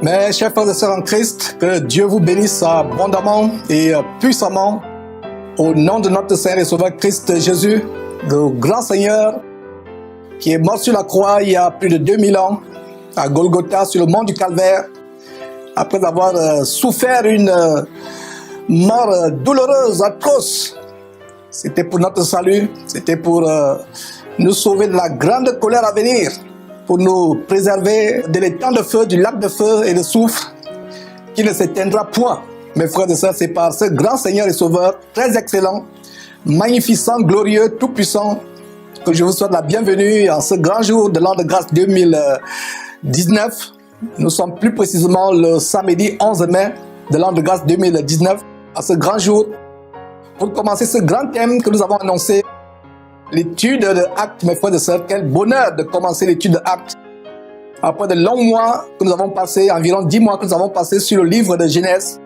Mes chers frères et sœurs en Christ, que Dieu vous bénisse abondamment et puissamment au nom de notre Seigneur et Sauveur Christ Jésus, le grand Seigneur qui est mort sur la croix il y a plus de 2000 ans à Golgotha sur le mont du Calvaire après avoir souffert une mort douloureuse, atroce. C'était pour notre salut, c'était pour nous sauver de la grande colère à venir, pour nous préserver de l'étang de feu, du lac de feu et de soufre qui ne s'éteindra point. Mes frères et sœurs, c'est par ce grand Seigneur et Sauveur, très excellent, magnificent, glorieux, tout-puissant, que je vous souhaite la bienvenue en ce grand jour de l'an de grâce 2019. Nous sommes plus précisément le samedi 11 mai de l'an de grâce 2019, à ce grand jour, pour commencer ce grand thème que nous avons annoncé, l'étude de Actes, mes frères et sœurs. Quel bonheur de commencer l'étude de Actes. Après de longs mois que nous avons passés, environ 10 mois que nous avons passés sur le livre de Genèse,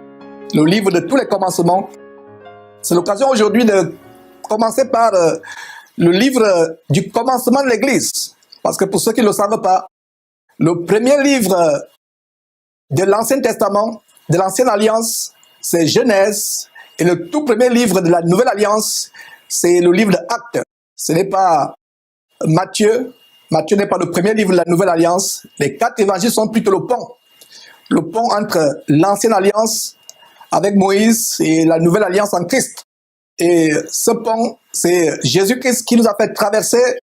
le livre de tous les commencements. C'est l'occasion aujourd'hui de commencer par le livre du commencement de l'Église. Parce que pour ceux qui ne le savent pas, le premier livre de l'Ancien Testament, de l'Ancienne Alliance, c'est Genèse. Et le tout premier livre de la Nouvelle Alliance, c'est le livre de Actes. Ce n'est pas Matthieu. Matthieu n'est pas le premier livre de la Nouvelle Alliance. Les 4 évangiles sont plutôt le pont. Le pont entre l'Ancienne Alliance avec Moïse et la Nouvelle Alliance en Christ. Et ce pont, c'est Jésus-Christ qui nous a fait traverser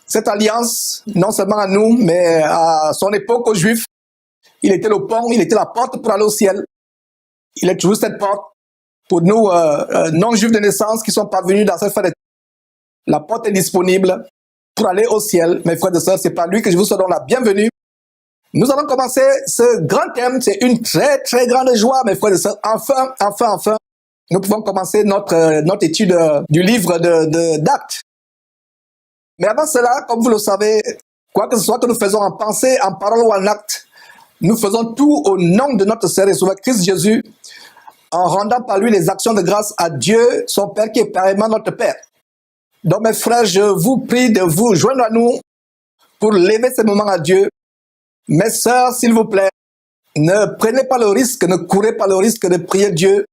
cette alliance, non seulement à nous, mais à son époque aux Juifs. Il était le pont, il était la porte pour aller au ciel. Il est toujours cette porte pour nous, non-juifs de naissance, qui sont parvenus dans cette fin de... La porte est disponible pour aller au ciel. Mes frères et sœurs, c'est par lui que je vous souhaite la bienvenue. Nous allons commencer ce grand thème. C'est une très, très grande joie, mes frères et sœurs. Enfin, nous pouvons commencer notre étude du livre d'Actes. Mais avant cela, comme vous le savez, quoi que ce soit que nous faisons en pensée, en parole ou en acte, nous faisons tout au nom de notre Seigneur et Sauveur Christ Jésus, en rendant par lui les actions de grâce à Dieu, son Père qui est pareillement notre Père. Donc mes frères, je vous prie de vous joindre à nous pour lever ces moments à Dieu. Mes sœurs, s'il vous plaît, ne prenez pas le risque, ne courez pas le risque de prier Dieu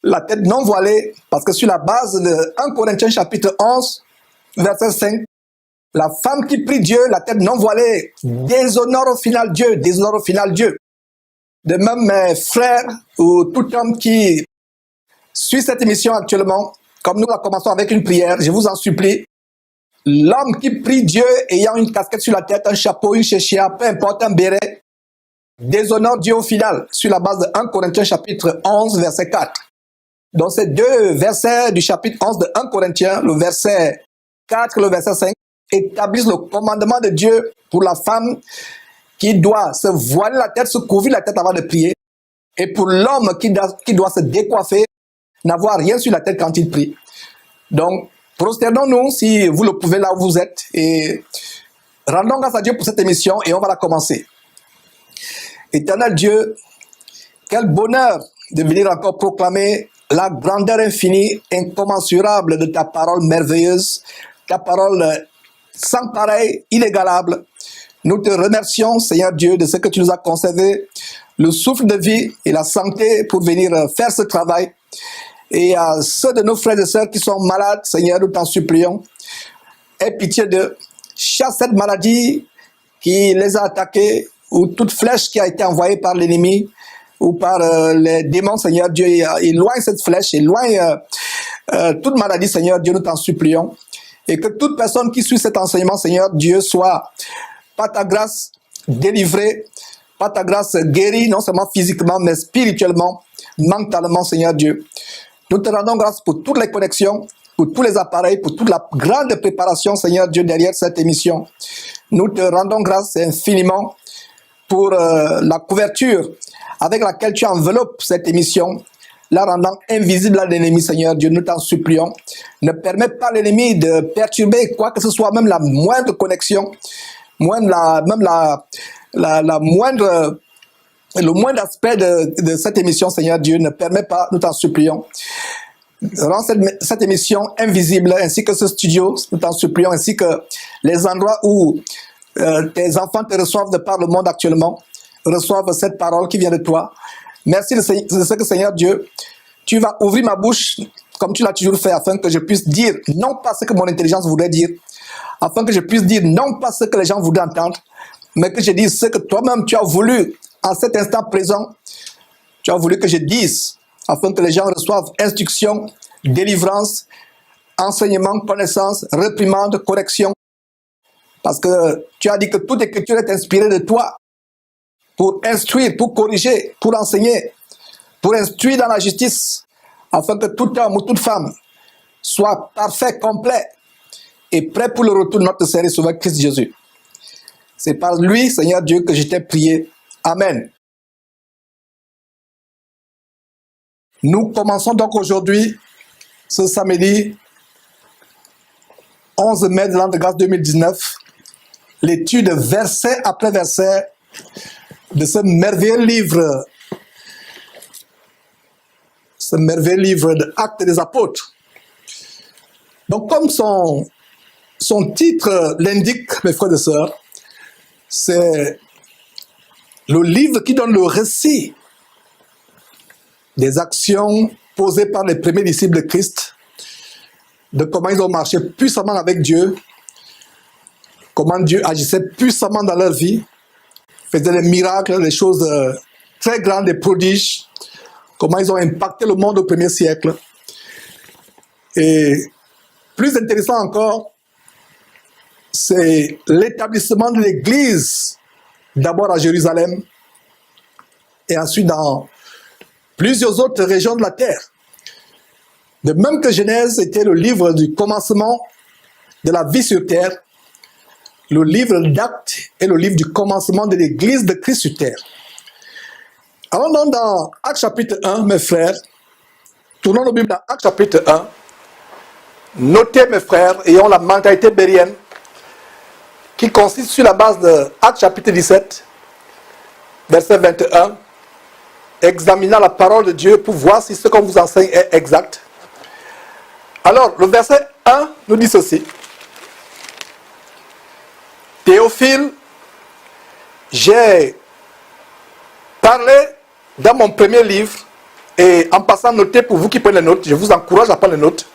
la tête non voilée, parce que sur la base de 1 Corinthiens chapitre 11, verset 5, la femme qui prie Dieu, la tête non voilée, déshonore au final Dieu, déshonore au final Dieu. De même, mes frères, ou tout homme qui suit cette émission actuellement, comme nous la commençons avec une prière, je vous en supplie, l'homme qui prie Dieu ayant une casquette sur la tête, un chapeau, une chéchia, peu importe, un béret, déshonore Dieu au final, sur la base de 1 Corinthiens chapitre 11, verset 4. Donc ces deux versets du chapitre 11 de 1 Corinthiens, le verset 4 et le verset 5, établissent le commandement de Dieu pour la femme qui doit se voiler la tête, se couvrir la tête avant de prier, et pour l'homme qui doit se décoiffer, n'avoir rien sur la tête quand il prie. Donc, prosternons-nous si vous le pouvez là où vous êtes, et rendons grâce à Dieu pour cette émission, et on va la commencer. Éternel Dieu, quel bonheur de venir encore proclamer la grandeur infinie, incommensurable de ta parole merveilleuse, ta parole sans pareil, inégalable. Nous te remercions, Seigneur Dieu, de ce que tu nous as conservé, le souffle de vie et la santé pour venir faire ce travail. Et à ceux de nos frères et sœurs qui sont malades, Seigneur, nous t'en supplions, aie pitié d'eux, chasse cette maladie qui les a attaqués, ou toute flèche qui a été envoyée par l'ennemi, ou par les démons, Seigneur Dieu, éloigne cette flèche, éloigne toute maladie, Seigneur Dieu, nous t'en supplions. Et que toute personne qui suit cet enseignement, Seigneur Dieu, soit, par ta grâce, délivrée, par ta grâce, guérie, non seulement physiquement, mais spirituellement, mentalement, Seigneur Dieu. Nous te rendons grâce pour toutes les connexions, pour tous les appareils, pour toute la grande préparation, Seigneur Dieu, derrière cette émission. Nous te rendons grâce infiniment pour la couverture avec laquelle tu enveloppes cette émission, la rendant invisible à l'ennemi, Seigneur Dieu, nous t'en supplions. Ne permets pas l'ennemi de perturber quoi que ce soit, même la moindre connexion, le moindre aspect de cette émission, Seigneur Dieu, ne permet pas, nous t'en supplions. Rends cette émission invisible, ainsi que ce studio, nous t'en supplions, ainsi que les endroits où tes enfants te reçoivent de par le monde actuellement. reçoivent cette parole qui vient de toi. Merci de ce que, Seigneur Dieu, tu vas ouvrir ma bouche comme tu l'as toujours fait, afin que je puisse dire non pas ce que mon intelligence voudrait dire, afin que je puisse dire non pas ce que les gens voudraient entendre, mais que je dise ce que toi-même tu as voulu en cet instant présent. Tu as voulu que je dise, afin que les gens reçoivent instruction, délivrance, enseignement, connaissance, réprimande, correction. Parce que tu as dit que toute écriture est inspirée de toi pour instruire, pour corriger, pour enseigner, pour instruire dans la justice, afin que tout homme ou toute femme soit parfait, complet et prêt pour le retour de notre Seigneur et Sauveur Christ Jésus. C'est par lui, Seigneur Dieu, que je t'ai prié. Amen. Nous commençons donc aujourd'hui, ce samedi 11 mai de l'an de grâce 2019, l'étude verset après verset de ce merveilleux livre de Actes des Apôtres. Donc, comme son titre l'indique, mes frères et sœurs, c'est le livre qui donne le récit des actions posées par les premiers disciples de Christ, de comment ils ont marché puissamment avec Dieu, comment Dieu agissait puissamment dans leur vie, faisait des miracles, des choses très grandes, des prodiges, comment ils ont impacté le monde au premier siècle. Et plus intéressant encore, c'est l'établissement de l'Église, d'abord à Jérusalem, et ensuite dans plusieurs autres régions de la terre. De même que Genèse était le livre du commencement de la vie sur terre, le livre d'Actes est le livre du commencement de l'Église de Christ sur terre. Allons donc dans Actes chapitre 1, mes frères. Tournons nos Bibles dans Actes chapitre 1. Notez, mes frères, ayons la mentalité bérienne qui consiste sur la base de Actes chapitre 17, verset 21, examinant la parole de Dieu pour voir si ce qu'on vous enseigne est exact. Alors, le verset 1 nous dit ceci. Théophile, j'ai parlé dans mon premier livre, et en passant noter pour vous qui prenez les notes, je vous encourage à prendre les notes.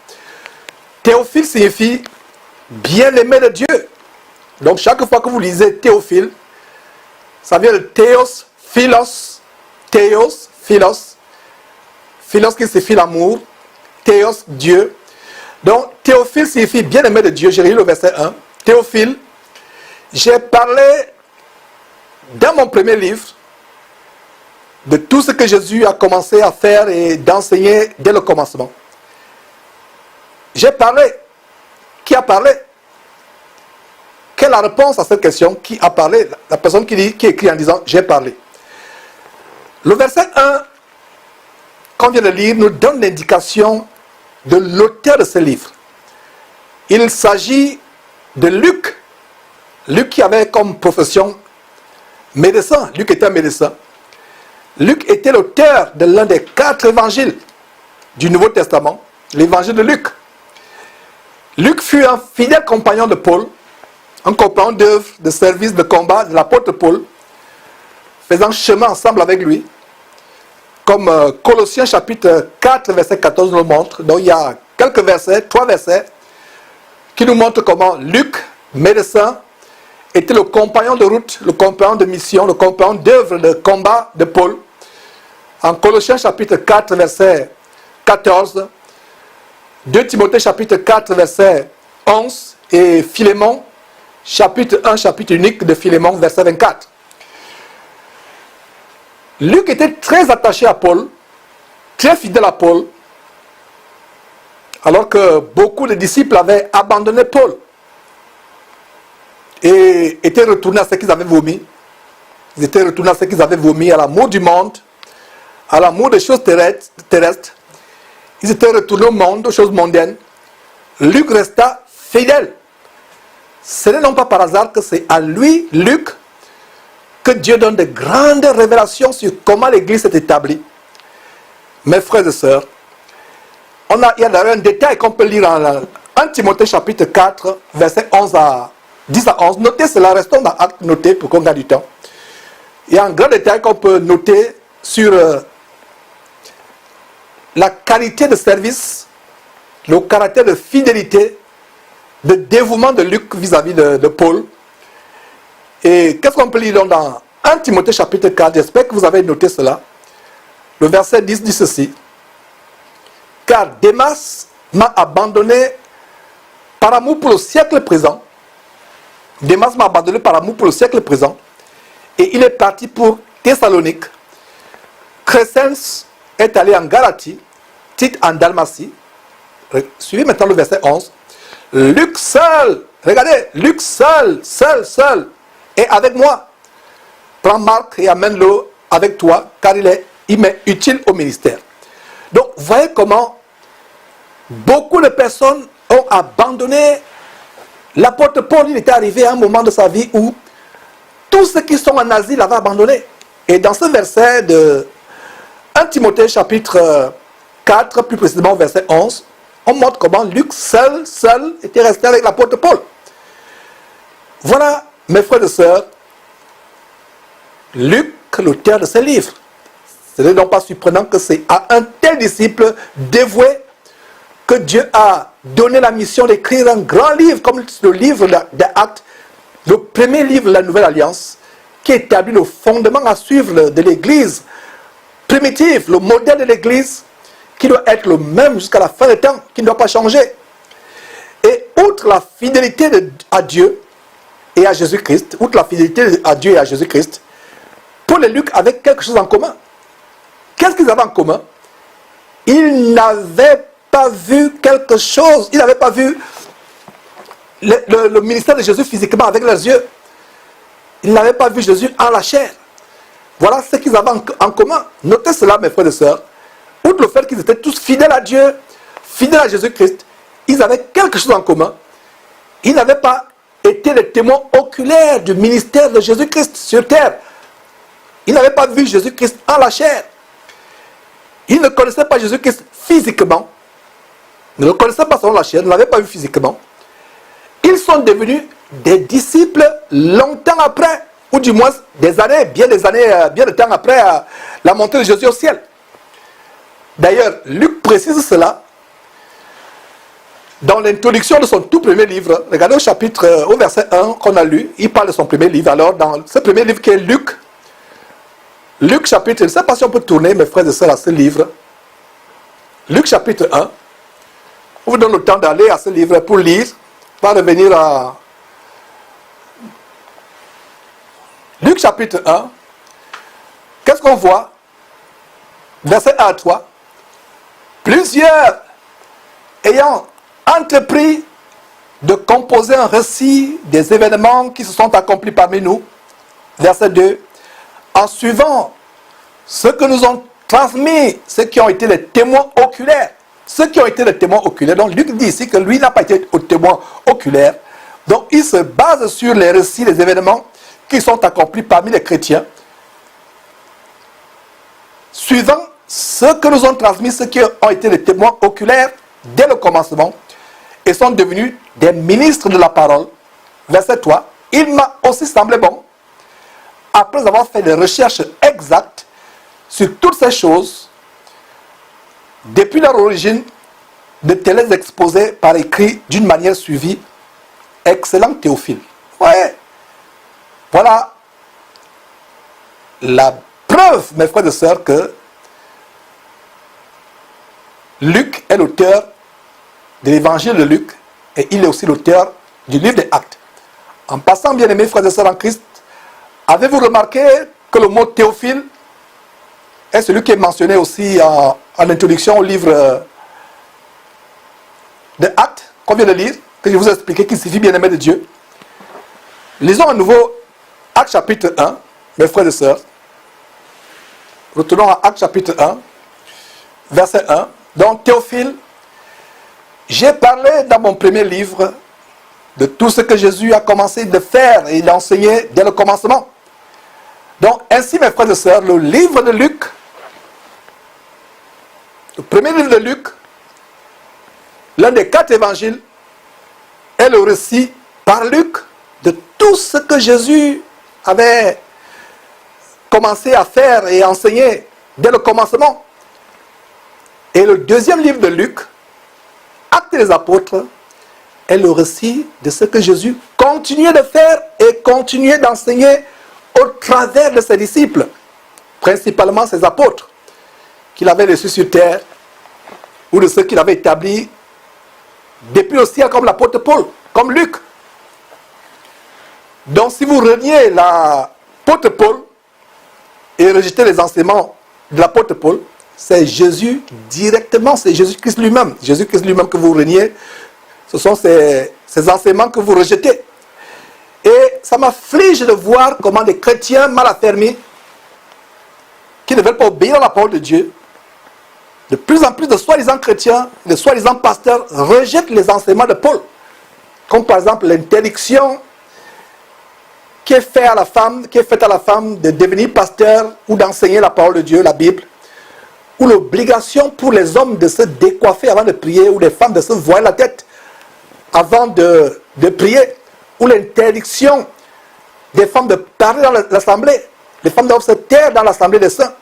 Théophile signifie bien-aimé de Dieu. Donc chaque fois que vous lisez Théophile, ça vient de Théos, Philos, Théos, Philos, Philos qui signifie l'amour, Théos, Dieu. Donc Théophile signifie bien-aimé de Dieu. J'ai lu le verset 1. Théophile, j'ai parlé dans mon premier livre de tout ce que Jésus a commencé à faire et d'enseigner dès le commencement. J'ai parlé. Qui a parlé? Quelle est la réponse à cette question? Qui a parlé? La personne qui écrit en disant « j'ai parlé ». Le verset 1, qu'on vient de lire, nous donne l'indication de l'auteur de ce livre. Il s'agit de Luc. Luc qui avait comme profession médecin. Luc était un médecin. Luc était l'auteur de l'un des 4 évangiles du Nouveau Testament, l'évangile de Luc. Luc fut un fidèle compagnon de Paul, un compagnon d'œuvre, de service, de combat de l'apôtre Paul, faisant chemin ensemble avec lui, comme Colossiens chapitre 4, verset 14 nous le montre. Donc il y a quelques versets, 3 versets, qui nous montrent comment Luc, médecin, était le compagnon de route, le compagnon de mission, le compagnon d'œuvre, de combat de Paul. En Colossiens chapitre 4, verset 14, 2 Timothée chapitre 4, verset 11, et Philémon, chapitre 1, chapitre unique de Philémon, verset 24. Luc était très attaché à Paul, très fidèle à Paul, alors que beaucoup de disciples avaient abandonné Paul et étaient retournés à ce qu'ils avaient vomi. Ils étaient retournés à ce qu'ils avaient vomi, à l'amour du monde, à l'amour des choses terrestres. Ils étaient retournés au monde, aux choses mondaines. Luc resta fidèle. Ce n'est non pas par hasard que c'est à lui, Luc, que Dieu donne de grandes révélations sur comment l'Église s'est établie. Mes frères et sœurs, il y a d'ailleurs un détail qu'on peut lire en 1 Timothée chapitre 4, verset 10 à 11. Notez cela, restons dans Actes, notez pour qu'on gagne du temps. il y a un grand détail qu'on peut noter sur la qualité de service, le caractère de fidélité, de dévouement de Luc vis-à-vis de Paul. Et qu'est-ce qu'on peut lire donc dans 1 Timothée chapitre 4, j'espère que vous avez noté cela. Le verset 10 dit ceci. Car Démas m'a abandonné par amour pour le siècle présent. Démas m'a abandonné par amour pour le siècle présent. Et il est parti pour Thessalonique. Crescens est allé en Galatie. Tite en Dalmatie. Suivez maintenant le verset 11. Luc seul, regardez, Luc seul, est avec moi. Prends Marc et amène-le avec toi, car il m'est utile au ministère. Donc, voyez comment beaucoup de personnes ont abandonné l'apôtre Paul. Il était arrivé à un moment de sa vie où tous ceux qui sont en Asie l'avaient abandonné. Et dans ce verset de 1 Timothée chapitre 4, plus précisément verset 11, on montre comment Luc seul était resté avec l'apôtre Paul. Voilà, mes frères et sœurs, Luc, l'auteur de ce livre. Ce n'est donc pas surprenant que c'est à un tel disciple dévoué que Dieu a donné la mission d'écrire un grand livre comme le livre des Actes, le premier livre de la Nouvelle Alliance, qui établit le fondement à suivre de l'Église primitive, le modèle de l'Église, qui doit être le même jusqu'à la fin des temps, qui ne doit pas changer. Et outre la fidélité à Dieu et à Jésus-Christ, outre la fidélité à Dieu et à Jésus-Christ, Paul et Luc avaient quelque chose en commun. Qu'est-ce qu'ils avaient en commun? Ils n'avaient pas vu quelque chose, ils n'avaient pas vu le ministère de Jésus physiquement avec leurs yeux. Ils n'avaient pas vu Jésus en la chair. Voilà ce qu'ils avaient en commun. Notez cela, mes frères et sœurs. Outre le fait qu'ils étaient tous fidèles à Dieu, fidèles à Jésus-Christ, ils avaient quelque chose en commun. Ils n'avaient pas été les témoins oculaires du ministère de Jésus-Christ sur terre. Ils n'avaient pas vu Jésus-Christ en la chair. Ils ne connaissaient pas Jésus-Christ physiquement. Ils ne le connaissaient pas selon la chair, ils ne l'avaient pas vu physiquement. Ils sont devenus des disciples longtemps après, ou du moins bien de temps après la montée de Jésus au ciel. D'ailleurs, Luc précise cela dans l'introduction de son tout premier livre. Regardez au verset 1 qu'on a lu, il parle de son premier livre. Alors, dans ce premier livre qui est Luc chapitre, je ne sais pas si on peut tourner, mes frères et sœurs, à ce livre. Luc chapitre 1. On vous donne le temps d'aller à ce livre pour lire. On va revenir à Luc chapitre 1. Qu'est-ce qu'on voit? Verset 1 à 3. Plusieurs ayant entrepris de composer un récit des événements qui se sont accomplis parmi nous. Verset 2. En suivant ce que nous ont transmis, ceux qui ont été les témoins oculaires. Ceux qui ont été les témoins oculaires. Donc Luc dit ici que lui n'a pas été au témoin oculaire. Donc il se base sur les récits des événements qui sont accomplis parmi les chrétiens. Suivant ce que nous ont transmis, ceux qui ont été les témoins oculaires dès le commencement et sont devenus des ministres de la parole. Verset 3. Il m'a aussi semblé bon, après avoir fait des recherches exactes sur toutes ces choses, depuis leur origine, de te les exposer par écrit d'une manière suivie. Excellent Théophile. Ouais. Voilà la preuve, mes frères et sœurs, que Luc est l'auteur de l'évangile de Luc et il est aussi l'auteur du livre des Actes. En passant, bien aimés frères et sœurs en Christ, avez-vous remarqué que le mot Théophile est celui qui est mentionné aussi en introduction au livre des Actes qu'on vient de lire, que je vous ai expliqué, qui signifie bien-aimé de Dieu. Lisons à nouveau Actes chapitre 1, mes frères et sœurs. Retournons à Actes chapitre 1, verset 1. Donc Théophile, j'ai parlé dans mon premier livre de tout ce que Jésus a commencé de faire et d'enseigner dès le commencement. Donc ainsi, mes frères et sœurs, le livre de Luc, le premier livre de Luc, l'un des 4 évangiles, est le récit par Luc de tout ce que Jésus avait commencé à faire et enseigner dès le commencement. Et le deuxième livre de Luc, Actes des Apôtres, est le récit de ce que Jésus continuait de faire et continuait d'enseigner au travers de ses disciples, principalement ses apôtres, qu'il avait reçus sur terre, ou de ceux qu'il avait établis depuis le ciel, comme l'apôtre Paul, comme Luc. Donc si vous reniez l'apôtre Paul et rejetez les enseignements de l'apôtre Paul, c'est Jésus directement, c'est Jésus-Christ lui-même. Jésus-Christ lui-même que vous reniez, ce sont ces enseignements que vous rejetez. Et ça m'afflige de voir comment des chrétiens mal affermis, qui ne veulent pas obéir à la parole de Dieu, de plus en plus de soi-disant chrétiens, de soi-disant pasteurs, rejettent les enseignements de Paul. Comme par exemple l'interdiction qui est faite à la femme de devenir pasteur ou d'enseigner la parole de Dieu, la Bible, ou l'obligation pour les hommes de se décoiffer avant de prier, ou les femmes de se voiler la tête avant de prier, ou l'interdiction des femmes de parler dans l'assemblée, les femmes doivent se taire dans l'assemblée des saints.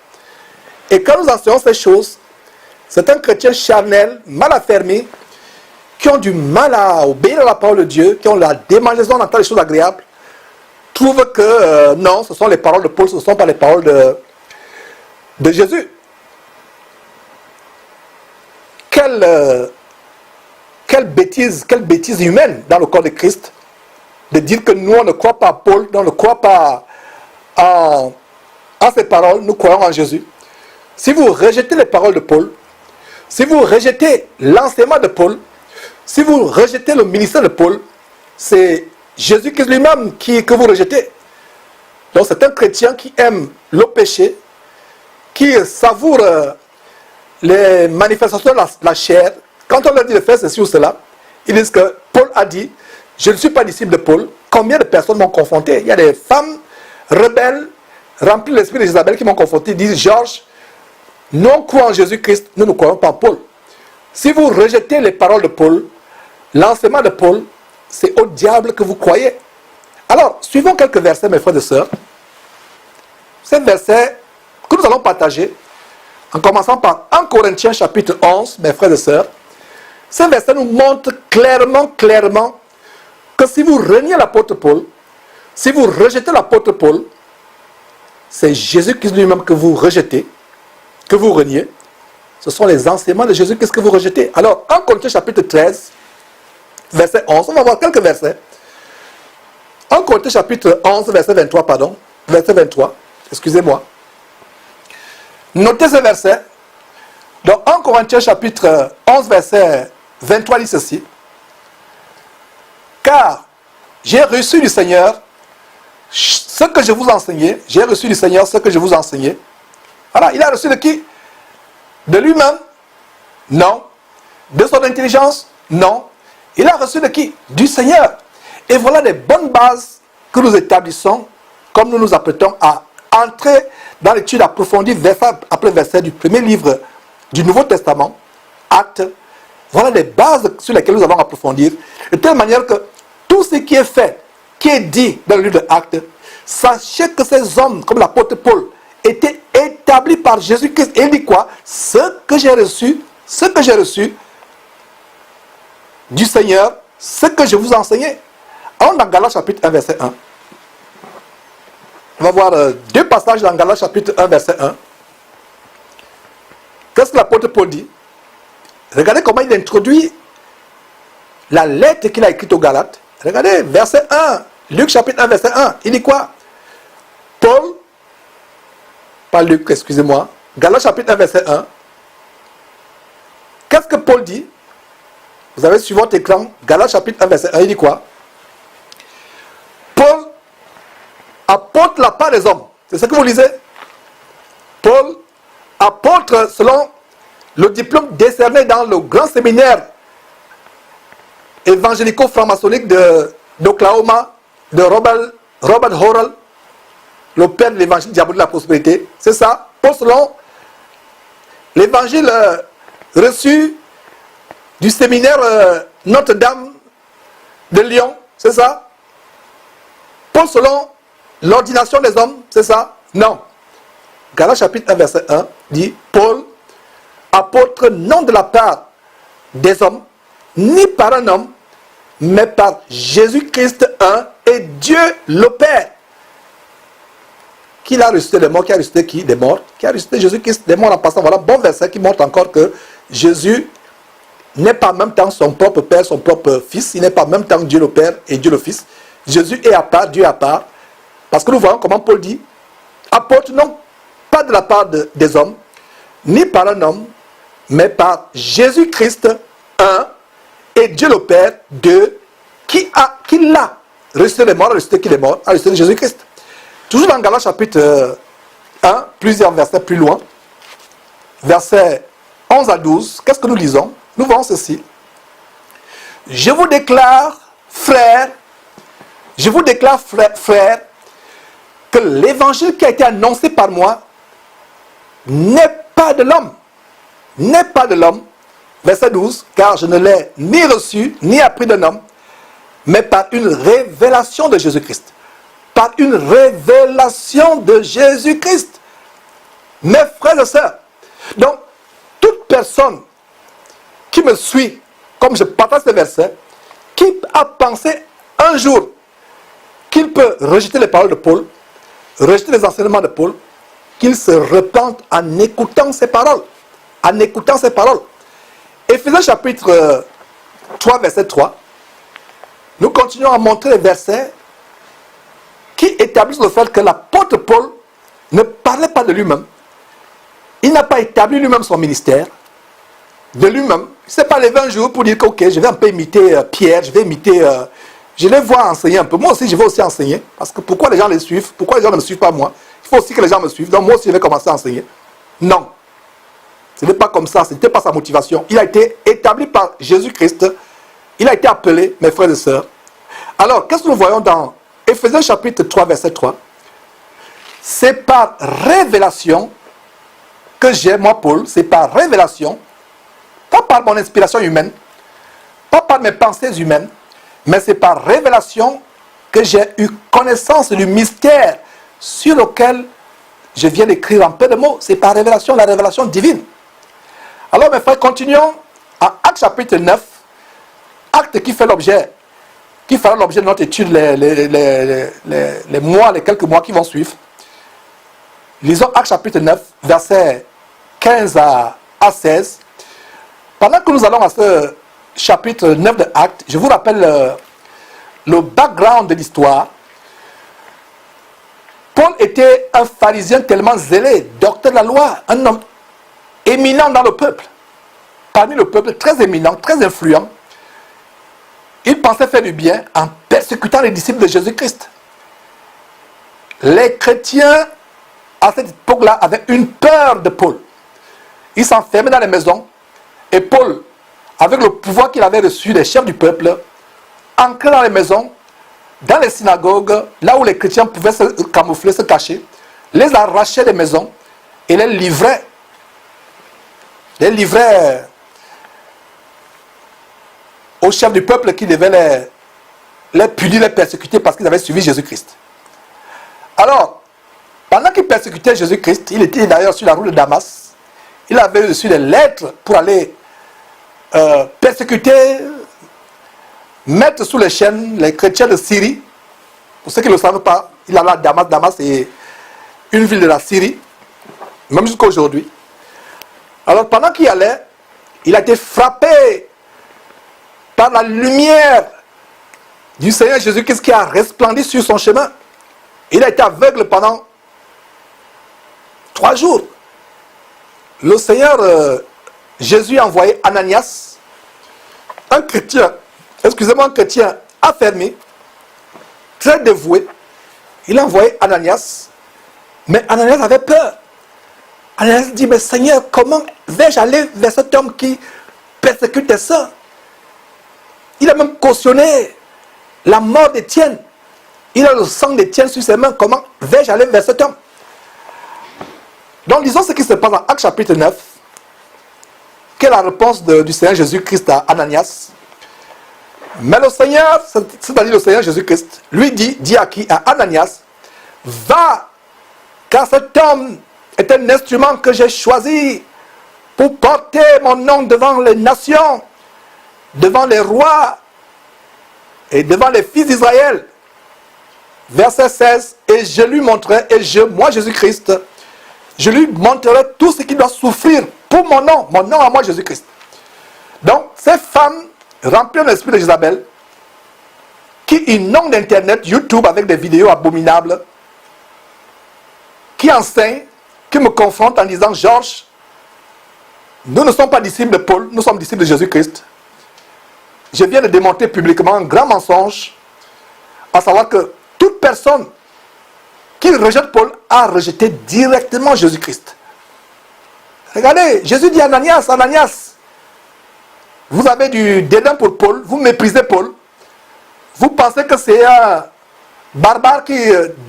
Et quand nous enseignons ces choses, certains chrétiens charnels, mal affermis, qui ont du mal à obéir à la parole de Dieu, qui ont la démangeaison d'entendre les choses agréables, trouvent que non, ce sont les paroles de Paul, ce ne sont pas les paroles de Jésus. Quelle bêtise humaine dans le corps de Christ de dire que nous on ne croit pas à Paul, on ne croit pas en ces paroles, nous croyons en Jésus. Si vous rejetez les paroles de Paul, si vous rejetez l'enseignement de Paul, si vous rejetez le ministère de Paul, c'est Jésus-Christ lui-même que vous rejetez. Donc c'est un chrétien qui aime le péché, qui savoure les manifestations de la chair. Quand on leur dit de faire ceci ou cela, ils disent que Paul a dit, je ne suis pas disciple de Paul. Combien de personnes m'ont confronté? Il y a des femmes rebelles, remplies de l'esprit de Jézabel qui m'ont confronté, disent, Georges, nous croyons en Jésus-Christ, nous ne croyons pas en Paul. Si vous rejetez les paroles de Paul, l'enseignement de Paul, c'est au diable que vous croyez. Alors, suivons quelques versets, mes frères et sœurs. Ces versets que nous allons partager, en commençant par 1 Corinthiens chapitre 11, mes frères et sœurs. Ces versets nous montrent clairement que si vous reniez l'apôtre Paul, si vous rejetez l'apôtre Paul, c'est Jésus-Christ lui-même que vous rejetez, que vous reniez. Ce sont les enseignements de Jésus-Christ que vous rejetez. Alors, 1 Corinthiens chapitre 13, verset 11, on va voir quelques versets. 1 Corinthiens chapitre 11, verset 23, verset 23, excusez-moi. Notez ce verset. Dans 1 Corinthiens chapitre 11, verset 23, dit ceci. Car j'ai reçu du Seigneur ce que je vous enseignais. J'ai reçu du Seigneur ce que je vous enseignais. Alors, il a reçu de qui? De lui-même? Non. De son intelligence? Non. Il a reçu de qui? Du Seigneur. Et voilà les bonnes bases que nous établissons, comme nous nous apprêtons à entrer dans l'étude approfondie, verset après verset, du premier livre du Nouveau Testament, Actes. Voilà les bases sur lesquelles nous allons approfondir, de telle manière que tout ce qui est fait, qui est dit dans le livre de Actes, sachez que ces hommes, comme l'apôtre Paul, étaient établis par Jésus-Christ. Et il dit quoi? Ce que j'ai reçu du Seigneur, ce que je vous enseignais. Alors dans Galates chapitre 1, verset 1. On va voir deux passages dans Galates chapitre 1, verset 1. Qu'est-ce que l'apôtre Paul dit? Regardez comment il introduit la lettre qu'il a écrite aux Galates. Regardez, verset 1. Luc chapitre 1, verset 1. Il dit quoi? Paul, pas Luc, excusez-moi. Galates chapitre 1, verset 1. Qu'est-ce que Paul dit? Vous avez sur votre écran, Galates chapitre 1, verset 1. Il dit quoi? Paul apôtre la part des hommes. C'est ce que vous lisez? Paul, apôtre selon le diplôme décerné dans le grand séminaire évangélico-franc-maçonnique d'Oklahoma, de Robert Horrell, le père de l'évangile diabolique de la prospérité. C'est ça? Paul selon l'évangile reçu du séminaire Notre-Dame de Lyon. C'est ça? Paul selon l'ordination des hommes, c'est ça? Non. Galates chapitre 1, verset 1, dit Paul, apôtre, non de la part des hommes, ni par un homme, mais par Jésus-Christ un, et Dieu le Père. Qui l'a ressuscité des morts, qui a ressuscité qui des morts, qui a ressuscité Jésus-Christ des morts en passant. Voilà, bon verset qui montre encore que Jésus n'est pas en même temps son propre Père, son propre Fils, il n'est pas en même temps Dieu le Père et Dieu le Fils. Jésus est à part, Dieu est à part. Parce que nous voyons comment Paul dit, apôtre non pas de la part des hommes, ni par un homme, mais par Jésus-Christ, un, et Dieu le Père, deux, qui l'a ressuscité des morts, ressuscité qui est mort, a ressuscité Jésus-Christ. Toujours dans Galates chapitre 1, plusieurs versets plus loin, versets 11 à 12, qu'est-ce que nous lisons? Nous voyons ceci. Je vous déclare, frères, que l'évangile qui a été annoncé par moi n'est pas de l'homme. N'est pas de l'homme. Verset 12. Car je ne l'ai ni reçu, ni appris d'un homme, mais par une révélation de Jésus-Christ. Par une révélation de Jésus-Christ. Mes frères et sœurs. Donc, toute personne qui me suit, comme je partage ce verset, qui a pensé un jour qu'il peut rejeter les paroles de Paul, rejeter les enseignements de Paul, qu'il se repente en écoutant ces paroles. En écoutant ces paroles. Éphésiens chapitre 3, verset 3, nous continuons à montrer les versets qui établissent le fait que l'apôtre Paul ne parlait pas de lui-même. Il n'a pas établi lui-même son ministère. De lui-même. Il ne s'est pas levé un jour pour dire que ok, je vais un peu imiter Pierre, je vais imiter... je vais voir enseigner un peu. Moi aussi, je vais aussi enseigner. Parce que pourquoi les gens les suivent? Pourquoi les gens ne me suivent pas moi? Il faut aussi que les gens me suivent. Donc moi aussi, je vais commencer à enseigner. Non. Ce n'est pas comme ça. Ce n'était pas sa motivation. Il a été établi par Jésus-Christ. Il a été appelé, mes frères et sœurs. Alors, qu'est-ce que nous voyons dans Éphésiens chapitre 3, verset 3? C'est par révélation que j'ai, moi Paul, c'est par révélation, pas par mon inspiration humaine, pas par mes pensées humaines, mais c'est par révélation que j'ai eu connaissance du mystère sur lequel je viens d'écrire en peu de mots. C'est par révélation, la révélation divine. Alors mes frères, continuons à Actes chapitre 9, acte qui fera l'objet de notre étude les mois, les quelques mois qui vont suivre. Lisons Actes chapitre 9, versets 15 à 16. Pendant que nous allons à ce chapitre 9 de Actes, je vous rappelle le background de l'histoire. Paul était un pharisien tellement zélé, docteur de la loi, un homme éminent dans le peuple. Parmi le peuple, très éminent, très influent. Il pensait faire du bien en persécutant les disciples de Jésus-Christ. Les chrétiens, à cette époque-là, avaient une peur de Paul. Ils s'enfermaient dans les maisons. Et Paul, avec le pouvoir qu'il avait reçu des chefs du peuple, entrait dans les maisons, dans les synagogues, là où les chrétiens pouvaient se camoufler, se cacher, les arrachait des maisons et les livrait. Les livrait aux chefs du peuple qui devaient les punir, les persécuter parce qu'ils avaient suivi Jésus-Christ. Alors, pendant qu'il persécutait Jésus-Christ, il était d'ailleurs sur la route de Damas. Il avait reçu des lettres pour aller persécuter, mettre sous les chaînes les chrétiens de Syrie. Pour ceux qui ne le savent pas, il allait à Damas. Damas est une ville de la Syrie, même jusqu'à aujourd'hui. Alors pendant qu'il y allait, il a été frappé par la lumière du Seigneur Jésus-Christ qui a resplendi sur son chemin. Il a été aveugle pendant 3 jours. Le Seigneur Jésus a envoyé Ananias, un chrétien affermi, très dévoué. Il a envoyé Ananias, mais Ananias avait peur. Ananias dit, mais Seigneur, comment vais-je aller vers cet homme qui persécute tes sœurs? Il a même cautionné la mort d'Étienne. Il a le sang d'Étienne sur ses mains. Comment vais-je aller vers cet homme? Donc, lisons ce qui se passe dans Actes chapitre 9. Quelle est la réponse du Seigneur Jésus-Christ à Ananias? Mais le Seigneur, c'est-à-dire le Seigneur Jésus-Christ, lui dit à qui? À Ananias, va, car cet homme est un instrument que j'ai choisi pour porter mon nom devant les nations, devant les rois et devant les fils d'Israël. Verset 16, et je lui montrerai, moi Jésus-Christ, je lui montrerai tout ce qu'il doit souffrir pour mon nom à moi Jésus-Christ. Donc, ces femmes remplies de l'esprit de Jézabel, qui inondent Internet, YouTube avec des vidéos abominables, qui enseignent, qui me confrontent en disant, Georges, nous ne sommes pas disciples de Paul, nous sommes disciples de Jésus-Christ. Je viens de démontrer publiquement un grand mensonge, à savoir que toute personne qui rejette Paul a rejeté directement Jésus-Christ. Regardez, Jésus dit à Ananias, Ananias, vous avez du dédain pour Paul, vous méprisez Paul, vous pensez que c'est un barbare qui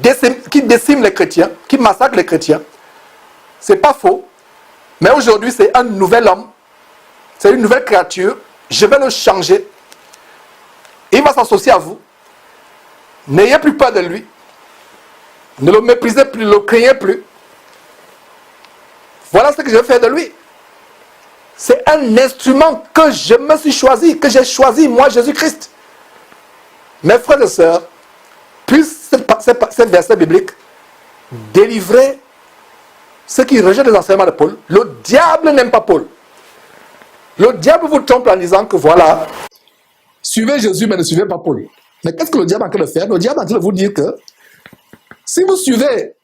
décime les chrétiens, qui massacre les chrétiens. C'est pas faux, mais aujourd'hui c'est un nouvel homme, c'est une nouvelle créature, je vais le changer, il va s'associer à vous, n'ayez plus peur de lui, ne le méprisez plus, ne le craignez plus. Voilà ce que je vais faire de lui. C'est un instrument que je me suis choisi, que j'ai choisi, moi, Jésus-Christ. Mes frères et sœurs, puissent ces versets bibliques délivrer ceux qui rejettent les enseignements de Paul. Le diable n'aime pas Paul. Le diable vous trompe en disant que voilà, suivez Jésus, mais ne suivez pas Paul. Mais qu'est-ce que le diable est en train de faire? Le diable est en train de vous dire que si vous suivez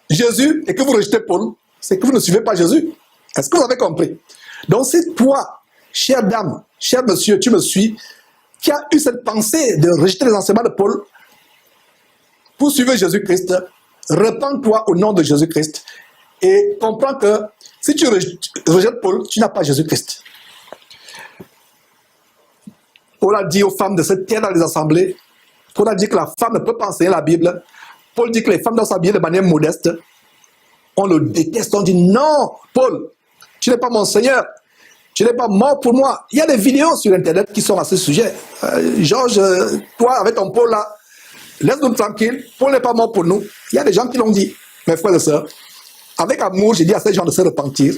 Jésus et que vous rejetez Paul, c'est que vous ne suivez pas Jésus. Est-ce que vous avez compris? Donc si toi, chère dame, cher monsieur, tu me suis, qui a eu cette pensée de rejeter les enseignements de Paul pour suivre Jésus-Christ, repens-toi au nom de Jésus-Christ et comprends que si tu rejettes Paul, tu n'as pas Jésus-Christ. Paul a dit aux femmes de se taire dans les assemblées. Paul a dit que la femme ne peut pas enseigner la Bible. Paul dit que les femmes doivent s'habiller de manière modeste. On le déteste, on dit non, Paul, tu n'es pas mon Seigneur, tu n'es pas mort pour moi. Il y a des vidéos sur Internet qui sont à ce sujet. Georges, toi avec ton Paul là, laisse-nous tranquille, Paul n'est pas mort pour nous. Il y a des gens qui l'ont dit, mes frères et sœurs. Avec amour, j'ai dit à ces gens de se repentir,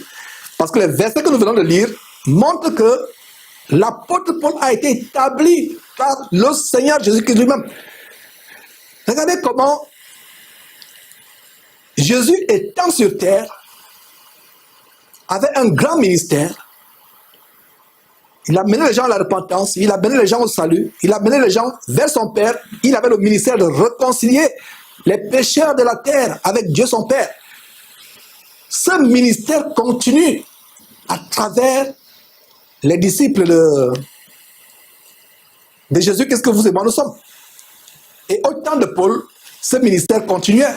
parce que les versets que nous venons de lire montrent que l'apôtre Paul a été établi par le Seigneur Jésus-Christ lui-même. Regardez comment Jésus étant sur terre avait un grand ministère. Il a mené les gens à la repentance, il a mené les gens au salut, il a mené les gens vers son Père. Il avait le ministère de réconcilier les pécheurs de la terre avec Dieu son Père. Ce ministère continue à travers les disciples de Jésus. Qu'est-ce que vous et moi nous sommes? Et au temps de Paul, ce ministère continuait.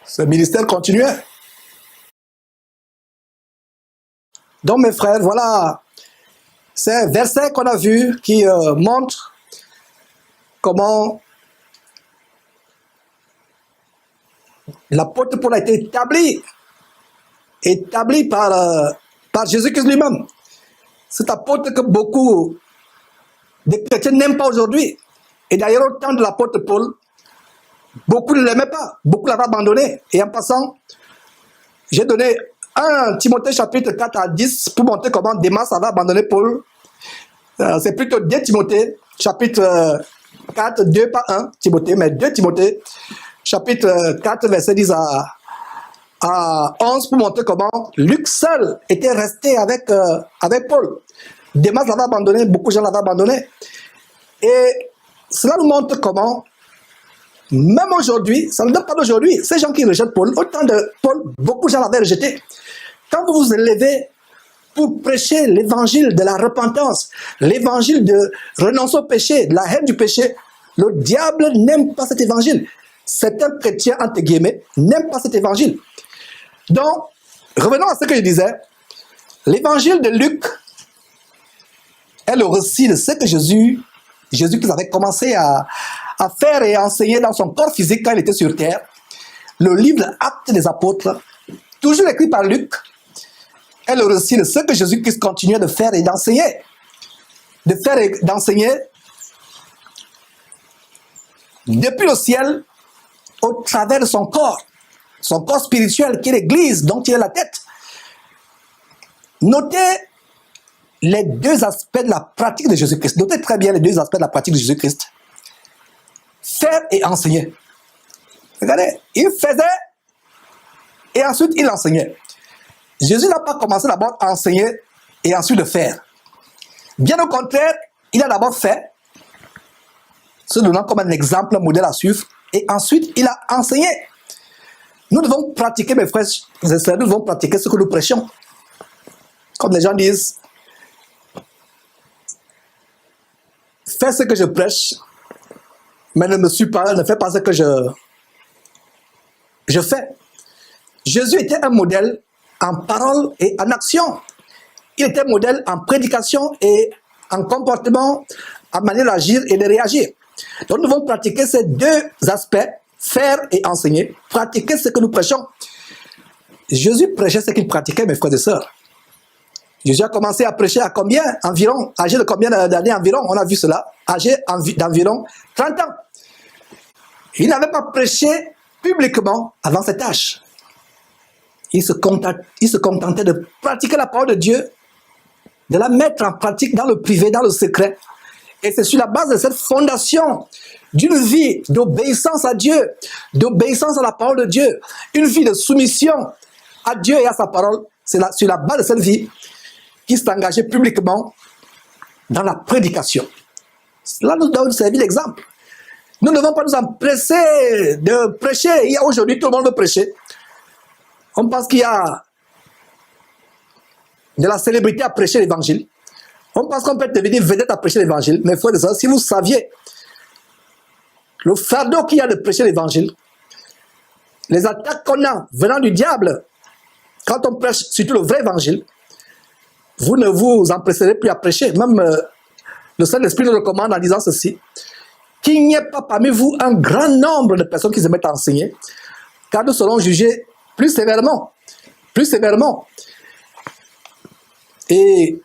Ce ministère continuait. Donc mes frères, voilà ces versets qu'on a vus qui montrent comment l'apôtre Paul a été établi par Jésus-Christ lui-même. Cet apôtre que beaucoup de chrétiens n'aiment pas aujourd'hui. Et d'ailleurs, au temps de l'apôtre Paul, beaucoup ne l'aimaient pas, beaucoup l'avaient abandonné. Et en passant, j'ai donné 1 Timothée chapitre 4 à 10 pour montrer comment Démas avait abandonné Paul. C'est plutôt 2 Timothée chapitre 4, 2 pas 1 Timothée, mais 2 Timothée chapitre 4 verset 10 à 11 pour montrer comment Luc seul était resté avec Paul. Démas l'avait abandonné, beaucoup de gens l'avaient abandonné. Et cela nous montre comment, même aujourd'hui, ça ne date pas d'aujourd'hui, ces gens qui rejettent Paul, au temps de Paul, beaucoup de gens l'avaient rejeté. Quand vous vous élevez pour prêcher l'évangile de la repentance, l'évangile de renoncer au péché, de la haine du péché, le diable n'aime pas cet évangile. Certains chrétiens, entre guillemets, n'aiment pas cet évangile. Donc, revenons à ce que je disais. L'évangile de Luc est le récit de ce que Jésus qui avait commencé à faire et à enseigner dans son corps physique quand il était sur terre. Le livre Actes des Apôtres, toujours écrit par Luc, est le récit de ce que Jésus-Christ continuait de faire et d'enseigner. De faire et d'enseigner depuis le ciel au travers de son corps spirituel qui est l'Église, dont il est la tête. Notez les deux aspects de la pratique de Jésus-Christ. Notez très bien les deux aspects de la pratique de Jésus-Christ. Faire et enseigner. Regardez, il faisait et ensuite il enseignait. Jésus n'a pas commencé d'abord à enseigner et ensuite de faire. Bien au contraire, il a d'abord fait, se donnant comme un exemple, un modèle à suivre, et ensuite il a enseigné. Nous devons pratiquer, mes frères et sœurs, nous devons pratiquer ce que nous prêchons. Comme les gens disent, fais ce que je prêche, mais ne me suis pas, ne fais pas ce que je fais. Jésus était un modèle en parole et en action. Il était un modèle en prédication et en comportement, en manière d'agir et de réagir. Donc nous devons pratiquer ces deux aspects, faire et enseigner, pratiquer ce que nous prêchons. Jésus prêchait ce qu'il pratiquait, mes frères et sœurs. Jésus a commencé à prêcher à combien? Environ, âgé de combien d'années environ? On a vu cela, âgé d'environ 30 ans. Il n'avait pas prêché publiquement avant cet âge. Il se contentait de pratiquer la parole de Dieu, de la mettre en pratique dans le privé, dans le secret. Et c'est sur la base de cette fondation d'une vie d'obéissance à Dieu, d'obéissance à la parole de Dieu, une vie de soumission à Dieu et à sa parole. C'est sur la base de cette vie qu'il s'est engagé publiquement dans la prédication. Cela nous donne servir l'exemple. Nous ne devons pas nous empresser de prêcher. Aujourd'hui, tout le monde veut prêcher. On pense qu'il y a de la célébrité à prêcher l'évangile. On pense qu'on peut devenir vedette à prêcher l'évangile. Mais frères et sœurs, si vous saviez le fardeau qu'il y a de prêcher l'évangile, les attaques qu'on a venant du diable, quand on prêche surtout le vrai évangile, vous ne vous empresserez plus à prêcher. Même le Saint-Esprit nous recommande en disant ceci, qu'il n'y ait pas parmi vous un grand nombre de personnes qui se mettent à enseigner, car nous serons jugés plus sévèrement. Plus sévèrement. Et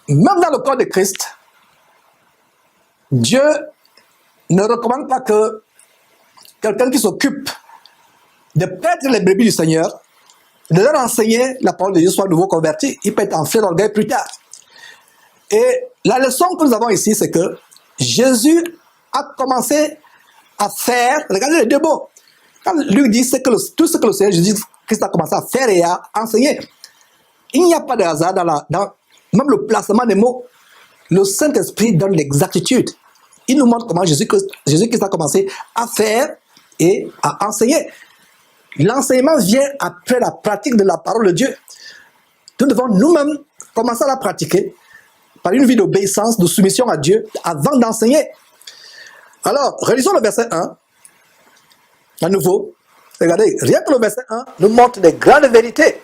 même dans le corps de Christ, Dieu ne recommande pas que quelqu'un qui s'occupe de perdre les brebis du Seigneur, de leur enseigner la parole de Dieu, soit nouveau converti. Il peut être enflé d'orgueil plus tard. Et la leçon que nous avons ici, c'est que Jésus a commencé à faire, regardez les deux mots. Quand Luc dit tout ce que le Seigneur Jésus-Christ a commencé à faire et à enseigner, il n'y a pas de hasard dans même le placement des mots. Le Saint-Esprit donne l'exactitude. Il nous montre comment Jésus-Christ a commencé à faire et à enseigner. L'enseignement vient après la pratique de la parole de Dieu. Nous devons nous-mêmes commencer à la pratiquer par une vie d'obéissance, de soumission à Dieu avant d'enseigner. Alors, relisons le verset 1. À nouveau, regardez, rien que le verset 1 nous montre des grandes vérités.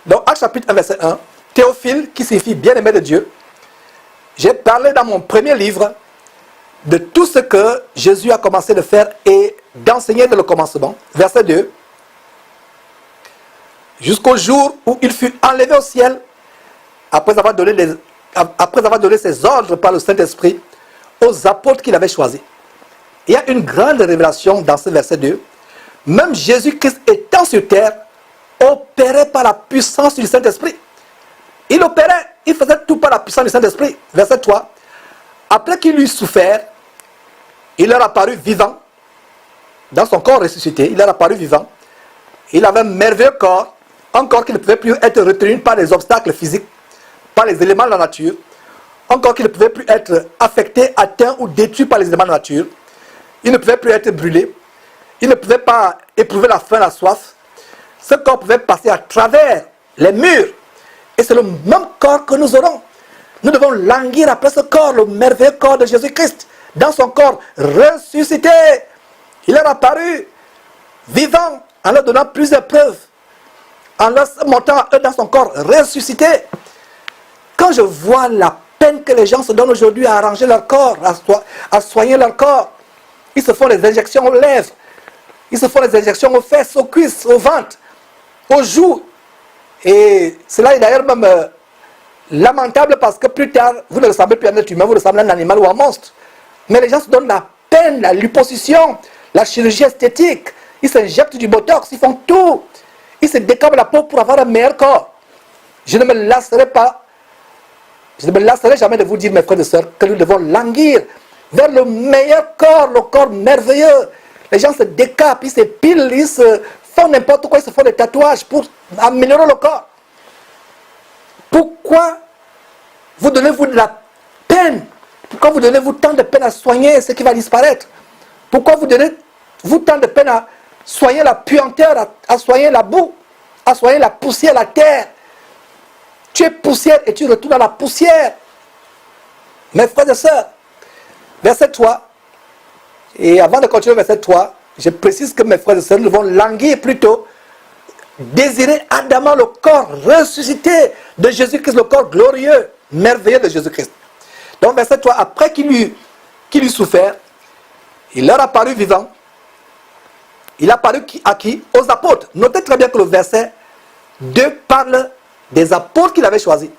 Dans Actes chapitre 1, verset 1, Théophile, qui signifie bien-aimé de Dieu, j'ai parlé dans mon premier livre de tout ce que Jésus a commencé de faire et d'enseigner dès le commencement. Verset 2, jusqu'au jour où il fut enlevé au ciel, après avoir donné ses ordres par le Saint-Esprit aux apôtres qu'il avait choisis. Il y a une grande révélation dans ce verset 2. Même Jésus-Christ étant sur terre, opérait par la puissance du Saint-Esprit. Il opérait, il faisait tout par la puissance du Saint-Esprit. Verset 3. Après qu'il eut souffert, il leur apparut vivant. Dans son corps ressuscité, il leur apparut vivant. Il avait un merveilleux corps, un corps qui ne pouvait plus être retenu par les obstacles physiques, par les éléments de la nature, un corps qui ne pouvait plus être affecté, atteint ou détruit par les éléments de la nature. Il ne pouvait plus être brûlé. Il ne pouvait pas éprouver la faim, la soif. Ce corps pouvait passer à travers les murs. Et c'est le même corps que nous aurons. Nous devons languir après ce corps, le merveilleux corps de Jésus-Christ. Dans son corps ressuscité, il est apparu vivant en leur donnant plusieurs preuves. En leur montrant à eux dans son corps ressuscité. Quand je vois la peine que les gens se donnent aujourd'hui à arranger leur corps, à soigner leur corps, ils se font des injections aux lèvres, ils se font des injections aux fesses, aux cuisses, au ventre, aux joues. Et cela est d'ailleurs même lamentable parce que plus tard, vous ne ressemblez plus à un être humain, vous ressemblez à un animal ou à un monstre. Mais les gens se donnent la peine, la liposuction, la chirurgie esthétique, ils s'injectent du botox, ils font tout. Ils se décapent la peau pour avoir un meilleur corps. Je ne me lasserai pas, je ne me lasserai jamais de vous dire, mes frères et sœurs, que nous devons languir vers le meilleur corps, le corps merveilleux. Les gens se décapent, ils s'épilent, ils se font n'importe quoi, ils se font des tatouages pour améliorer le corps. Pourquoi vous donnez-vous de la peine? Pourquoi vous donnez-vous tant de peine à soigner ce qui va disparaître? Pourquoi vous donnez-vous tant de peine à soigner la puanteur, à soigner la boue, à soigner la poussière, la terre? Tu es poussière et tu retournes à la poussière. Mes frères et sœurs, verset 3. Et avant de continuer verset 3, je précise que mes frères et sœurs, nous devons languir plutôt, désirer ardemment le corps ressuscité de Jésus-Christ, le corps glorieux, merveilleux de Jésus-Christ. Donc verset 3, après qu'il eut souffert, il leur a paru vivant. Il a paru à qui? Aux apôtres. Notez très bien que le verset 2 parle des apôtres qu'il avait choisis.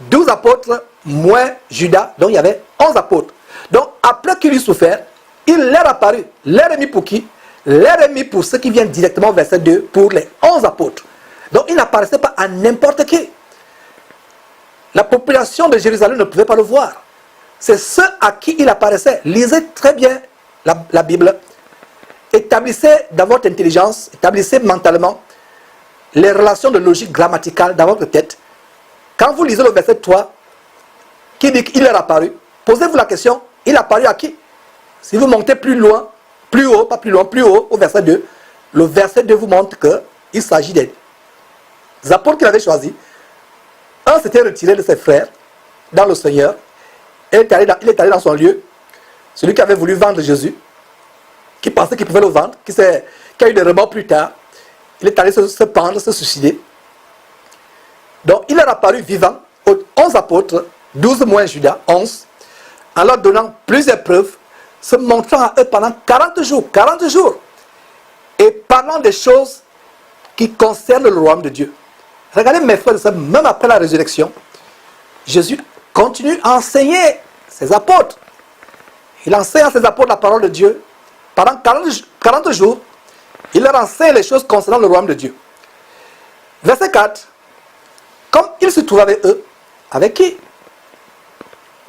12 apôtres, moins Judas, donc il y avait 11 apôtres. Donc après qu'il eut souffert, il leur a paru. Leur est mis pour qui? Leur est mis pour ceux qui viennent directement au verset 2, pour les 11 apôtres. Donc il n'apparaissait pas à n'importe qui. La population de Jérusalem ne pouvait pas le voir. C'est ceux à qui il apparaissait. Lisez très bien la Bible. Établissez dans votre intelligence, établissez mentalement les relations de logique grammaticale dans votre tête. Quand vous lisez le verset 3, qui dit qu'il leur a apparu, posez-vous la question, il a apparu à qui? Si vous montez plus loin, plus haut, pas plus loin, plus haut, au verset 2, le verset 2 vous montre qu'il s'agit des apôtres qu'il avait choisis. Un s'était retiré de ses frères dans le Seigneur. Il est allé dans son lieu. Celui qui avait voulu vendre Jésus, qui pensait qu'il pouvait le vendre, qui a eu des remords plus tard, il est allé se pendre, se suicider. Donc il leur a apparu vivant aux 11 apôtres, 12 moins Judas, 11, en leur donnant plusieurs preuves, se montrant à eux pendant 40 jours, et parlant des choses qui concernent le royaume de Dieu. Regardez mes frères et sœurs, même après la résurrection, Jésus continue à enseigner ses apôtres. Il enseigne à ses apôtres la parole de Dieu. Pendant 40 jours, il leur enseigne les choses concernant le royaume de Dieu. Verset 4. Comme il se trouve avec eux, avec qui?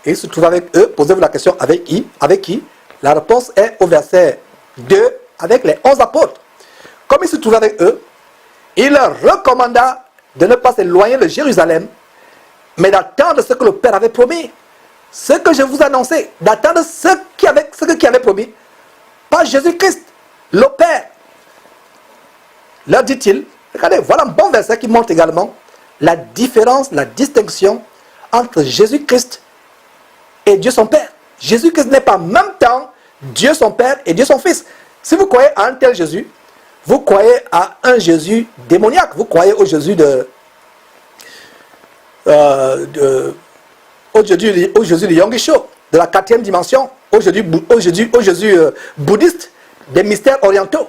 Il se trouve avec eux, posez-vous la question, avec qui? Avec qui? La réponse est au verset 2, avec les 11 apôtres. Comme il se trouve avec eux, il leur recommanda de ne pas s'éloigner de Jérusalem, mais d'attendre ce que le Père avait promis. Ce que je vous annonçais, d'attendre ce qui avait promis. Pas Jésus-Christ, le Père. Leur dit-il, regardez, voilà un bon verset qui montre également la différence, la distinction entre Jésus-Christ et Dieu son Père. Jésus-Christ n'est pas en même temps Dieu son Père et Dieu son Fils. Si vous croyez à un tel Jésus, vous croyez à un Jésus démoniaque. Vous croyez au Jésus au Jésus de Yonggi-sho, de la 4e dimension, au Jésus bouddhiste, des mystères orientaux.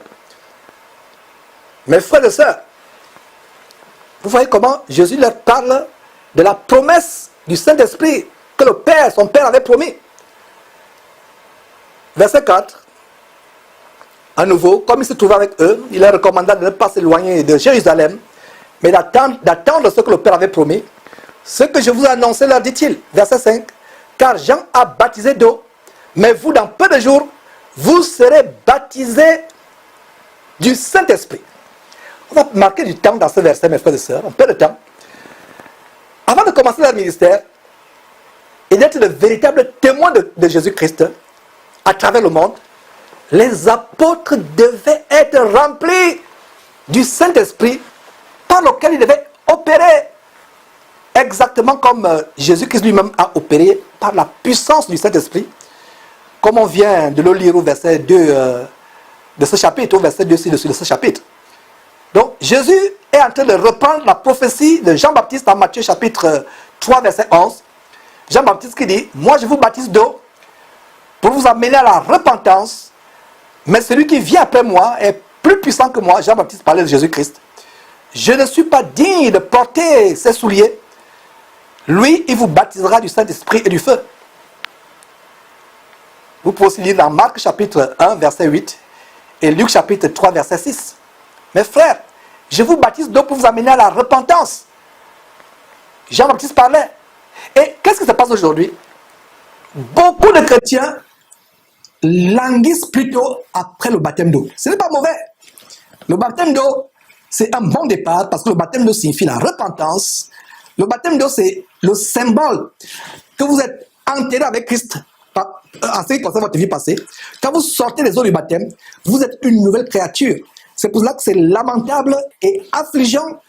Mes frères et sœurs, vous voyez comment Jésus leur parle de la promesse du Saint-Esprit que le Père, son Père avait promis. Verset 4. À nouveau, comme il se trouvait avec eux, il leur recommanda de ne pas s'éloigner de Jérusalem, mais d'attendre ce que le Père avait promis. Ce que je vous ai annoncé, leur dit-il, verset 5, car Jean a baptisé d'eau, mais vous, dans peu de jours, vous serez baptisés du Saint-Esprit. On va marquer du temps dans ce verset, mes frères et sœurs, un peu de temps. Avant de commencer leur ministère, et d'être le véritable témoin de Jésus-Christ à travers le monde, les apôtres devaient être remplis du Saint-Esprit par lequel ils devaient opérer. Exactement comme Jésus-Christ lui-même a opéré par la puissance du Saint-Esprit, comme on vient de le lire au verset 2 de ce chapitre, au verset 2 ci-dessus de ce chapitre. Donc Jésus est en train de reprendre la prophétie de Jean-Baptiste en Matthieu chapitre 3 verset 11. Jean-Baptiste qui dit, moi je vous baptise d'eau pour vous amener à la repentance, mais celui qui vient après moi est plus puissant que moi. Jean-Baptiste parlait de Jésus-Christ. Je ne suis pas digne de porter ses souliers. Lui, il vous baptisera du Saint-Esprit et du feu. Vous pouvez aussi lire dans Marc chapitre 1 verset 8. Et Luc chapitre 3, verset 6. Mes frères, je vous baptise d'eau pour vous amener à la repentance. Jean-Baptiste parlait. Et qu'est-ce qui se passe aujourd'hui? Beaucoup de chrétiens languissent plutôt après le baptême d'eau. Ce n'est pas mauvais. Le baptême d'eau, c'est un bon départ parce que le baptême d'eau signifie la repentance. Le baptême d'eau, c'est le symbole que vous êtes enterré avec Christ en ce qui concerne votre vie passée. Quand vous sortez des eaux du baptême, vous êtes une nouvelle créature. C'est pour cela que c'est lamentable et affligeant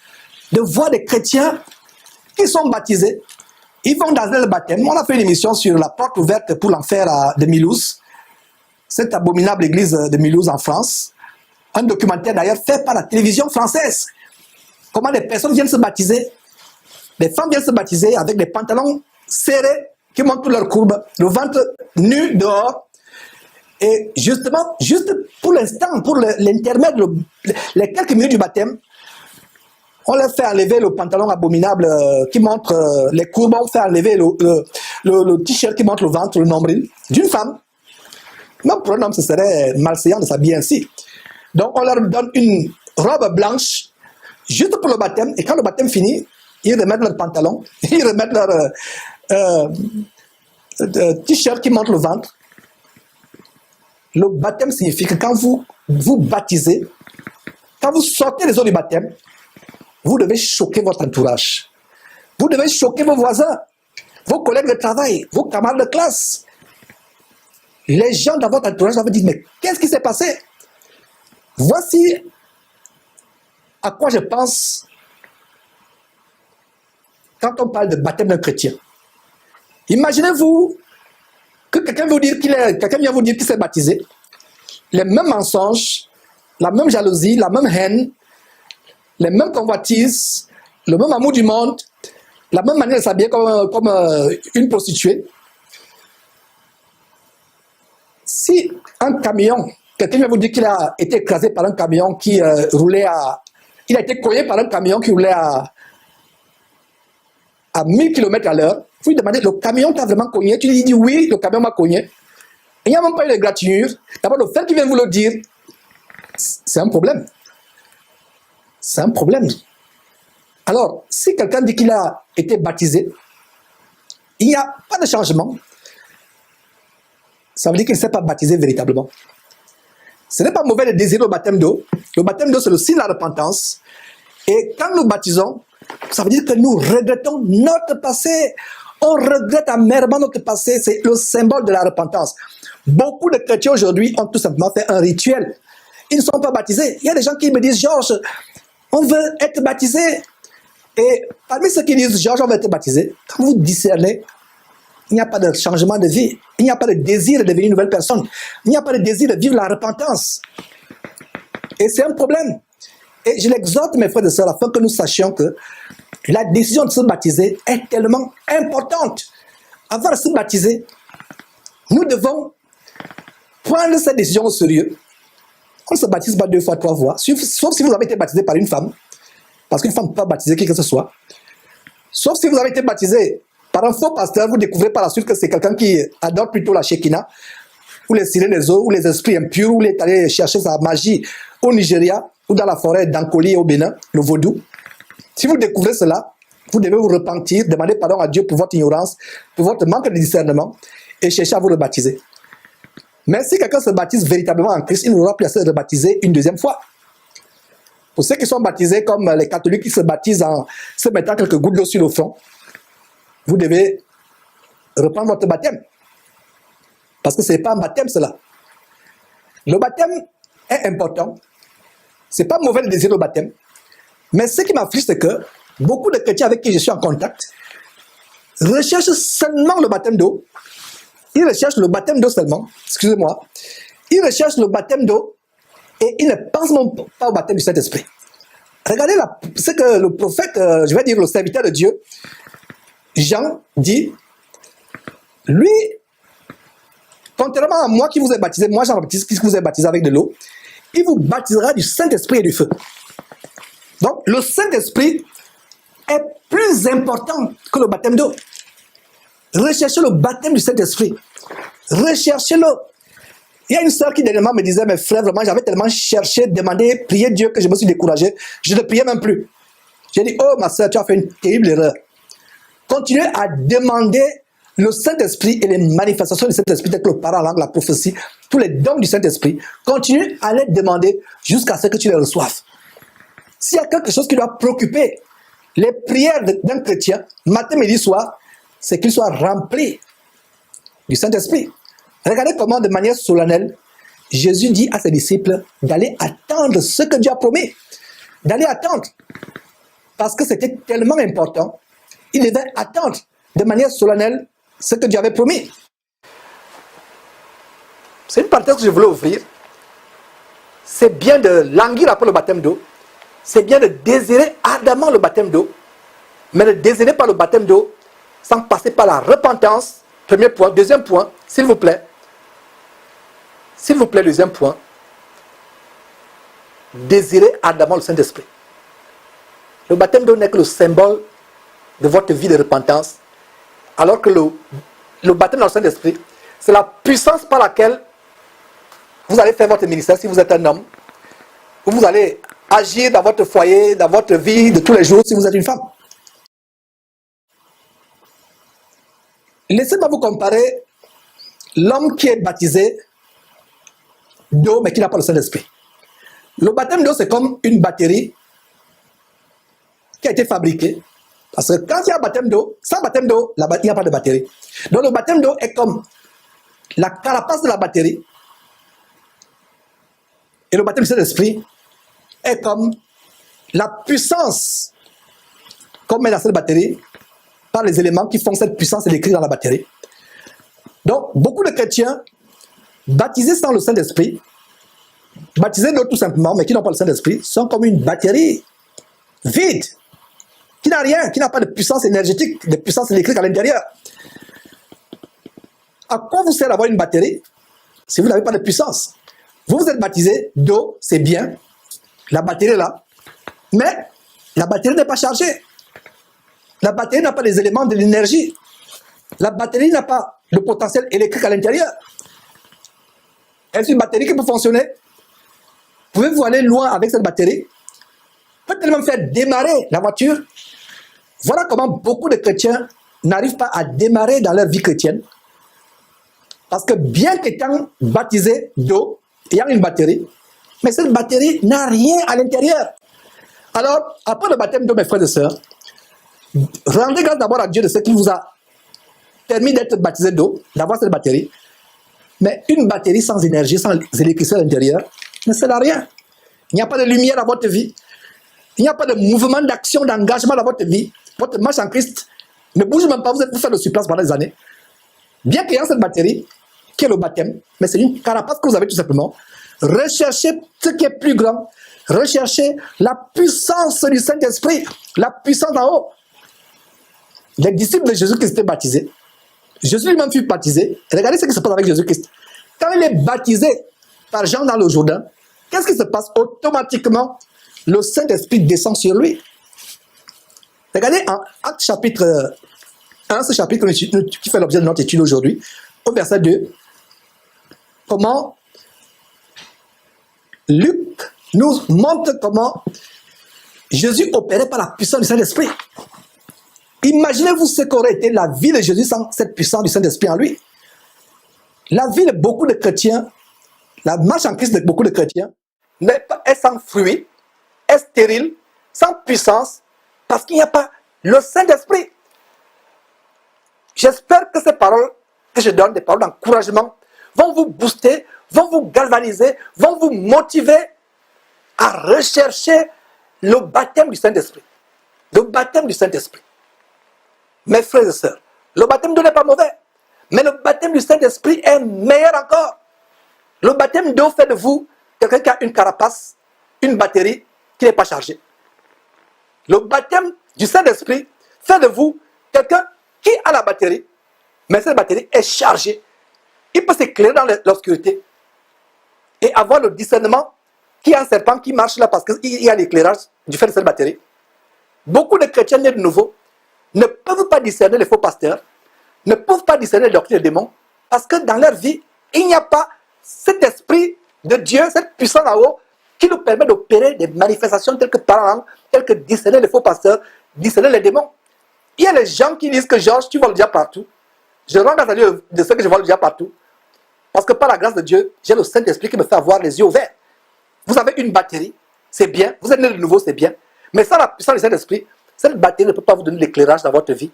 de voir des chrétiens qui sont baptisés. Ils vont dans le baptême. On a fait une émission sur la porte ouverte pour l'enfer de Mulhouse, cette abominable église de Mulhouse en France. Un documentaire d'ailleurs fait par la télévision française. Comment des personnes viennent se baptiser. Les femmes viennent se baptiser avec des pantalons serrés qui montrent leur courbe, le ventre nu dehors. Et justement, juste pour l'instant, pour l'intermède, les quelques minutes du baptême, on leur fait enlever le pantalon abominable qui montre les courbes, on fait enlever le t-shirt qui montre le ventre, le nombril d'une femme. Même pour un homme, ce serait malséant de s'habiller ainsi. Donc, on leur donne une robe blanche juste pour le baptême. Et quand le baptême finit, ils remettent leur pantalon, ils remettent leur t-shirt qui montre le ventre. Le baptême signifie que quand vous vous baptisez, quand vous sortez les eaux du baptême, vous devez choquer votre entourage. Vous devez choquer vos voisins, vos collègues de travail, vos camarades de classe. Les gens dans votre entourage doivent dire, mais qu'est-ce qui s'est passé? Voici à quoi je pense quand on parle de baptême d'un chrétien. Imaginez-vous que quelqu'un vient vous dire qu'il s'est baptisé, les mêmes mensonges, la même jalousie, la même haine, les mêmes convoitises, le même amour du monde, la même manière de s'habiller comme une prostituée. Si un camion, quelqu'un vient vous dire qu'il a été écrasé par un camion qui roulait il a été cogné par un camion qui roulait à 1000 km à l'heure, vous lui demandez, le camion t'a vraiment cogné? Tu lui dis oui, le camion m'a cogné. Il n'y a même pas eu de gratinure. D'abord, le fait qu'il vienne vous le dire, c'est un problème. C'est un problème. Alors, si quelqu'un dit qu'il a été baptisé, il n'y a pas de changement. Ça veut dire qu'il ne s'est pas baptisé véritablement. Ce n'est pas mauvais de désirer le baptême d'eau. Le baptême d'eau, c'est le signe de la repentance. Et quand nous baptisons, ça veut dire que nous regrettons notre passé. On regrette amèrement notre passé. C'est le symbole de la repentance. Beaucoup de chrétiens aujourd'hui ont tout simplement fait un rituel. Ils ne sont pas baptisés. Il y a des gens qui me disent, Georges, on veut être baptisé. Et parmi ceux qui disent, Georges, on veut être baptisé, quand vous discernez, il n'y a pas de changement de vie. Il n'y a pas de désir de devenir une nouvelle personne. Il n'y a pas de désir de vivre la repentance. Et c'est un problème. Et je l'exhorte, mes frères et sœurs, afin que nous sachions que la décision de se baptiser est tellement importante. Avant de se baptiser, nous devons prendre cette décision au sérieux. On ne se baptise pas 2 fois, 3 fois, sauf si vous avez été baptisé par une femme, parce qu'une femme ne peut pas baptiser qui que ce soit. Sauf si vous avez été baptisé par un faux pasteur, vous découvrez par la suite que c'est quelqu'un qui adore plutôt la Shekinah, ou les sirènes des eaux, ou les esprits impurs, ou il est allé chercher sa magie au Nigeria, ou dans la forêt d'Ankoli au Bénin, le vaudou. Si vous découvrez cela, vous devez vous repentir, demander pardon à Dieu pour votre ignorance, pour votre manque de discernement, et chercher à vous rebaptiser. Mais si quelqu'un se baptise véritablement en Christ, il n'aura plus à se rebaptiser une deuxième fois. Pour ceux qui sont baptisés comme les catholiques qui se baptisent en se mettant quelques gouttes d'eau sur le front, vous devez reprendre votre baptême. Parce que ce n'est pas un baptême cela. Le baptême est important. Ce n'est pas mauvais de désirer le baptême. Mais ce qui m'afflige, c'est que beaucoup de chrétiens avec qui je suis en contact recherchent seulement le baptême d'eau. Ils recherchent le baptême d'eau seulement. Excusez-moi. Ils recherchent le baptême d'eau et ils ne pensent même pas au baptême du Saint-Esprit. Regardez ce que le prophète, je vais dire le serviteur de Dieu, Jean dit, lui, contrairement à moi qui vous ai baptisé, moi Jean-Baptiste qui vous ai baptisé avec de l'eau, il vous baptisera du Saint-Esprit et du feu. Donc, le Saint-Esprit est plus important que le baptême d'eau. Recherchez le baptême du Saint-Esprit. Recherchez-le. Il y a une sœur qui dernièrement me disait, mes frères, vraiment, j'avais tellement cherché, demandé, prié Dieu que je me suis découragé. Je ne priais même plus. J'ai dit, oh ma sœur, tu as fait une terrible erreur. Continuez à demander le Saint-Esprit et les manifestations du Saint-Esprit, telles que le parole, la prophétie, tous les dons du Saint-Esprit. Continue à les demander jusqu'à ce que tu les reçoives. S'il y a quelque chose qui doit préoccuper les prières d'un chrétien, matin, midi, soir, c'est qu'il soit rempli du Saint-Esprit. Regardez comment, de manière solennelle, Jésus dit à ses disciples d'aller attendre ce que Dieu a promis. D'aller attendre. Parce que c'était tellement important. Il devait attendre de manière solennelle ce que Dieu avait promis. C'est une parenthèse que je voulais ouvrir. C'est bien de languir après le baptême d'eau. C'est bien de désirer ardemment le baptême d'eau. Mais ne désirez pas le baptême d'eau sans passer par la repentance. Premier point. Deuxième point, s'il vous plaît. S'il vous plaît, deuxième point. Désirez ardemment le Saint-Esprit. Le baptême d'eau n'est que le symbole de votre vie de repentance. Alors que le baptême dans le Saint-Esprit, c'est la puissance par laquelle vous allez faire votre ministère si vous êtes un homme. Ou vous allez agir dans votre foyer, dans votre vie de tous les jours si vous êtes une femme. Laissez-moi vous comparer l'homme qui est baptisé d'eau mais qui n'a pas le Saint-Esprit. Le baptême d'eau, c'est comme une batterie qui a été fabriquée. Parce que quand il y a un baptême d'eau, sans baptême d'eau, il n'y a pas de batterie. Donc le baptême d'eau est comme la carapace de la batterie. Et le baptême du Saint-Esprit est comme la puissance qu'on met dans cette batterie par les éléments qui font cette puissance et décrits dans la batterie. Donc, beaucoup de chrétiens baptisés sans le Saint-Esprit, baptisés d'eau tout simplement, mais qui n'ont pas le Saint-Esprit, sont comme une batterie vide, qui n'a rien, qui n'a pas de puissance énergétique, de puissance électrique à l'intérieur. À quoi vous sert d'avoir une batterie si vous n'avez pas de puissance? Vous êtes baptisé d'eau, c'est bien, la batterie est là, mais la batterie n'est pas chargée. La batterie n'a pas les éléments de l'énergie. La batterie n'a pas le potentiel électrique à l'intérieur. Est-ce une batterie qui peut fonctionner? Pouvez-vous aller loin avec cette batterie? Peut-elle même faire démarrer la voiture? Voilà comment beaucoup de chrétiens n'arrivent pas à démarrer dans leur vie chrétienne. Parce que bien qu'étant baptisés d'eau, ayant une batterie, mais cette batterie n'a rien à l'intérieur. Alors, après le baptême d'eau, mes frères et sœurs, rendez grâce d'abord à Dieu de ce qui vous a permis d'être baptisé d'eau, d'avoir cette batterie. Mais une batterie sans énergie, sans électricité à l'intérieur, ne sert à rien. Il n'y a pas de lumière dans votre vie. Il n'y a pas de mouvement d'action, d'engagement dans votre vie. Votre marche en Christ ne bouge même pas. Vous faites le surplace pendant des années. Bien qu'il y ait cette batterie, qui est le baptême, mais c'est une carapace que vous avez tout simplement. Recherchez ce qui est plus grand. Recherchez la puissance du Saint-Esprit, la puissance en haut. Les disciples de Jésus-Christ étaient baptisés. Jésus lui-même fut baptisé. Regardez ce qui se passe avec Jésus-Christ. Quand il est baptisé par Jean dans le Jourdain, qu'est-ce qui se passe? Automatiquement, le Saint-Esprit descend sur lui. Regardez en Actes chapitre 1, ce chapitre qui fait l'objet de notre étude aujourd'hui, au verset 2, comment Luc nous montre comment Jésus opérait par la puissance du Saint-Esprit. Imaginez-vous ce qu'aurait été la vie de Jésus sans cette puissance du Saint-Esprit en lui. La vie de beaucoup de chrétiens, la marche en Christ de beaucoup de chrétiens, est sans fruit, est stérile, sans puissance, parce qu'il n'y a pas le Saint-Esprit. J'espère que ces paroles que je donne, des paroles d'encouragement, vont vous booster, vont vous galvaniser, vont vous motiver à rechercher le baptême du Saint-Esprit. Le baptême du Saint-Esprit. Mes frères et sœurs, le baptême d'eau n'est pas mauvais, mais le baptême du Saint-Esprit est meilleur encore. Le baptême d'eau fait de vous quelqu'un qui a une carapace, une batterie qui n'est pas chargée. Le baptême du Saint-Esprit fait de vous quelqu'un qui a la batterie, mais cette batterie est chargée. Il peut s'éclairer dans l'obscurité et avoir le discernement qu'il y a un serpent qui marche là parce qu'il y a l'éclairage du fait de cette batterie. Beaucoup de chrétiens nés de nouveau ne peuvent pas discerner les faux pasteurs, ne peuvent pas discerner les doctrines des démons, parce que dans leur vie, il n'y a pas cet esprit de Dieu, cette puissance là-haut, qui nous permet d'opérer des manifestations telles que parler en langue, telles que discerner les faux pasteurs, discerner les démons. Il y a les gens qui disent que Georges, tu vois le diable partout. Je rends grâce à Dieu de ceux que je vois le diable partout. Parce que par la grâce de Dieu, j'ai le Saint-Esprit qui me fait avoir les yeux ouverts. Vous avez une batterie, c'est bien. Vous êtes né de nouveau, c'est bien. Mais sans la puissance du Saint-Esprit, cette batterie ne peut pas vous donner l'éclairage dans votre vie.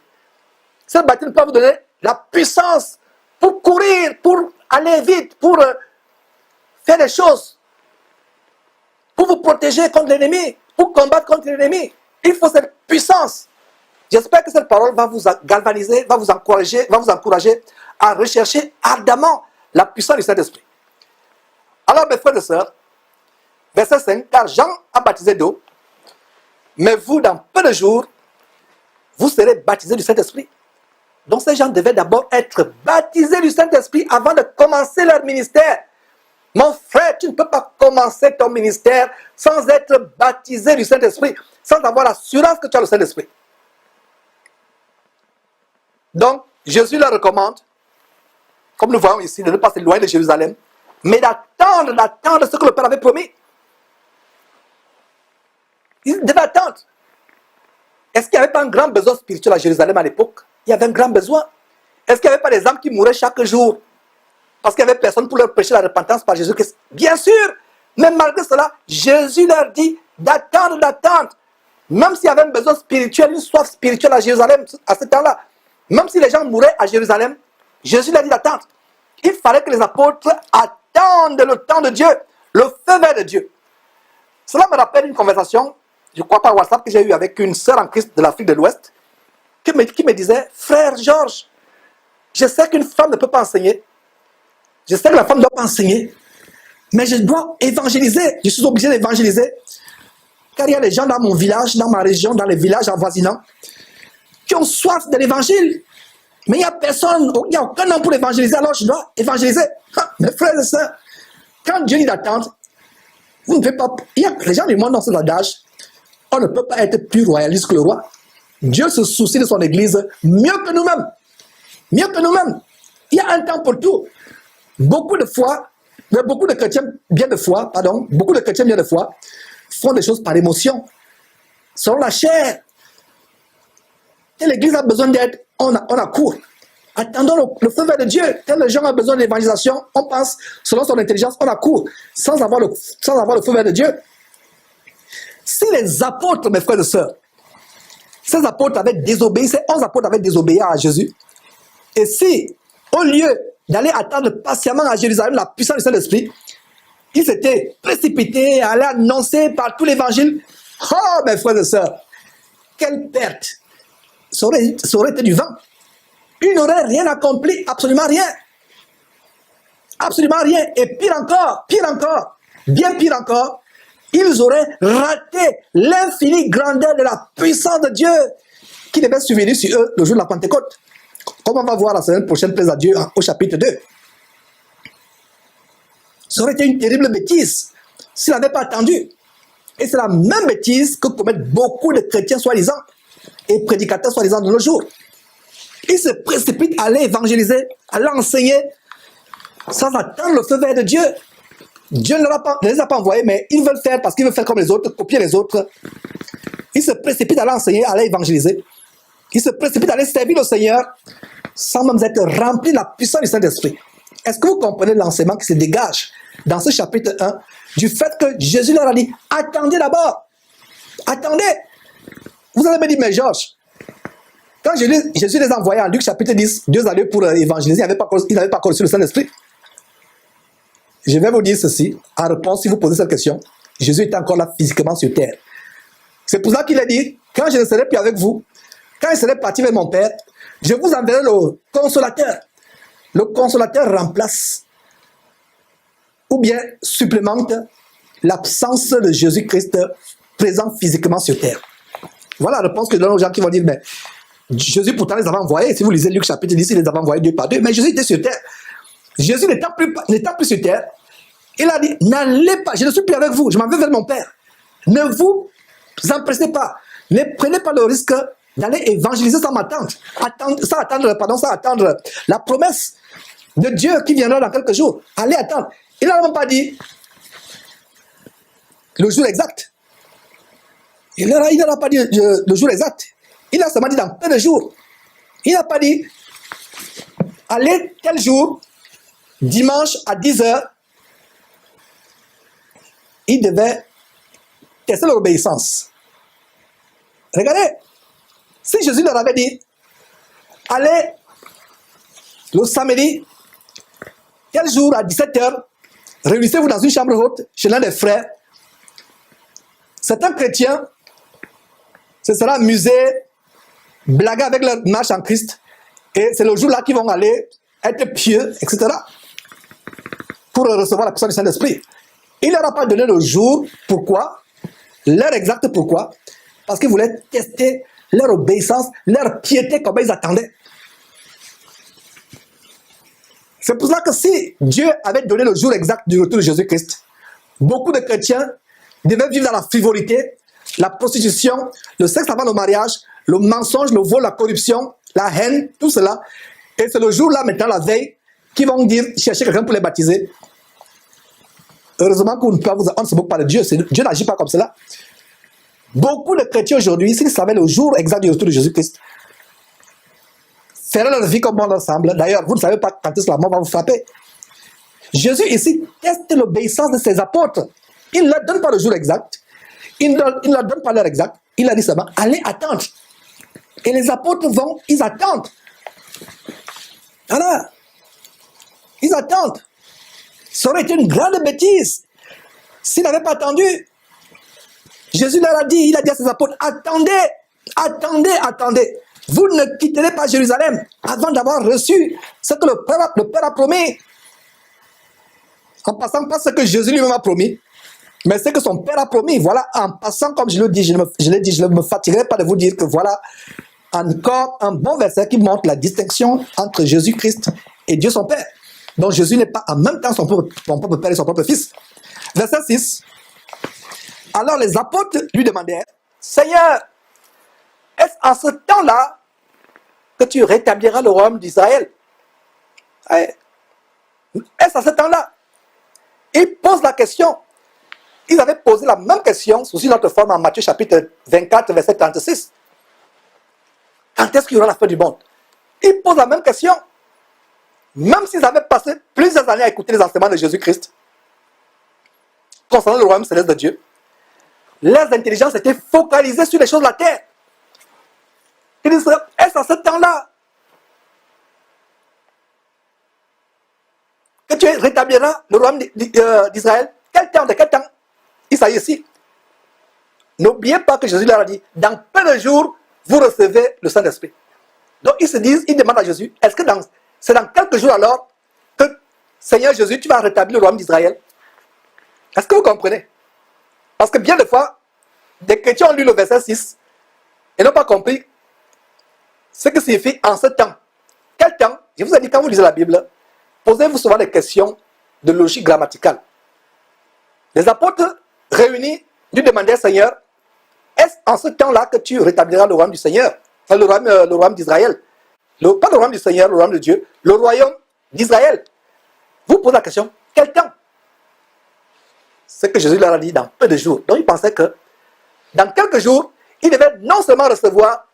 Cette batterie ne peut pas vous donner la puissance pour courir, pour aller vite, pour faire des choses, pour vous protéger contre l'ennemi, pour combattre contre l'ennemi. Il faut cette puissance. J'espère que cette parole va vous galvaniser, va vous encourager à rechercher ardemment la puissance du Saint-Esprit. Alors, mes frères et sœurs, verset 5, car Jean a baptisé d'eau, mais vous, dans peu de jours, vous serez baptisés du Saint-Esprit. Donc, ces gens devaient d'abord être baptisés du Saint-Esprit avant de commencer leur ministère. Mon frère, tu ne peux pas commencer ton ministère sans être baptisé du Saint-Esprit, sans avoir l'assurance que tu as le Saint-Esprit. Donc, Jésus leur recommande, comme nous voyons ici, de ne pas s'éloigner de Jérusalem, mais d'attendre ce que le Père avait promis. Ils devaient attendre. Est-ce qu'il n'y avait pas un grand besoin spirituel à Jérusalem à l'époque? Il y avait un grand besoin. Est-ce qu'il n'y avait pas des âmes qui mouraient chaque jour? Parce qu'il n'y avait personne pour leur prêcher la repentance par Jésus-Christ. Bien sûr, mais malgré cela, Jésus leur dit d'attendre. Même s'il y avait un besoin spirituel, une soif spirituelle à Jérusalem à ce temps-là, même si les gens mouraient à Jérusalem, Jésus leur dit d'attendre. Il fallait que les apôtres attendent le temps de Dieu, le feu vert de Dieu. Cela me rappelle une conversation, je crois par WhatsApp, que j'ai eue avec une sœur en Christ de l'Afrique de l'Ouest, qui me disait, frère Georges, je sais qu'une femme ne peut pas enseigner, je sais que la femme ne doit pas enseigner, mais je dois évangéliser, je suis obligé d'évangéliser, car il y a des gens dans mon village, dans ma région, dans les villages avoisinants, qui ont soif de l'évangile, mais il n'y a personne, il n'y a aucun homme pour évangéliser, alors je dois évangéliser. Mes frères et sœurs, quand Dieu dit d'attendre, vous ne pouvez pas, les gens du monde dans cet adage, on ne peut pas être plus royaliste que le roi. Dieu se soucie de son église mieux que nous-mêmes. Mieux que nous-mêmes. Il y a un temps pour tout. Beaucoup de chrétiens bien de foi font des choses par émotion, selon la chair. Et l'église a besoin d'aide, on accourt. Attendons le feu vert de Dieu. Quand les gens ont besoin d'évangélisation, on pense, selon son intelligence, on accourt, sans avoir le feu vert de Dieu. Si les apôtres, mes frères et sœurs, ces apôtres avaient désobéi, ces 11 apôtres avaient désobéi à Jésus, et si, au lieu d'aller attendre patiemment à Jérusalem la puissance du Saint-Esprit, ils s'étaient précipités à aller annoncer par tout l'évangile, oh, mes frères et sœurs, quelle perte! Ça aurait été du vent. Ils n'auraient rien accompli, absolument rien. Absolument rien. Et pire encore, bien pire encore, ils auraient raté l'infinie grandeur de la puissance de Dieu qui devait survenir sur eux le jour de la Pentecôte. Comme on va voir la semaine prochaine, plaise à Dieu, au chapitre 2. Ça aurait été une terrible bêtise s'ils n'avaient pas attendu. Et c'est la même bêtise que commettent beaucoup de chrétiens soi-disant et prédicateurs soi-disant de nos jours. Ils se précipitent à aller évangéliser, à l'enseigner, sans attendre le feu vert de Dieu. Dieu ne les a pas envoyés, mais ils veulent faire parce qu'ils veulent faire comme les autres, copier les autres. Ils se précipitent à l'enseigner, à aller évangéliser. Ils se précipitent à aller servir le Seigneur, sans même être remplis de la puissance du Saint-Esprit. Est-ce que vous comprenez l'enseignement qui se dégage dans ce chapitre 1 du fait que Jésus leur a dit, attendez d'abord. Attendez. Vous allez me dire, mais Georges, quand Jésus les a envoyés en Luc chapitre 10, 2 années pour évangéliser, ils n'avaient pas reçu le Saint-Esprit. Je vais vous dire ceci, en réponse, si vous posez cette question, Jésus était encore là physiquement sur terre. C'est pour ça qu'il a dit, quand je ne serai plus avec vous, quand je serai parti vers mon Père, je vous enverrai le consolateur. Le consolateur remplace ou bien supplémente l'absence de Jésus-Christ présent physiquement sur terre. Voilà la réponse que je donne aux gens qui vont dire, mais Jésus pourtant les avait envoyés. Si vous lisez Luc chapitre 10, il les avait envoyés 2 par 2. Mais Jésus était sur terre. Jésus n'étant plus sur terre, il a dit, n'allez pas, je ne suis plus avec vous, je m'en vais vers mon Père. Ne vous empressez pas. Ne prenez pas le risque d'aller évangéliser sans attendre la promesse. de Dieu qui viendra dans quelques jours. Allez attendre. Il n'a même pas dit le jour exact. Il n'a pas dit le jour exact. Il a seulement dit dans peu de jours. Il n'a pas dit allez tel jour, dimanche à 10h. Il devait tester leur obéissance. Regardez, si Jésus leur avait dit allez le samedi, tel jour à 17h, réunissez-vous dans une chambre haute chez l'un des frères. Certains chrétiens se seront amusés, blaguer avec leur marche en Christ, et c'est le jour-là qu'ils vont aller être pieux, etc., pour recevoir la puissance du Saint-Esprit. Il ne leur a pas donné le jour. Pourquoi? L'heure exacte. Pourquoi? Parce qu'ils voulaient tester leur obéissance, leur piété, comme ils attendaient. C'est pour ça que si Dieu avait donné le jour exact du retour de Jésus-Christ, beaucoup de chrétiens devaient vivre dans la frivolité, la prostitution, le sexe avant le mariage, le mensonge, le vol, la corruption, la haine, tout cela. Et c'est le jour-là, maintenant, la veille, qu'ils vont dire, chercher quelqu'un pour les baptiser. Heureusement qu'on ne se moque pas de Dieu. Dieu n'agit pas comme cela. Beaucoup de chrétiens aujourd'hui, s'ils savaient le jour exact du retour de Jésus-Christ, feraient leur vie comme bon leur semble. D'ailleurs, vous ne savez pas quand est-ce que la mort va vous frapper. Jésus ici teste l'obéissance de ses apôtres. Il ne leur donne pas le jour exact. Il ne leur donne pas l'heure exacte. Il a dit seulement, allez attendre. Et les apôtres vont, ils attendent. Voilà. Ils attendent. Ça aurait été une grande bêtise s'ils n'avaient pas attendu. Jésus leur a dit, il a dit à ses apôtres, attendez, attendez, attendez. Vous ne quitterez pas Jérusalem avant d'avoir reçu ce que le Père a promis. En passant pas ce que Jésus lui-même a promis, mais ce que son Père a promis. Voilà, en passant, comme je l'ai dit, je ne me fatiguerai pas de vous dire que voilà encore un bon verset qui montre la distinction entre Jésus-Christ et Dieu son Père. Donc Jésus n'est pas en même temps son propre Père et son propre Fils. Verset 6. Alors les apôtres lui demandèrent, Seigneur, est-ce en ce temps-là que tu rétabliras le royaume d'Israël? Est-ce en ce temps-là? Ils posent la question. Ils avaient posé la même question sous une autre forme en Matthieu chapitre 24, verset 36. Quand est-ce qu'il y aura la fin du monde? Ils posent la même question. Même s'ils avaient passé plusieurs années à écouter les enseignements de Jésus-Christ concernant le royaume céleste de Dieu, leurs intelligences étaient focalisées sur les choses de la terre. Ils disent, est-ce en ce temps-là que tu rétabliras le royaume d'Israël? Quel temps? De quel temps? Il s'agit ici. N'oubliez pas que Jésus leur a dit, dans peu de jours, vous recevez le Saint-Esprit. Donc ils se disent, ils demandent à Jésus, est-ce que c'est dans quelques jours alors que, Seigneur Jésus, tu vas rétablir le royaume d'Israël? Est-ce que vous comprenez? Parce que bien des fois, des chrétiens ont lu le verset 6 et n'ont pas compris ce que signifie en ce temps. Quel temps? Je vous ai dit, quand vous lisez la Bible, posez-vous souvent des questions de logique grammaticale. Les apôtres réunis lui demandaient, Seigneur, est-ce en ce temps-là que tu rétabliras le royaume du Seigneur? Enfin, le royaume d'Israël. Pas le royaume du Seigneur, le royaume de Dieu, le royaume d'Israël. Vous posez la question, quel temps? C'est ce que Jésus leur a dit dans peu de jours. Donc ils pensaient que dans quelques jours, ils devaient non seulement recevoir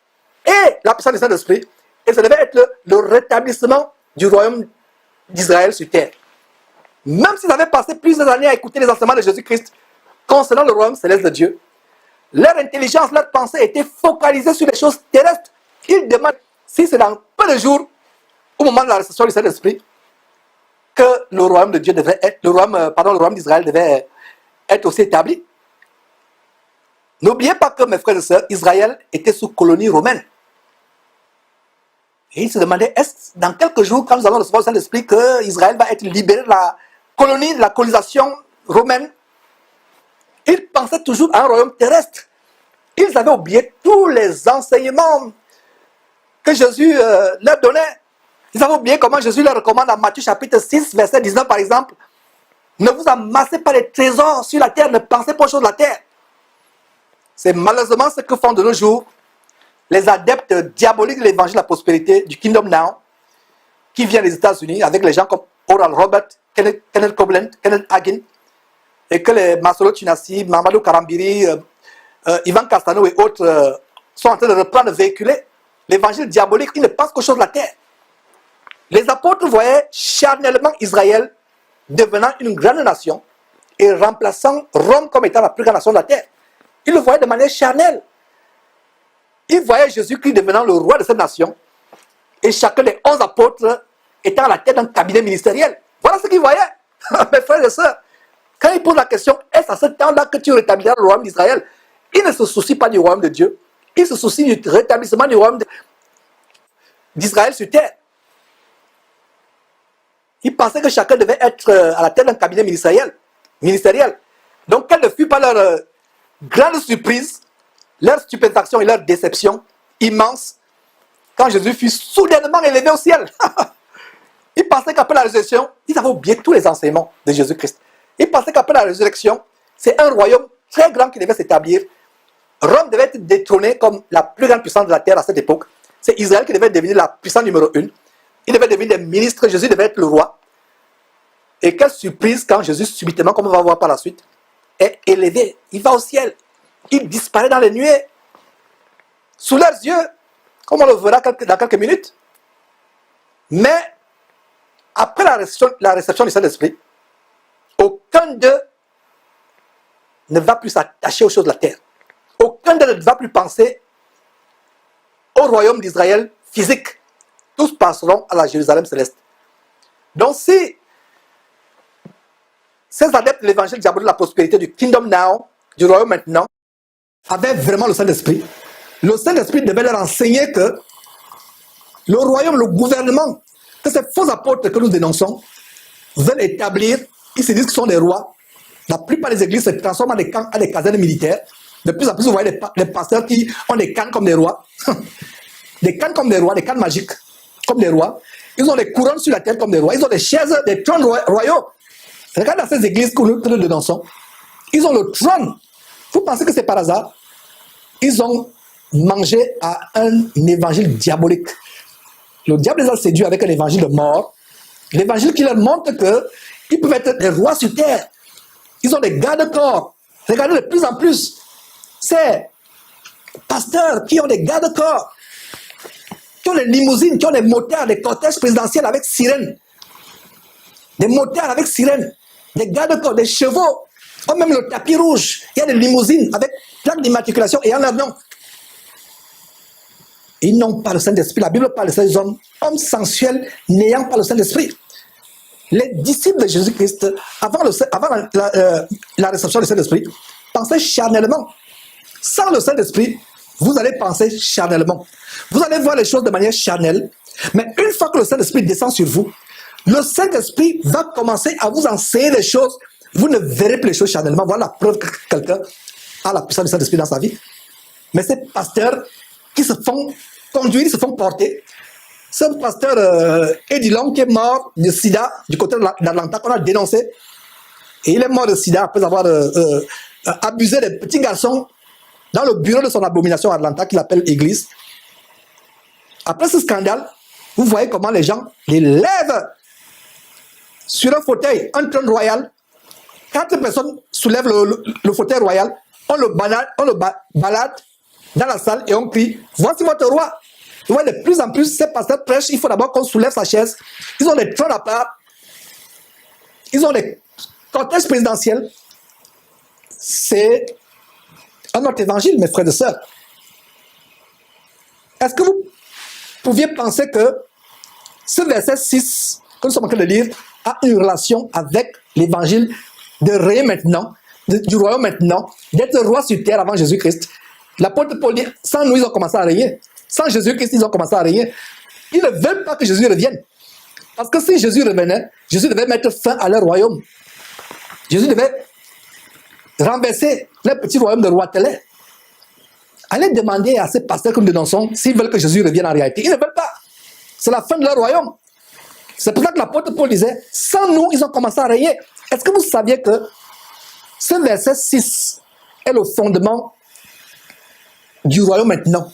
et la puissance du Saint-Esprit, et ça devait être le rétablissement du royaume d'Israël sur terre. Même s'ils avaient passé plusieurs années à écouter les enseignements de Jésus-Christ concernant le royaume céleste de Dieu, leur intelligence, leur pensée était focalisée sur les choses terrestres. Ils demandent si c'est dans peu de jours, au moment de la réception du Saint-Esprit, que le royaume de Dieu devrait être, le royaume d'Israël devait être aussi établi. N'oubliez pas que, mes frères et sœurs, Israël était sous colonie romaine. Et ils se demandaient, est-ce dans quelques jours, quand nous allons recevoir le Saint-Esprit, que Israël va être libéré de la colonie, de la colonisation romaine? Ils pensaient toujours à un royaume terrestre. Ils avaient oublié tous les enseignements que Jésus leur donnait. Ils avaient oublié comment Jésus leur recommande en Matthieu chapitre 6, verset 19 par exemple. Ne vous amassez pas les trésors sur la terre, ne pensez pas aux choses de la terre. C'est malheureusement ce que font de nos jours les adeptes diaboliques de l'évangile de la prospérité, du Kingdom Now. qui vient des États-Unis avec les gens comme Oral Robert, Kenneth Copeland, Kenneth Hagin, et que les Masolo Chinasi, Mamadou Karambiri, Ivan Castano et autres sont en train de reprendre, de véhiculer l'évangile diabolique. Ils ne pensent qu'aux choses de la terre. Les apôtres voyaient charnellement Israël devenant une grande nation et remplaçant Rome comme étant la plus grande nation de la terre. Ils le voyaient de manière charnelle. Ils voyaient Jésus-Christ devenant le roi de cette nation et chacun des 11 apôtres étant à la tête d'un cabinet ministériel. Voilà ce qu'ils voyaient. Mes frères et sœurs, quand ils posent la question, est-ce à ce temps-là que tu rétabliras le royaume d'Israël? Ils ne se soucient pas du royaume de Dieu. Ils se soucient du rétablissement du royaume d'Israël sur terre. Ils pensaient que chacun devait être à la tête d'un cabinet ministériel. Donc, quelle ne fut pas leur grande surprise, leur stupéfaction et leur déception immense quand Jésus fut soudainement élevé au ciel. Ils pensaient qu'après la résurrection, ils avaient oublié tous les enseignements de Jésus-Christ. Ils pensaient qu'après la résurrection, c'est un royaume très grand qui devait s'établir. Rome devait être détrônée comme la plus grande puissance de la terre à cette époque. C'est Israël qui devait devenir la puissance numéro 1. Il devait devenir des ministres, Jésus devait être le roi. Et quelle surprise quand Jésus, subitement, comme on va voir par la suite, est élevé. Il va au ciel. Il disparaît dans les nuées. Sous leurs yeux, comme on le verra dans quelques minutes. Mais, après la réception du Saint-Esprit, aucun d'eux ne va plus s'attacher aux choses de la terre. Aucun d'eux ne va plus penser au royaume d'Israël physique. Tous passeront à la Jérusalem céleste. Donc si ces adeptes de l'évangile diabolique de la prospérité, du kingdom now, du royaume maintenant, avaient vraiment le Saint-Esprit, le Saint-Esprit devait leur enseigner que le royaume, le gouvernement, que ces faux apôtres que nous dénonçons veulent établir, ils se disent qu'ils sont des rois. La plupart des églises se transforment en des casernes militaires. De plus en plus, vous voyez les pasteurs qui ont des cannes comme des rois. Des cannes comme des rois, des cannes magiques comme des rois. Ils ont des couronnes sur la tête comme des rois. Ils ont des chaises, des trônes royaux. Regardez dans ces églises que nous dénonçons. Ils ont le trône. Vous pensez que c'est par hasard? Ils ont mangé à un évangile diabolique. Le diable les a séduits avec un évangile de mort. L'évangile qui leur montre qu'ils peuvent être des rois sur terre. Ils ont des garde-corps. Regardez de plus en plus. Ces pasteurs qui ont des garde-corps, qui ont des limousines, qui ont des motards, des cortèges présidentiels avec sirènes. Des motards avec sirènes. Des garde-corps, des chevaux. Ou même le tapis rouge. Il y a des limousines avec plaque d'immatriculation et en leur nom. Ils n'ont pas le Saint-Esprit. La Bible parle de ces hommes sensuels n'ayant pas le Saint-Esprit. Les disciples de Jésus-Christ, avant la réception du Saint-Esprit, pensaient charnellement. Sans le Saint-Esprit, vous allez penser charnellement. Vous allez voir les choses de manière charnelle. Mais une fois que le Saint-Esprit descend sur vous, le Saint-Esprit va commencer à vous enseigner des choses. Vous ne verrez plus les choses charnellement. Voilà la preuve que quelqu'un a la puissance du Saint-Esprit dans sa vie. Mais ces pasteurs qui se font conduire, se font porter. Ce pasteur Eddie Long qui est mort de sida du côté d'Atlanta qu'on a dénoncé. Et il est mort de sida après avoir abusé des petits garçons dans le bureau de son abomination à Atlanta qu'il appelle Église. Après ce scandale, vous voyez comment les gens les lèvent sur un fauteuil, un trône royal. 4 personnes soulèvent le fauteuil royal, on le balade dans la salle et on crie « Voici votre roi !» Vous voyez, de plus en plus, ces pasteurs prêchent, il faut d'abord qu'on soulève sa chaise. Ils ont des trônes à part. Ils ont des cortèges présidentiels. C'est un autre évangile, mes frères et sœurs. Est-ce que vous pouviez penser que ce verset 6, que nous sommes en train de lire, a une relation avec l'évangile de régner maintenant, du royaume maintenant, d'être roi sur terre avant Jésus-Christ? L'apôtre Paul dit, sans nous, ils ont commencé à régner. Sans Jésus-Christ, ils ont commencé à régner. Ils ne veulent pas que Jésus revienne. Parce que si Jésus revenait, Jésus devait mettre fin à leur royaume. Jésus devait renverser le petit royaume de roi Télé. Allez demander à ces pasteurs que nous dénonçons s'ils veulent que Jésus revienne en réalité. Ils ne veulent pas. C'est la fin de leur royaume. C'est pour ça que l'apôtre Paul disait, sans nous, ils ont commencé à régner. Est-ce que vous saviez que ce verset 6 est le fondement du royaume maintenant?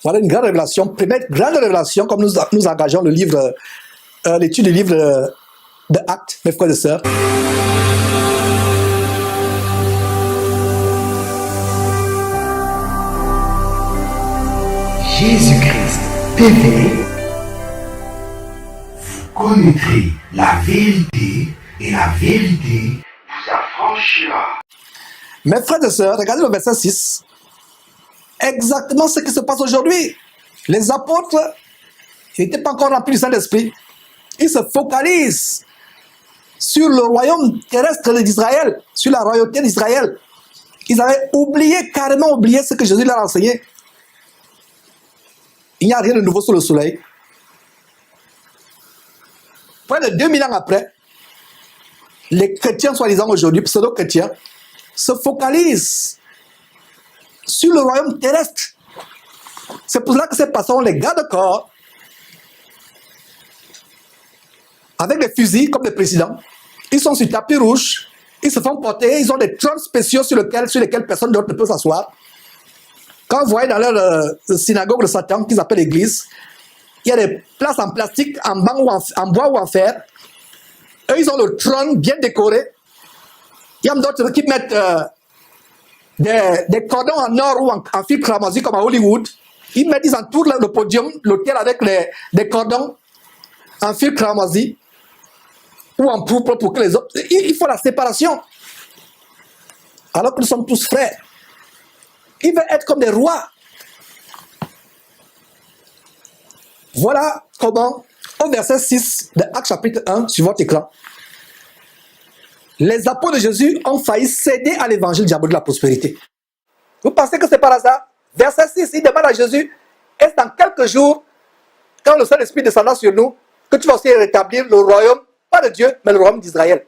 Voilà une grande révélation, première grande révélation, comme nous engageons le livre, l'étude du livre de Actes, mes frères et sœurs. Jésus-Christ TV, vous connaîtrez la vérité et la vérité vous affranchira. Mes frères et sœurs, regardez le verset 6. Exactement ce qui se passe aujourd'hui. Les apôtres, ils n'étaient pas encore remplis du Saint-Esprit. Ils se focalisent sur le royaume terrestre d'Israël, sur la royauté d'Israël. Ils avaient carrément oublié ce que Jésus leur a enseigné. Il n'y a rien de nouveau sous le soleil. Près de 2000 ans après, les chrétiens, soi-disant aujourd'hui, pseudo-chrétiens, se focalisent sur le royaume terrestre. C'est pour cela que ces pasteurs ont les gardes-corps avec des fusils comme les présidents. Ils sont sur tapis rouge, ils se font porter, ils ont des trônes spéciaux sur lesquels personne d'autre ne peut s'asseoir. Quand vous voyez dans leur synagogue de Satan, qu'ils appellent l'église, il y a des places en plastique, en bois ou en fer. Eux, ils ont le trône bien décoré. Il y a d'autres qui mettent des cordons en or ou en fil cramoisi comme à Hollywood. Ils entourent le podium, l'autel avec des cordons en fil cramoisi ou en pourpre pour que les autres... Il faut la séparation. Alors que nous sommes tous frères. Ils veulent être comme des rois. Voilà comment, au verset 6 de Actes chapitre 1, sur votre écran, les apôtres de Jésus ont failli céder à l'évangile diabolique de la prospérité. Vous pensez que c'est par hasard? Verset 6, il demande à Jésus, est-ce dans quelques jours, quand le Saint-Esprit descendra sur nous, que tu vas aussi rétablir le royaume, pas de Dieu, mais le royaume d'Israël.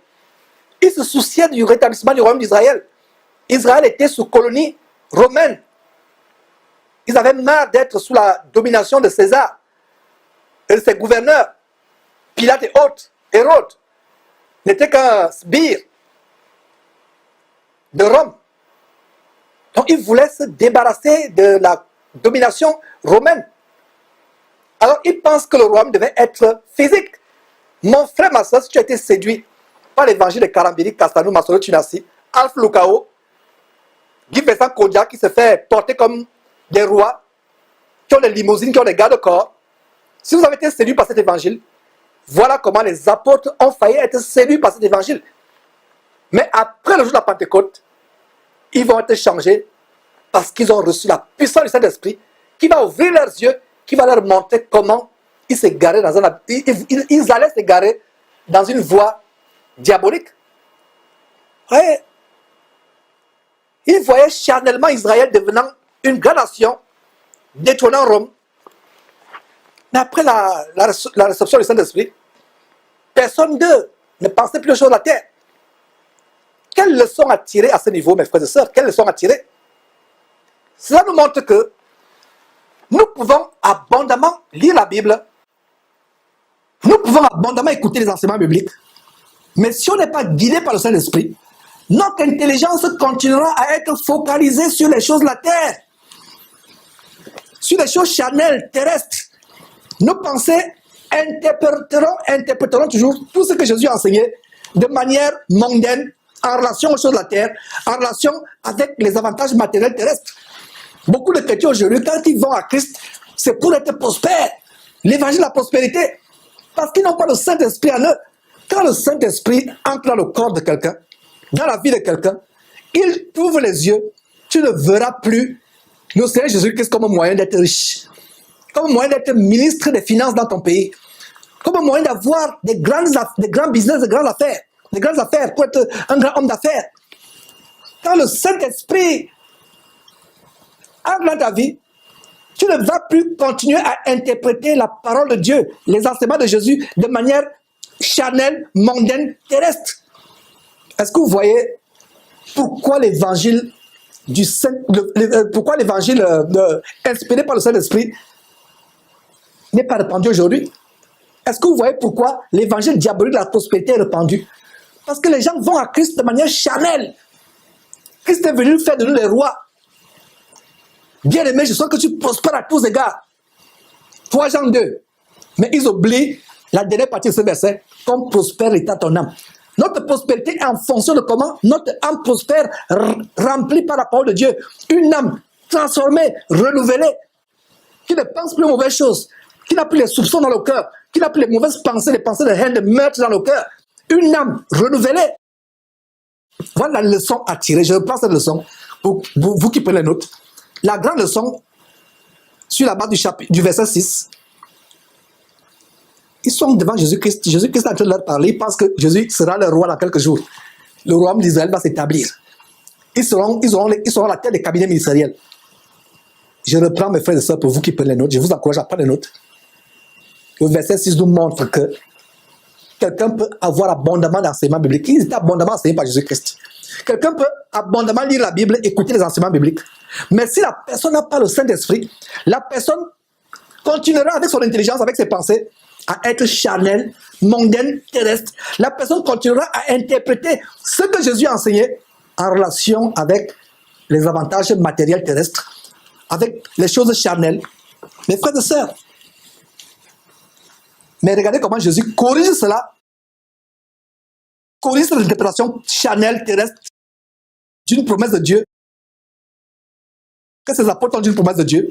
Il se souciait du rétablissement du royaume d'Israël. Israël était sous colonie romaine. Ils avaient marre d'être sous la domination de César et de ses gouverneurs. Pilate et autres, Hérode, n'était qu'un sbire de Rome. Donc ils voulaient se débarrasser de la domination romaine. Alors ils pensent que le royaume devait être physique. Mon frère, ma soeur, si tu as été séduit par l'évangile de Karambiri, Castanou, Masolo, Tunasi, Alf Lukao, Guy Vincent Kodia qui se fait porter comme des rois, qui ont des limousines, qui ont des garde-corps. Si vous avez été séduit par cet évangile, voilà comment les apôtres ont failli être séduits par cet évangile. Mais après le jour de la Pentecôte, ils vont être changés parce qu'ils ont reçu la puissance du Saint-Esprit qui va ouvrir leurs yeux, qui va leur montrer comment ils s'égaraient dans ils allaient s'égarer dans une voie diabolique. Ouais. Ils voyaient charnellement Israël devenant une grande nation, détrônant Rome. Mais après la réception du Saint-Esprit, personne d'eux ne pensait plus aux choses de la terre. Quelle leçon à tirer à ce niveau, mes frères et sœurs? Quelle leçon à tirer? Cela nous montre que nous pouvons abondamment lire la Bible, nous pouvons abondamment écouter les enseignements bibliques, mais si on n'est pas guidé par le Saint-Esprit, notre intelligence continuera à être focalisée sur les choses de la terre, sur les choses charnelles, terrestres. Nos pensées interpréteront toujours tout ce que Jésus a enseigné de manière mondaine, en relation aux choses de la terre, en relation avec les avantages matériels terrestres. Beaucoup de chrétiens aujourd'hui, quand ils vont à Christ, c'est pour être prospères. L'évangile de la prospérité. Parce qu'ils n'ont pas le Saint-Esprit en eux. Quand le Saint-Esprit entre dans le corps de quelqu'un, dans la vie de quelqu'un, il t'ouvre les yeux, tu ne verras plus le Seigneur Jésus-Christ comme un moyen d'être riche, comme un moyen d'être ministre des Finances dans ton pays, comme un moyen d'avoir des grands business, des grandes affaires pour être un grand homme d'affaires. Quand le Saint-Esprit entre dans ta vie, tu ne vas plus continuer à interpréter la parole de Dieu, les enseignements de Jésus de manière charnelle, mondaine, terrestre. Est-ce que vous voyez pourquoi l'évangile inspiré par le Saint-Esprit n'est pas répandu aujourd'hui? Est-ce que vous voyez pourquoi l'évangile diabolique de la prospérité est répandu? Parce que les gens vont à Christ de manière charnelle. Christ est venu faire de nous les rois. Bien-aimé, je sens que tu prospères à tous égards. 3 Jean 2. Mais ils oublient la dernière partie de ce verset. Comme prospère l'état ton âme. Notre prospérité est en fonction de comment notre âme prospère, remplie par la parole de Dieu. Une âme transformée, renouvelée, qui ne pense plus aux mauvaises choses, qui n'a plus les soupçons dans le cœur, qui n'a plus les mauvaises pensées, les pensées de haine, de meurtre dans le cœur. Une âme renouvelée. Voilà la leçon à tirer. Je reprends cette leçon pour vous qui prenez les notes. La grande leçon, sur la base du verset 6, ils sont devant Jésus-Christ. Jésus-Christ est en train de leur parler. Ils pensent que Jésus sera le roi dans quelques jours. Le royaume d'Israël va s'établir. Ils auront la tête des cabinets ministériels. Je reprends mes frères et sœurs pour vous qui prenez les notes. Je vous encourage à prendre les notes. Le verset 6 nous montre que quelqu'un peut avoir abondamment d'enseignements bibliques. Ils étaient abondamment enseignés par Jésus-Christ. Quelqu'un peut abondamment lire la Bible, écouter les enseignements bibliques. Mais si la personne n'a pas le Saint-Esprit, la personne continuera avec son intelligence, avec ses pensées, à être charnelle, mondaine, terrestre. La personne continuera à interpréter ce que Jésus a enseigné en relation avec les avantages matériels terrestres, avec les choses charnelles. Mes frères et sœurs, mais regardez comment Jésus corrige cela, corrige cette interprétation charnelle, terrestre, d'une promesse de Dieu, que ces apôtres ont d'une promesse de Dieu.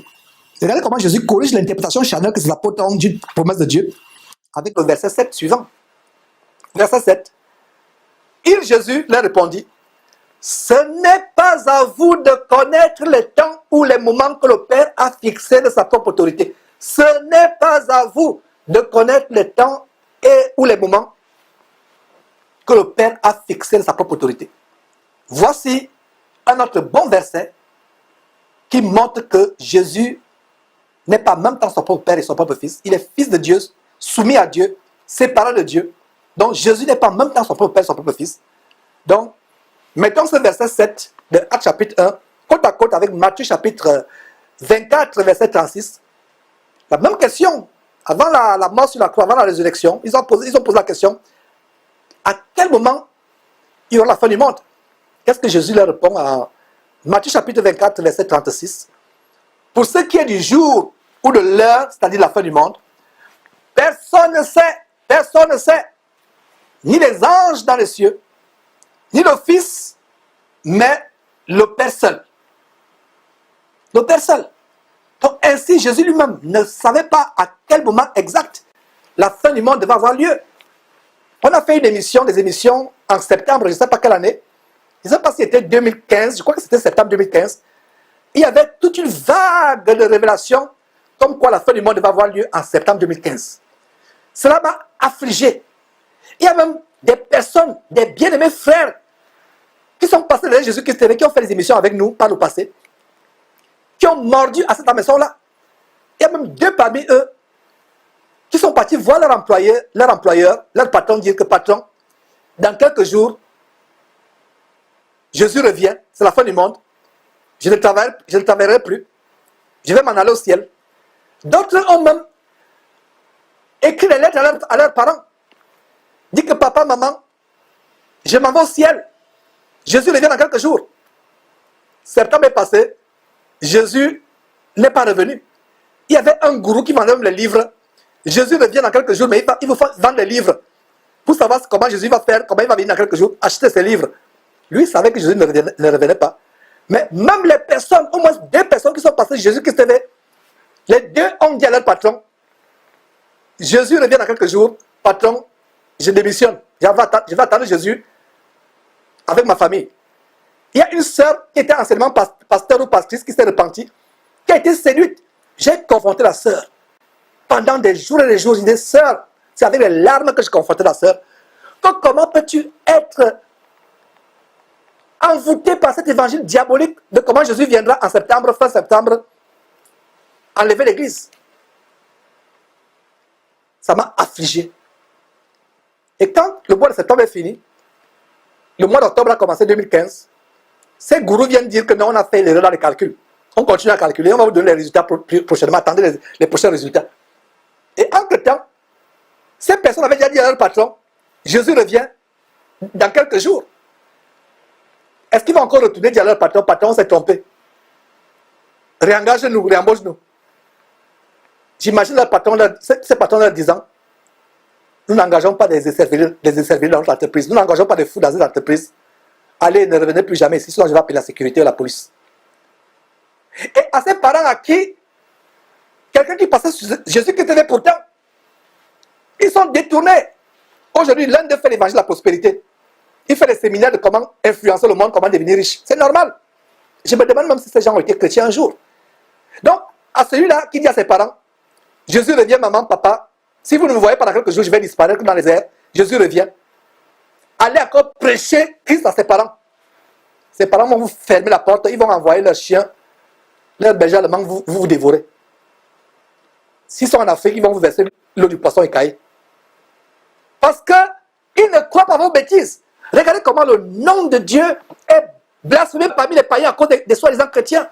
Regardez comment Jésus corrige l'interprétation charnelle que ces apôtres ont d'une promesse de Dieu, avec le verset 7 suivant. Verset 7. Il, Jésus, leur répondit, « Ce n'est pas à vous de connaître les temps ou les moments que le Père a fixés de sa propre autorité. Ce n'est pas à vous de connaître les temps ou les moments que le Père a fixés de sa propre autorité. » Voici un autre bon verset qui montre que Jésus n'est pas même dans son propre Père et son propre Fils. Il est Fils de Dieu, soumis à Dieu, séparé de Dieu. Donc Jésus n'est pas même dans son propre Père et son propre Fils. Donc, mettons ce verset 7 de Actes chapitre 1, côte à côte avec Matthieu chapitre 24, verset 36. La même question, avant la mort sur la croix, avant la résurrection, ils ont posé la question, à quel moment il y aura la fin du monde? Qu'est-ce que Jésus leur répond à Matthieu chapitre 24, verset 36? Pour ce qui est du jour ou de l'heure, c'est-à-dire la fin du monde, personne ne sait, ni les anges dans les cieux, ni le Fils, mais le Père seul. Le Père seul. Donc ainsi, Jésus lui-même ne savait pas à quel moment exact la fin du monde devait avoir lieu. On a fait des émissions en septembre, je ne sais pas quelle année, je ne sais pas si c'était 2015, je crois que c'était septembre 2015. Il y avait toute une vague de révélations comme quoi la fin du monde devait avoir lieu en septembre 2015. Cela m'a affligé. Il y a même des personnes, des bien-aimés frères, qui sont passés derrière Jésus-Christ TV, qui ont fait des émissions avec nous par le passé, qui ont mordu à cette maison-là. Il y a même 2 parmi eux qui sont partis voir leur employeur, leur patron, dire que patron, dans quelques jours, Jésus revient, c'est la fin du monde, je ne travaillerai plus, je vais m'en aller au ciel. D'autres ont même écrit des lettres à leurs parents, dit que papa, maman, je m'en vais au ciel, Jésus revient dans quelques jours. Septembre est passé, Jésus n'est pas revenu. Il y avait un gourou qui vendait même les livres. Jésus revient dans quelques jours, mais il faut vendre les livres. Pour savoir comment Jésus va faire, comment il va venir dans quelques jours, acheter ses livres. Lui, il savait que Jésus ne revenait pas. Mais même les personnes, au moins 2 personnes qui sont passées Jésus-Christ TV, les 2 ont dit à leur patron, Jésus revient dans quelques jours, patron, je démissionne. Je vais attendre Jésus avec ma famille. Il y a une sœur qui était anciennement pasteur ou pastrice qui s'est repentie, qui a été séduite. J'ai confronté la sœur. Pendant des jours et des jours, j'ai dit, sœur, c'est avec les larmes que je confrontais la sœur. Comment peux-tu être envoûté par cet évangile diabolique de comment Jésus viendra en septembre, fin septembre, enlever l'église? Ça m'a affligé. Et quand le mois de septembre est fini, le mois d'octobre a commencé 2015, ces gourous viennent dire que non, on a fait l'erreur dans les calculs. On continue à calculer, on va vous donner les résultats prochainement. Attendez les prochains résultats. Et entre-temps, ces personnes avaient déjà dit à leur patron, Jésus revient dans quelques jours. Est-ce qu'ils vont encore retourner dire à leur patron, patron, on s'est trompé? réengage-nous, réembauche-nous. J'imagine ces patrons leur disant, nous n'engageons pas des services dans notre entreprise, nous n'engageons pas des fous dans une entreprise. Allez, ne revenez plus jamais ici, sinon je vais appeler la sécurité ou la police. Et à ces parents à qui, quelqu'un qui passait sur Jésus qui était pourtant, ils sont détournés. Aujourd'hui, l'un d'eux fait l'évangile de la prospérité. Il fait des séminaires de comment influencer le monde, comment devenir riche. C'est normal. Je me demande même si ces gens ont été chrétiens un jour. Donc, à celui-là qui dit à ses parents, Jésus revient, maman, papa, si vous ne me voyez pas dans quelques jours, je vais disparaître comme dans les airs. Jésus revient. Allez encore prêcher Christ à ses parents. Ses parents vont vous fermer la porte, ils vont envoyer leurs chiens, leurs bergers allemands, vous dévorer. S'ils sont en Afrique, ils vont vous verser l'eau du poisson écaillé. Parce qu'ils ne croient pas à vos bêtises. Regardez comment le nom de Dieu est blasphémé parmi les païens à cause des soi-disant chrétiens.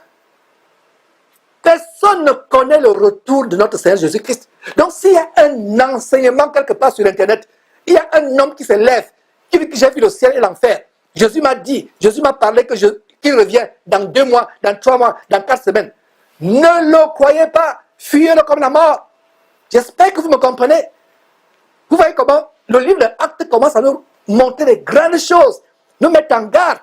Personne ne connaît le retour de notre Seigneur Jésus-Christ. Donc s'il y a un enseignement quelque part sur Internet, il y a un homme qui se lève, qui dit que j'ai vu le ciel et l'enfer. Jésus m'a dit, Jésus m'a parlé qu'il revient dans 2 mois, dans 3 mois, dans 4 semaines. Ne le croyez pas, fuyez-le comme la mort. J'espère que vous me comprenez. Vous voyez comment le livre de Actes commence à nous montrer des grandes choses, nous mettre en garde.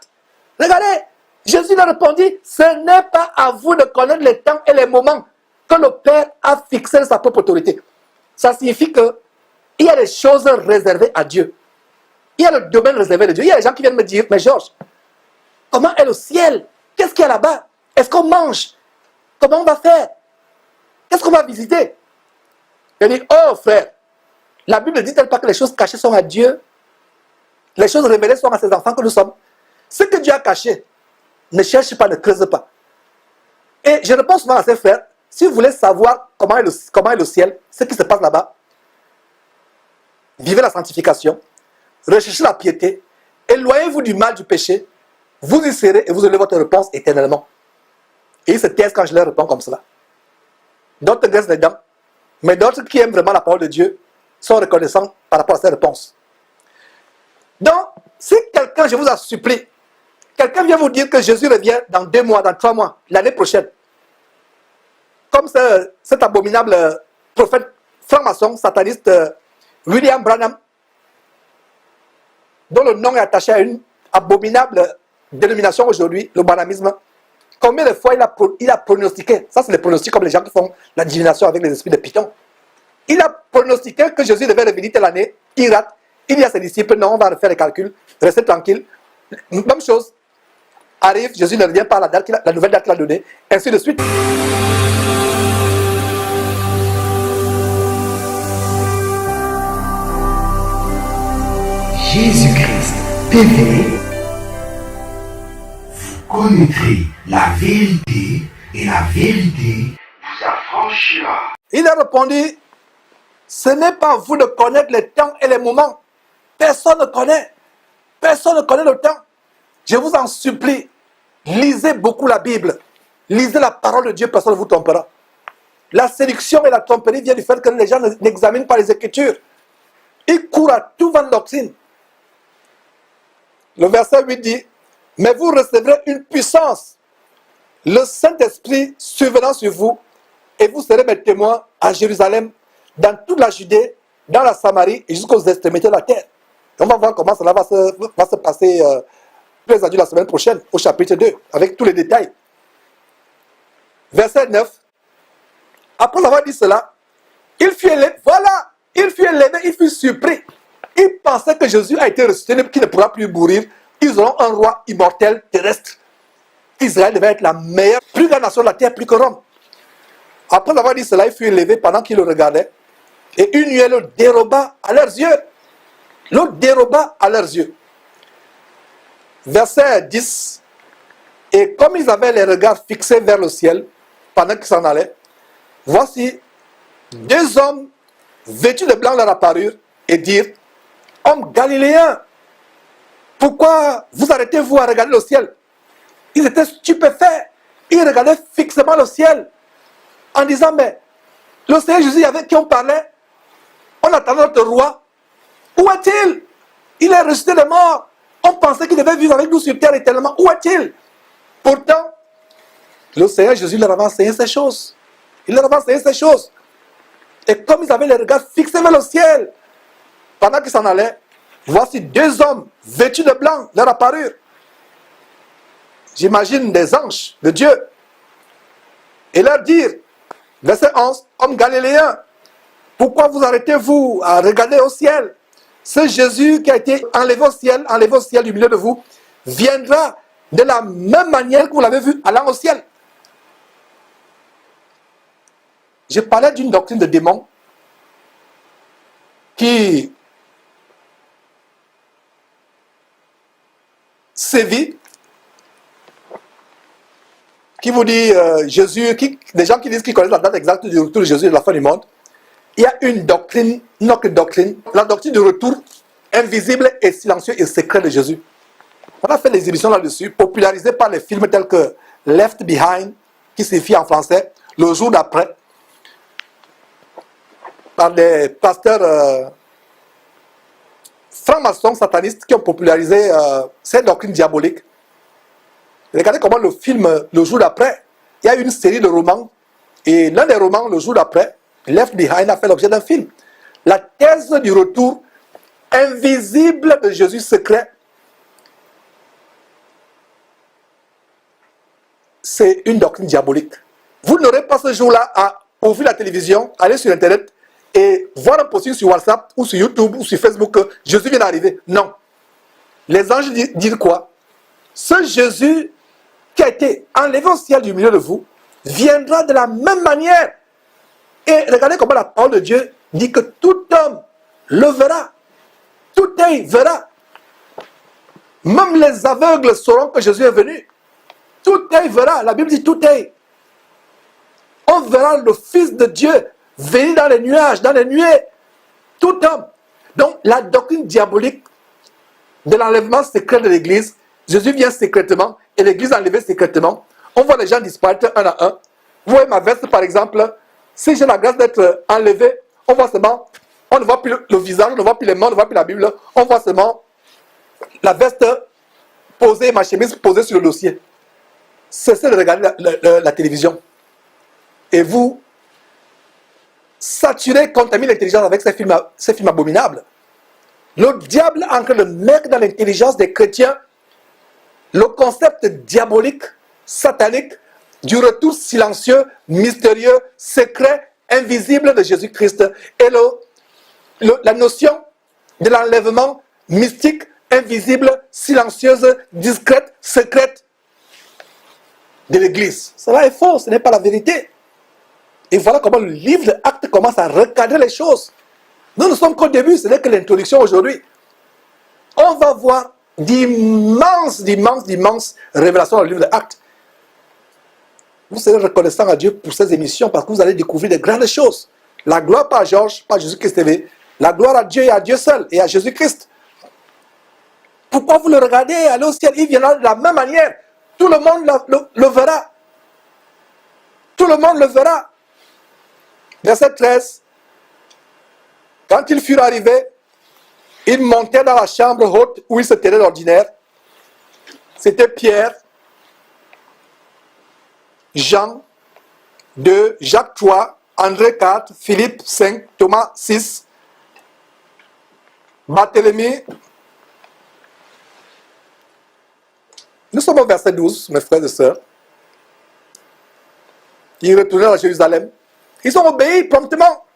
Regardez, Jésus leur répondit, ce n'est pas à vous de connaître les temps et les moments que le Père a fixé de sa propre autorité. Ça signifie qu'il y a des choses réservées à Dieu. Il y a le domaine réservé de Dieu. Il y a des gens qui viennent me dire, mais Georges, comment est le ciel? Qu'est-ce qu'il y a là-bas? Est-ce qu'on mange? Comment on va faire? Qu'est-ce qu'on va visiter? Je dis, oh frère, la Bible ne dit-elle pas que les choses cachées sont à Dieu? Les choses révélées sont à ses enfants que nous sommes. Ce que Dieu a caché, ne cherche pas, ne creuse pas. Et je réponds souvent à ces frères, si vous voulez savoir comment est le ciel, ce qui se passe là-bas, vivez la sanctification, recherchez la piété, éloignez-vous du mal, du péché, vous y serez et vous aurez votre réponse éternellement. Et ils se taisent quand je leur réponds comme cela. D'autres graissent les dents, mais d'autres qui aiment vraiment la parole de Dieu sont reconnaissants par rapport à ces réponses. Donc, si quelqu'un, je vous en supplie, quelqu'un vient vous dire que Jésus revient dans 2 mois, dans 3 mois, l'année prochaine, comme cet abominable prophète franc-maçon, sataniste William Branham, dont le nom est attaché à une abominable dénomination aujourd'hui, le branhamisme, combien de fois il a pronostiqué, ça c'est les pronostics comme les gens qui font la divination avec les esprits de Python, il a pronostiqué que Jésus devait revenir telle année, il rate, il dit à ses disciples, non, on va refaire les calculs, restez tranquille. Même chose, arrive, Jésus ne revient pas à la nouvelle date qu'il a donnée, ainsi de suite. Jésus-Christ TV, vous connaîtrez la vérité et la vérité vous affranchira. Il a répondu, ce n'est pas à vous de connaître les temps et les moments. Personne ne connaît. Personne ne connaît le temps. Je vous en supplie, lisez beaucoup la Bible. Lisez la parole de Dieu, personne ne vous trompera. La séduction et la tromperie viennent du fait que les gens n'examinent pas les Écritures. Ils courent à tout vent de doctrine. Le verset 8 dit, mais vous recevrez une puissance, le Saint-Esprit survenant sur vous, et vous serez mes témoins à Jérusalem, dans toute la Judée, dans la Samarie et jusqu'aux extrémités de la terre. On va voir comment cela va se passer plus adieu la semaine prochaine, au chapitre 2, avec tous les détails. Verset 9. Après avoir dit cela, il fut élevé, il fut surpris. Il pensait que Jésus a été ressuscité, qu'il ne pourra plus mourir. Ils auront un roi immortel terrestre. Israël devait être la meilleure, plus grande nation de la terre, plus que Rome. Après avoir dit cela, il fut élevé pendant qu'il le regardait. Et une nuée le déroba à leurs yeux. Le déroba à leurs yeux. Verset 10. Et comme ils avaient les regards fixés vers le ciel, pendant qu'ils s'en allaient, voici 2 hommes vêtus de blanc leur apparurent et dirent, hommes galiléens, pourquoi vous arrêtez-vous à regarder le ciel? Ils étaient stupéfaits. Ils regardaient fixement le ciel en disant, mais le Seigneur Jésus avec qui on parlait, on attendait notre roi. Où est-il? Il est ressuscité des morts. On pensait qu'il devait vivre avec nous sur terre éternellement. Où est-il? Pourtant, le Seigneur Jésus leur avait enseigné ces choses. Il leur avait enseigné ces choses. Et comme ils avaient les regards fixés vers le ciel, pendant qu'ils s'en allaient, voici deux hommes vêtus de blanc leur apparurent. J'imagine des anges de Dieu. Et leur dire, verset 11, hommes galiléens, pourquoi vous arrêtez-vous à regarder au ciel? Ce Jésus qui a été enlevé au ciel du milieu de vous, viendra de la même manière que vous l'avez vu allant au ciel. Je parlais d'une doctrine de démons qui sévit, qui vous dit Jésus, des gens qui disent qu'ils connaissent la date exacte du retour de Jésus et de la fin du monde. Il y a une autre doctrine, la doctrine du retour invisible et silencieux et secret de Jésus. On a fait des émissions là-dessus, popularisées par les films tels que Left Behind, qui signifie en français Le jour d'après, par des pasteurs francs-maçons satanistes qui ont popularisé cette doctrine diabolique. Regardez comment le film Le jour d'après, il y a une série de romans, et l'un des romans, Le jour d'après, Left Behind, a fait l'objet d'un film. La thèse du retour invisible de Jésus secret, c'est une doctrine diabolique. Vous n'aurez pas ce jour-là à ouvrir la télévision, aller sur Internet et voir un posting sur WhatsApp ou sur YouTube ou sur Facebook que Jésus vient d'arriver. Non. Les anges disent quoi? Ce Jésus qui a été enlevé au ciel du milieu de vous viendra de la même manière. Et regardez comment la parole de Dieu dit que tout homme le verra. Tout œil verra. Même les aveugles sauront que Jésus est venu. Tout œil verra. La Bible dit tout œil. On verra le Fils de Dieu venir dans les nuages, dans les nuées. Tout homme. Donc la doctrine diabolique de l'enlèvement secret de l'Église, Jésus vient secrètement et l'Église est enlevée secrètement. On voit les gens disparaître un à un. Vous voyez ma veste par exemple. Si j'ai la grâce d'être enlevé, on voit seulement, on ne voit plus le visage, on ne voit plus les mains, on ne voit plus la Bible, on voit seulement la veste posée, ma chemise posée sur le dossier. Cessez de regarder la télévision. Et vous saturez, contaminez l'intelligence avec ces films abominables. Le diable est en train de mettre dans l'intelligence des chrétiens le concept diabolique, satanique, du retour silencieux, mystérieux, secret, invisible de Jésus-Christ. Et la notion de l'enlèvement mystique, invisible, silencieuse, discrète, secrète de l'Église. Cela est faux, ce n'est pas la vérité. Et voilà comment le livre de Actes commence à recadrer les choses. Nous ne sommes qu'au début, ce n'est que l'introduction aujourd'hui. On va voir d'immenses révélations dans le livre de Actes. Vous serez reconnaissant à Dieu pour ces émissions parce que vous allez découvrir de grandes choses. La gloire pas à Georges, pas à Jésus-Christ TV. La gloire à Dieu et à Dieu seul et à Jésus-Christ. Pourquoi vous le regardez aller au ciel? Il viendra de la même manière. Tout le monde le verra. Tout le monde le verra. Verset 13. Quand ils furent arrivés, ils montaient dans la chambre haute où ils se tenaient d'ordinaire. C'était Pierre, Jean 2, Jacques 3, André 4, Philippe 5, Thomas 6, Barthélemy. Nous sommes au verset 12, mes frères et sœurs. Ils retournèrent à Jérusalem. Ils ont obéi promptement.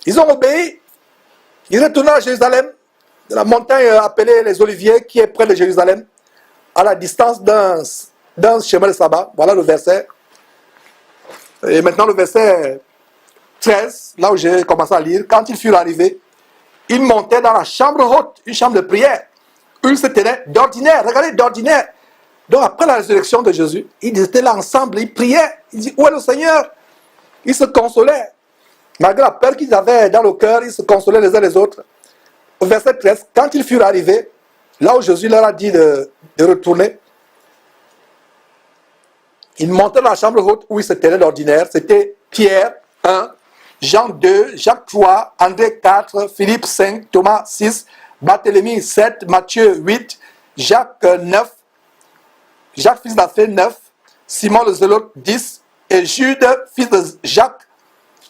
Ils ont obéi. Ils retournèrent à Jérusalem, de la montagne appelée les Oliviers, qui est près de Jérusalem, à la distance d'un chemin de sabbat. Voilà le verset. Et maintenant le verset 13, là où j'ai commencé à lire. Quand ils furent arrivés, ils montaient dans la chambre haute, une chambre de prière, où ils se tenaient d'ordinaire. Regardez, d'ordinaire. Donc après la résurrection de Jésus, ils étaient là ensemble, ils priaient. Ils disaient, où est le Seigneur? Ils se consolaient. Malgré la peur qu'ils avaient dans le cœur, ils se consolaient les uns les autres. Au verset 13, quand ils furent arrivés, là où Jésus leur a dit de retourner, ils montaient dans la chambre haute où ils se tenaient d'ordinaire. C'était Pierre 1, Jean 2, Jacques 3, André 4, Philippe 5, Thomas 6, Barthélemy 7, Matthieu 8, Jacques 9, Jacques fils d'Alphée 9, Simon le Zélote 10 et Jude, fils de Jacques,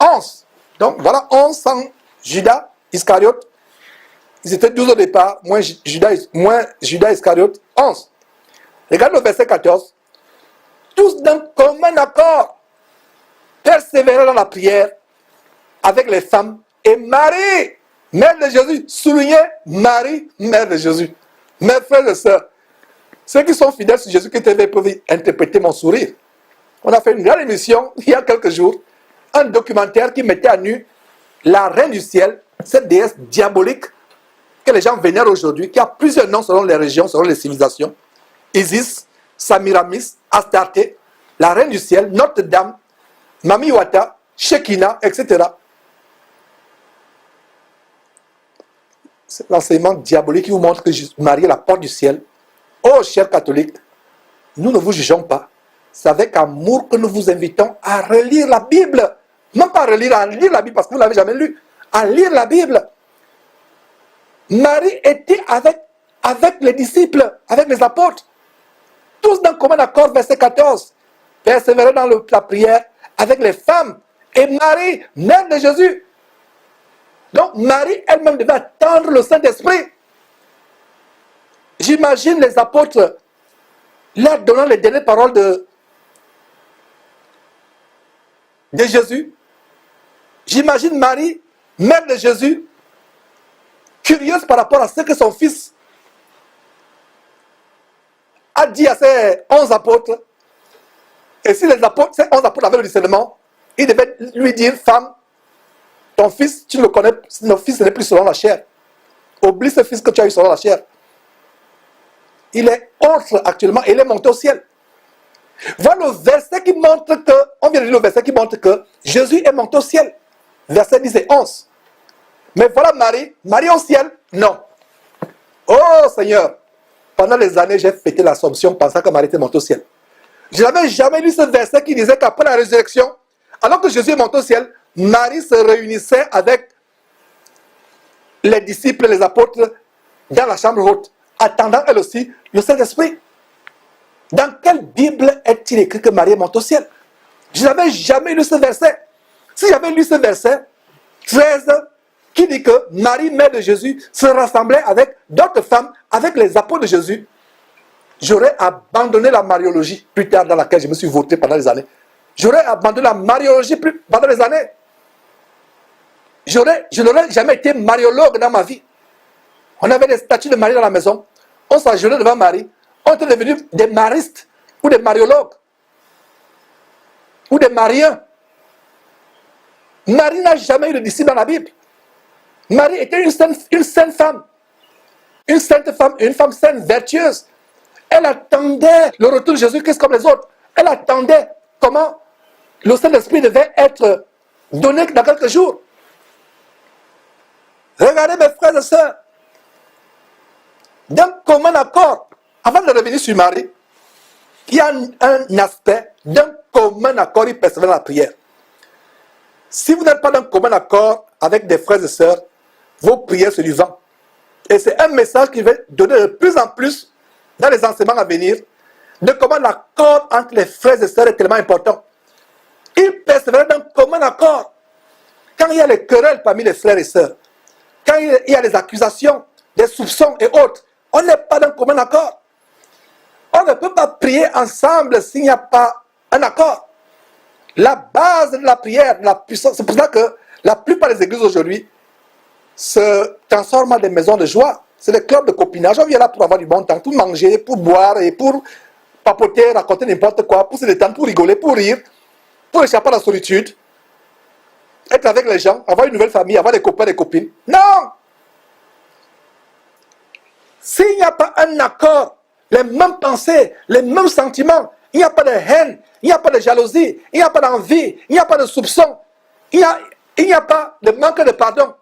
11. Donc voilà 11 sans Judas Iscariote. Ils étaient 12 au départ, moins Judas Iscariote, 11. Regarde le verset 14. Tous d'un commun accord persévéraient dans la prière avec les femmes et Marie, mère de Jésus. Soulignez Marie, mère de Jésus. Mes frères et sœurs, ceux qui sont fidèles sur Jésus qui TV peuvent interpréter mon sourire. On a fait une grande émission il y a quelques jours, un documentaire qui mettait à nu la reine du ciel, cette déesse diabolique que les gens vénèrent aujourd'hui, qui a plusieurs noms selon les régions, selon les civilisations. Isis, Samiramis, Astarté, la reine du ciel, Notre-Dame, Mami Wata, Shekinah, etc. C'est l'enseignement diabolique qui vous montre que Marie est la porte du ciel. Oh, chers catholiques, nous ne vous jugeons pas. C'est avec amour que nous vous invitons à relire la Bible. Non pas à lire la Bible parce que vous ne l'avez jamais lu. À lire la Bible. Marie était avec les disciples, avec les apôtres. Tous d'un commun accord, verset 14. Persévérer dans la prière avec les femmes. Et Marie, mère de Jésus. Donc Marie elle-même devait attendre le Saint-Esprit. J'imagine les apôtres leur donnant les dernières paroles de Jésus. J'imagine Marie, mère de Jésus, curieuse par rapport à ce que son fils a dit à ses 11 apôtres. Et si ces 11 apôtres avaient le discernement, ils devaient lui dire, femme, ton fils, tu ne le connais, notre fils n'est plus selon la chair. Oublie ce fils que tu as eu selon la chair. Il est autre actuellement et il est monté au ciel. Voilà le verset qui montre que, on vient de lire le verset qui montre que Jésus est monté au ciel. Verset 10 et 11. Mais voilà Marie au ciel, non. Oh Seigneur, pendant les années, j'ai fêté l'Assomption pensant que Marie était montée au ciel. Je n'avais jamais lu ce verset qui disait qu'après la résurrection, alors que Jésus est monté au ciel, Marie se réunissait avec les disciples, les apôtres, dans la chambre haute, attendant elle aussi le Saint-Esprit. Dans quelle Bible est-il écrit que Marie est montée au ciel? Je n'avais jamais lu ce verset. Si j'avais lu ce verset, 13, qui dit que Marie, mère de Jésus, se rassemblait avec d'autres femmes, avec les apôtres de Jésus, j'aurais abandonné la mariologie plus tard dans laquelle je me suis vautré pendant des années. J'aurais abandonné la mariologie pendant des années. Je n'aurais jamais été mariologue dans ma vie. On avait des statues de Marie dans la maison. On s'agenouillait devant Marie. On était devenus des maristes ou des mariologues ou des mariens. Marie n'a jamais eu de disciple dans la Bible. Marie était une sainte femme. Une sainte femme, une femme sainte, vertueuse. Elle attendait le retour de Jésus-Christ comme les autres. Elle attendait comment le Saint-Esprit devait être donné dans quelques jours. Regardez mes frères et sœurs. D'un commun accord, avant de revenir sur Marie, il y a un aspect d'un commun accord, il persévère dans la prière. Si vous n'êtes pas d'un commun accord avec des frères et sœurs, vos prières se du vent. Et c'est un message qui va donner de plus en plus dans les enseignements à venir, de comment l'accord entre les frères et sœurs est tellement important. Ils persévèrent d'un commun accord. Quand il y a les querelles parmi les frères et sœurs, quand il y a les accusations, des soupçons et autres, on n'est pas d'un commun accord. On ne peut pas prier ensemble s'il n'y a pas un accord. La base de la prière, la puissance, c'est pour ça que la plupart des églises aujourd'hui se transforment en des maisons de joie. C'est des clubs de copinage. On vient là pour avoir du bon temps, pour manger, pour boire et pour papoter, raconter n'importe quoi, pour se détendre, pour rigoler, pour rire, pour échapper à la solitude, être avec les gens, avoir une nouvelle famille, avoir des copains, des copines. Non! S'il n'y a pas un accord, les mêmes pensées, les mêmes sentiments, il n'y a pas de haine, il n'y a pas de jalousie, il n'y a pas d'envie, il n'y a pas de soupçon, il n'y a pas de manque de pardon.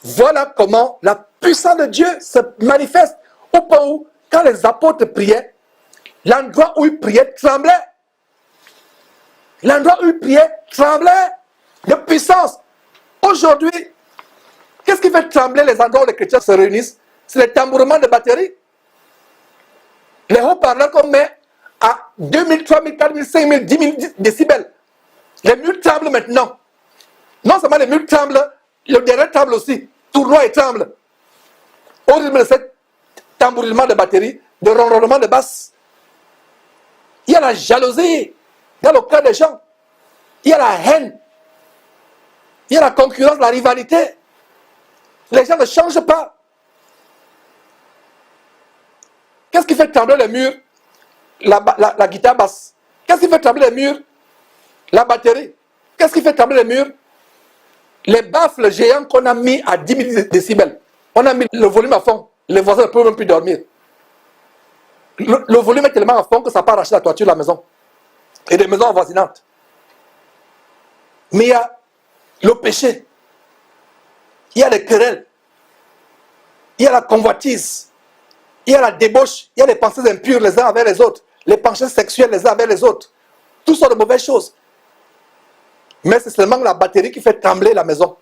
Voilà comment la puissance de Dieu se manifeste au point où, quand les apôtres priaient, l'endroit où ils priaient tremblait. L'endroit où ils priaient tremblait de puissance. Aujourd'hui, qu'est-ce qui fait trembler les endroits où les chrétiens se réunissent? C'est les tambourements de batterie. Les haut-parleurs qu'on met à 2000, 3000, 4000, 5000, 10 000 décibels. Les murs tremblent maintenant. Non seulement les murs tremblent, le derrière tremble aussi. Tournoie et tremble. Au rythme de cet tambourinement de batterie, de ronronnement de basse. Il y a la jalousie dans le cœur des gens. Il y a la haine. Il y a la concurrence, la rivalité. Les gens ne changent pas. Qu'est-ce qui fait trembler les murs? La guitare basse. Qu'est-ce qui fait trembler les murs? La batterie. Qu'est-ce qui fait trembler les murs? Les baffles géants qu'on a mis à 10 000 décibels. On a mis le volume à fond. Les voisins ne peuvent même plus dormir. Le volume est tellement à fond que ça part arracher la toiture de la maison. Et des maisons avoisinantes. Mais il y a le péché. Il y a les querelles. Il y a la convoitise. Il y a la débauche. Il y a les pensées impures les uns avec les autres. Les pensées sexuelles les uns avec les autres. Tout sont de mauvaises choses. Mais c'est seulement la batterie qui fait trembler la maison.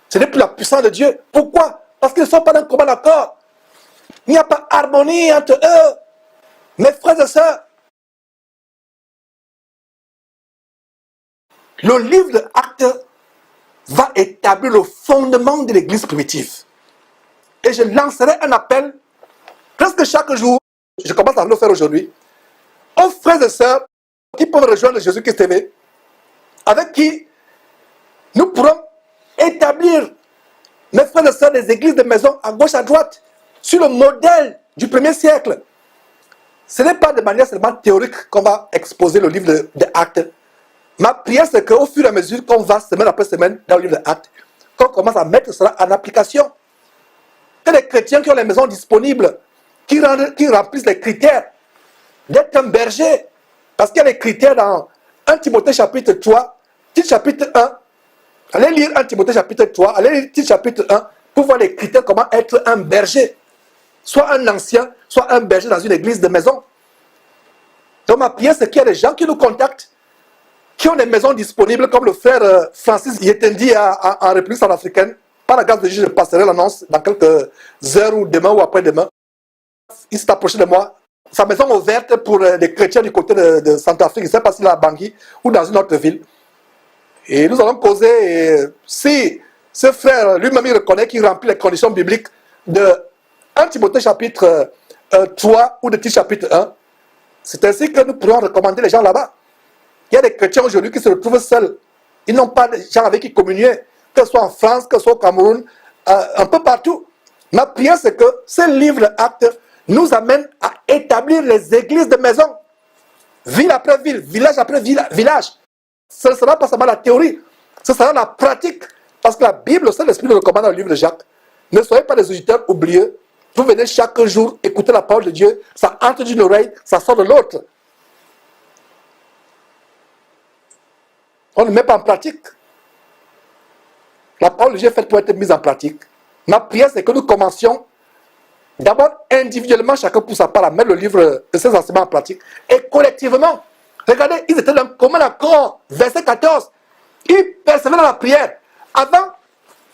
Ce n'est plus la puissance de Dieu. Pourquoi? Parce qu'ils ne sont pas d'un commun accord. Il n'y a pas d'harmonie entre eux. Mes frères et sœurs, le livre de Actes va établir le fondement de l'église primitive. Et je lancerai un appel presque chaque jour, je commence à le faire aujourd'hui, aux frères et sœurs qui peuvent rejoindre Jésus-Christ TV, avec qui nous pourrons établir, mes frères et sœurs, des églises de maison à gauche, à droite, sur le modèle du 1er siècle. Ce n'est pas de manière seulement théorique qu'on va exposer le livre de Actes. Ma prière, c'est qu'au fur et à mesure qu'on va, semaine après semaine, dans le livre de Actes, qu'on commence à mettre cela en application. Que les chrétiens qui ont les maisons disponibles, qui remplissent les critères d'être un berger, parce qu'il y a les critères dans 1 Timothée chapitre 3, titre chapitre 1. Allez lire 1 Timothée chapitre 3, allez lire titre chapitre 1, pour voir les critères, comment être un berger. Soit un ancien, soit un berger dans une église de maison. Donc ma prière, c'est qu'il y a des gens qui nous contactent, qui ont des maisons disponibles, comme le frère Francis Yetendi en République centrafricaine. Par la grâce de Dieu, je passerai l'annonce dans quelques heures ou demain ou après-demain. Il s'est approché de moi. Sa maison est ouverte pour les chrétiens du côté de Centrafrique. Je ne sais pas s'il est à Bangui ou dans une autre ville. Et nous allons causer, et si ce frère lui-même il reconnaît qu'il remplit les conditions bibliques de 1 Timothée chapitre 3 ou de Tite chapitre 1, c'est ainsi que nous pourrons recommander les gens là-bas. Il y a des chrétiens aujourd'hui qui se retrouvent seuls. Ils n'ont pas de gens avec qui communier, que ce soit en France, que ce soit au Cameroun, un peu partout. Ma prière, c'est que ce livre Actes nous amène à établir les églises de maison, ville après ville, village après village. Ce ne sera pas seulement la théorie, ce sera la pratique. Parce que la Bible, le Saint-Esprit nous recommande dans le livre de Jacques. Ne soyez pas des auditeurs oublieux. Vous venez chaque jour écouter la parole de Dieu. Ça entre d'une oreille, ça sort de l'autre. On ne met pas en pratique. La parole de Dieu est faite pour être mise en pratique. Ma prière, c'est que nous commencions d'abord individuellement, chacun pour sa part, à mettre le livre de ces enseignements en pratique. Et collectivement, regardez, ils étaient dans un commun accord. Verset 14. Ils persévéraient dans la prière. Avant,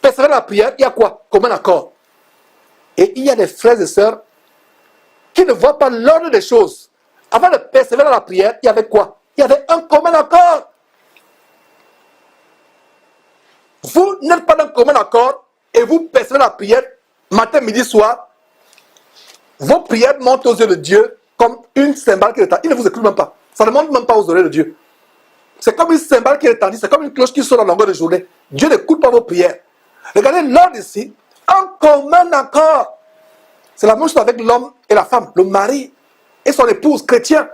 persévérer dans la prière, il y a quoi? Commun accord. Et il y a des frères et sœurs qui ne voient pas l'ordre des choses. Avant de persévérer dans la prière, il y avait quoi? Il y avait un commun accord. Vous n'êtes pas dans un commun accord et vous persévérez dans la prière, matin, midi, soir. Vos prières montent aux yeux de Dieu comme une cymbale qui retendit. Il ne vous écoute même pas. Ça ne monte même pas aux oreilles de Dieu. C'est comme une cymbale qui retendit, c'est comme une cloche qui sonne à longueur de journée. Dieu n'écoute pas vos prières. Regardez l'ordre ici. Un commun accord. C'est la même chose avec l'homme et la femme, le mari et son épouse chrétien.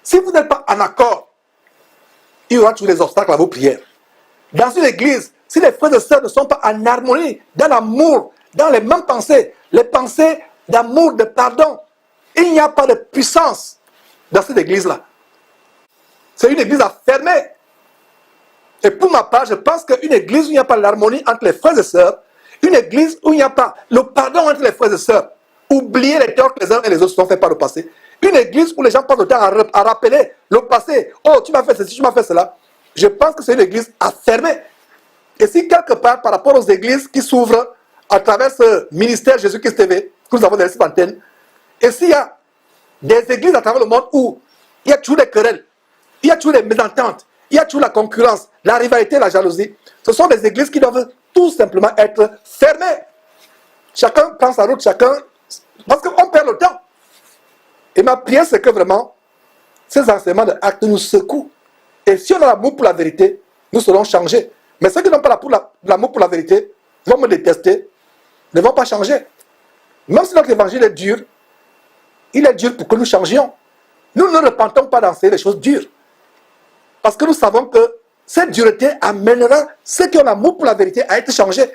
Si vous n'êtes pas en accord, il y aura toujours des obstacles à vos prières. Dans une église, si les frères et sœurs ne sont pas en harmonie, dans l'amour, dans les mêmes pensées, les pensées d'amour, de pardon, il n'y a pas de puissance dans cette église-là. C'est une église à fermer. Et pour ma part, je pense qu'une église où il n'y a pas l'harmonie entre les frères et sœurs, une église où il n'y a pas le pardon entre les frères et sœurs, oublier les torts que les uns et les autres se sont fait par le passé, une église où les gens passent le temps à rappeler le passé, oh tu m'as fait ceci, tu m'as fait cela, je pense que c'est une église à fermer. Et si quelque part, par rapport aux églises qui s'ouvrent à travers ce ministère Jésus-Christ TV, que nous avons dans cette antenne, et s'il y a des églises à travers le monde où il y a toujours des querelles, il y a toujours des mésententes, il y a toujours la concurrence, la rivalité, la jalousie. Ce sont des églises qui doivent tout simplement être fermées. Chacun prend sa route, chacun... Parce qu'on perd le temps. Et ma prière, c'est que vraiment, ces enseignements de Actes nous secouent. Et si on a l'amour pour la vérité, nous serons changés. Mais ceux qui n'ont pas l'amour pour la vérité vont me détester, ne vont pas changer. Même si notre évangile est dur, il est dur pour que nous changions. Nous ne repentons pas d'enseigner des choses dures. Parce que nous savons que cette dureté amènera ceux qui ont l'amour pour la vérité à être changés.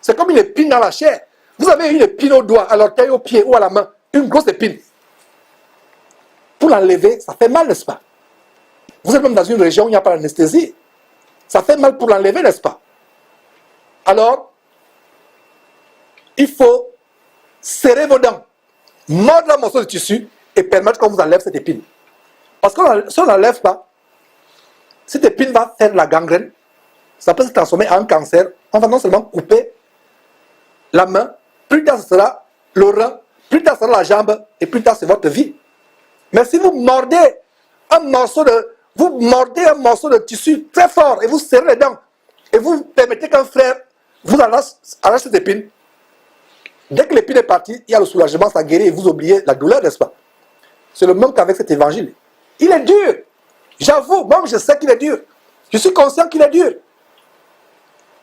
C'est comme une épine dans la chair. Vous avez une épine au doigt, à l'orteil, au pied ou à la main. Une grosse épine. Pour l'enlever, ça fait mal, n'est-ce pas? Vous êtes même dans une région où il n'y a pas d'anesthésie. Ça fait mal pour l'enlever, n'est-ce pas? Alors, il faut serrer vos dents, mordre un morceau de tissu et permettre qu'on vous enlève cette épine. Parce que si on n'enlève pas, cette épine va faire la gangrène. Ça peut se transformer en un cancer. On va non seulement couper la main, plus tard ce sera le rein, plus tard ce sera la jambe, et plus tard c'est votre vie. Mais si vous mordez un morceau de tissu très fort et vous serrez les dents et vous permettez qu'un frère vous arrache cette épine, dès que l'épine est partie, il y a le soulagement, ça guérit et vous oubliez la douleur, n'est-ce pas? C'est le même qu'avec cet évangile. Il est dur. J'avoue, même je sais qu'il est dur. Je suis conscient qu'il est dur.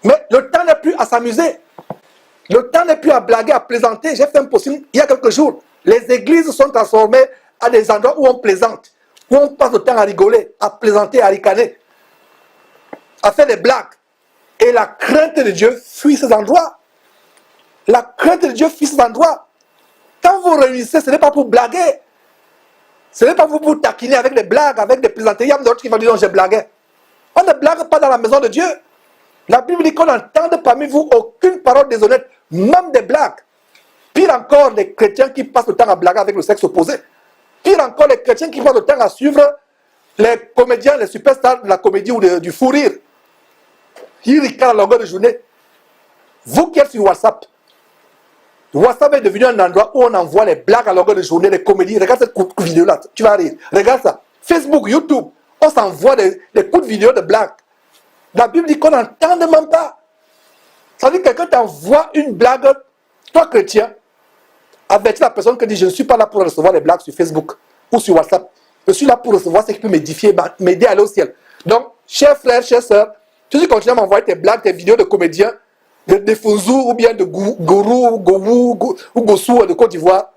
Mais le temps n'est plus à s'amuser. Le temps n'est plus à blaguer, à plaisanter. J'ai fait un possible il y a quelques jours. Les églises sont transformées à des endroits où on plaisante, où on passe le temps à rigoler, à plaisanter, à ricaner, à faire des blagues. Et la crainte de Dieu fuit ces endroits. La crainte de Dieu fuit ces endroits. Quand vous réunissez, ce n'est pas pour blaguer. Ce n'est pas pour vous taquiner avec des blagues, avec des plaisanteries. Il y a d'autres qui vont dire non, j'ai blagué. On ne blague pas dans la maison de Dieu. La Bible dit qu'on n'entende parmi vous aucune parole déshonnête, même des blagues. Pire encore, les chrétiens qui passent le temps à blaguer avec le sexe opposé. Pire encore, les chrétiens qui passent le temps à suivre les comédiens, les superstars de la comédie ou du fou rire. Ils ricanent à longueur de journée. Vous qui êtes sur WhatsApp, WhatsApp est devenu un endroit où on envoie les blagues à longueur de journée, les comédies. Regarde cette vidéo-là, tu vas rire. Regarde ça. Facebook, YouTube, on s'envoie des coups de vidéo de blagues. La Bible dit qu'on n'entend même pas. Ça veut dire que quelqu'un t'envoie une blague, toi chrétien, avertis la personne qui dit je ne suis pas là pour recevoir des blagues sur Facebook ou sur WhatsApp. Je suis là pour recevoir ce qui peut m'édifier, m'aider à aller au ciel. Donc, chers frères, chères sœurs, tu continues à m'envoyer tes blagues, tes vidéos de comédiens, de Fouzou ou bien de Gourou, Gowou ou Gossou de Côte d'Ivoire.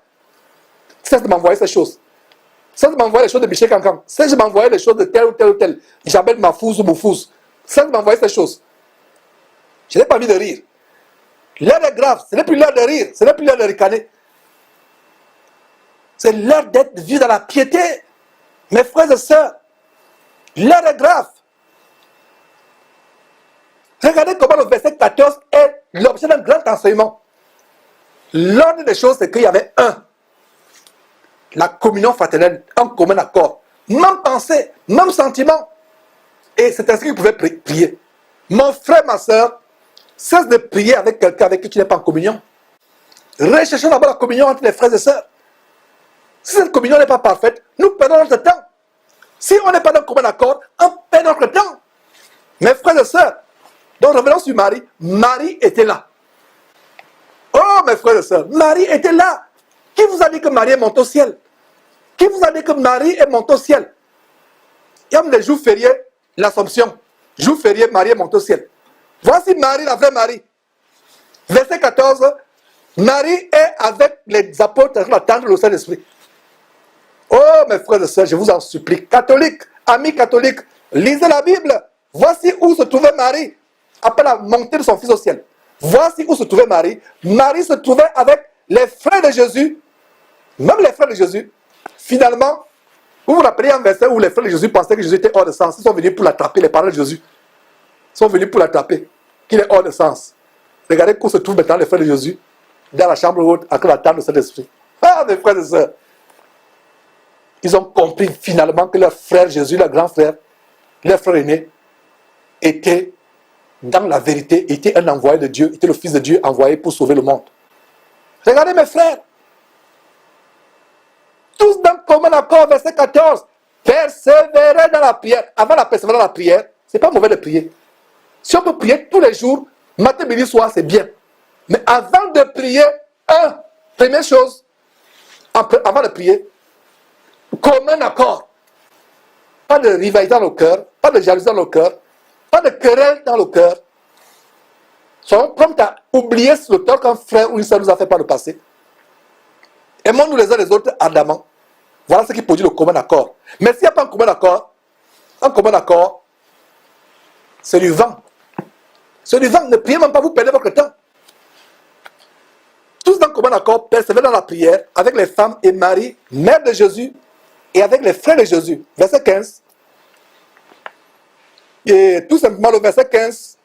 Cesse de m'envoyer ces choses. Cesse de m'envoyer les choses de Michel Cancan. Cesse de m'envoyer les choses de tel ou tel ou tel. J'appelle Mafouz ou Moufouz. Cesse de m'envoyer ces choses. Je n'ai pas envie de rire. L'heure est grave. Ce n'est plus l'heure de rire. Ce n'est plus l'heure de ricaner. C'est l'heure d'être vu dans la piété. Mes frères et sœurs, l'heure est grave. Regardez comment le verset 14 est l'objet d'un grand enseignement. L'ordre des choses, c'est qu'il y avait la communion fraternelle, un commun accord, même pensée, même sentiment. Et c'est ainsi qu'ils pouvaient prier. Mon frère, ma soeur, cesse de prier avec quelqu'un avec qui tu n'es pas en communion. Recherchons d'abord la communion entre les frères et sœurs. Si cette communion n'est pas parfaite, nous perdons notre temps. Si on n'est pas dans un commun accord, on perd notre temps. Mes frères et sœurs, donc revenons sur Marie. Marie était là. Oh mes frères et sœurs, Marie était là. Qui vous a dit que Marie est montée au ciel? Qui vous a dit que Marie est montée au ciel? Il y a même des jours fériés, l'Assomption. Jour férié, Marie est montée au ciel. Voici Marie, la vraie Marie. Verset 14. Marie est avec les apôtres dans la tente de le Saint-Esprit. Oh mes frères et sœurs, je vous en supplie, catholiques, amis catholiques, lisez la Bible. Voici où se trouvait Marie après la montée de son fils au ciel. Voici où se trouvait Marie. Marie se trouvait avec les frères de Jésus. Même les frères de Jésus. Finalement, vous vous rappelez un verset où les frères de Jésus pensaient que Jésus était hors de sens. Ils sont venus pour l'attraper, les parents de Jésus. Ils sont venus pour l'attraper, qu'il est hors de sens. Regardez où se trouvent maintenant les frères de Jésus, dans la chambre haute, avec la table de Saint-Esprit. Ah, mes frères et sœurs. Ils ont compris finalement que leur frère Jésus, leur grand frère, leur frère aîné, était dans la vérité, était un envoyé de Dieu, était le Fils de Dieu envoyé pour sauver le monde. Regardez mes frères. Tous dans le commun accord, verset 14. Persévérer dans la prière. Avant la persévérance dans la prière, c'est pas mauvais de prier. Si on peut prier tous les jours, matin, midi, soir, c'est bien. Mais avant de prier, première chose, avant de prier, commun accord. Pas de rivalité dans le cœur, pas de jalousie dans le cœur, pas de querelle dans le cœur. Soyons prompts à oublier le tort qu'un frère ou une soeur nous a fait par le passé. Aimons-nous les uns les autres ardemment. Voilà ce qui produit le commun accord. Mais s'il n'y a pas un commun accord, c'est du vent. C'est du vent. Ne priez même pas, vous perdez votre temps. Tous dans le commun accord, persévèrent dans la prière avec les femmes et Marie, mère de Jésus, et avec les frères de Jésus. Verset 15. Et tout simplement le verset 15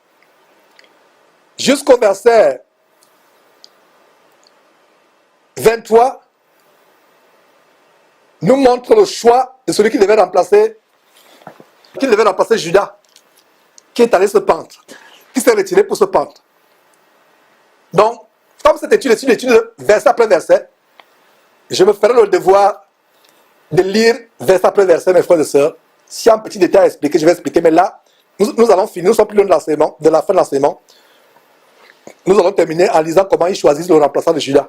jusqu'au verset 23 nous montre le choix de celui qui devait remplacer Judas, qui est allé se pendre, qui s'est retiré pour se pendre. Donc, comme cette étude verset après verset, je me ferai le devoir de lire verset après verset, mes frères et sœurs. S'il y a un petit détail à expliquer, je vais expliquer. Mais là, nous allons finir, nous sommes plus loin de la fin de l'enseignement. Nous allons terminer en lisant comment ils choisissent le remplaçant de Judas.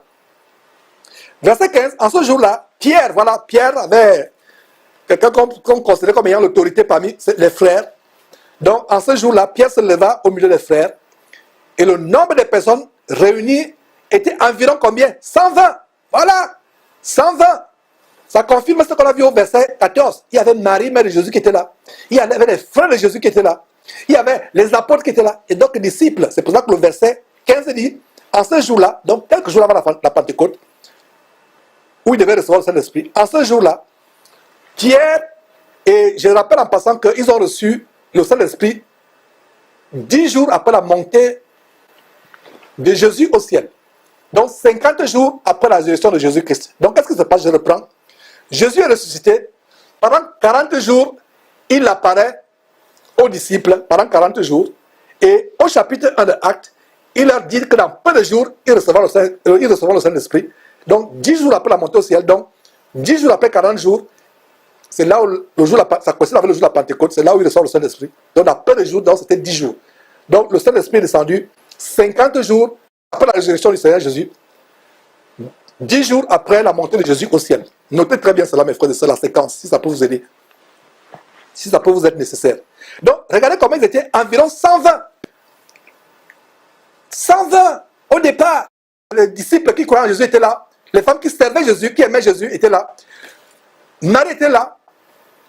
Verset 15, en ce jour-là, Pierre avait quelqu'un qu'on considérait comme ayant l'autorité parmi les frères. Donc, en ce jour-là, Pierre se leva au milieu des frères. Et le nombre de personnes réunies était environ combien? 120. Voilà, 120. Ça confirme ce qu'on a vu au verset 14. Il y avait Marie, mère de Jésus, qui était là. Il y avait les frères de Jésus qui étaient là. Il y avait les apôtres qui étaient là. Et donc les disciples. C'est pour ça que le verset 15 dit, en ce jour-là, donc quelques jours avant la Pentecôte, où ils devaient recevoir le Saint-Esprit, en ce jour-là, Pierre, et je rappelle en passant qu'ils ont reçu le Saint-Esprit 10 jours après la montée de Jésus au ciel. Donc 50 jours après la résurrection de Jésus-Christ. Donc qu'est-ce qui se passe? Je reprends. Jésus est ressuscité. Pendant 40 jours, il apparaît aux disciples pendant 40 jours. Et au chapitre 1 de Actes, il leur dit que dans peu de jours, ils recevront le Saint-Esprit. Donc 10 jours après la montée au ciel, donc 10 jours après 40 jours, c'est là où ça coïncide avec le jour de la Pentecôte, c'est là où il reçoit le Saint-Esprit. Donc dans peu de jours, donc c'était 10 jours. Donc le Saint-Esprit est descendu 50 jours après la résurrection du Seigneur Jésus, 10 jours après la montée de Jésus au ciel. Notez très bien cela, mes frères et sœurs, la séquence, si ça peut vous aider. Si ça peut vous être nécessaire. Donc, regardez comment ils étaient environ 120. 120 au départ. Les disciples qui croyaient en Jésus étaient là. Les femmes qui servaient Jésus, qui aimaient Jésus étaient là. Marie était là.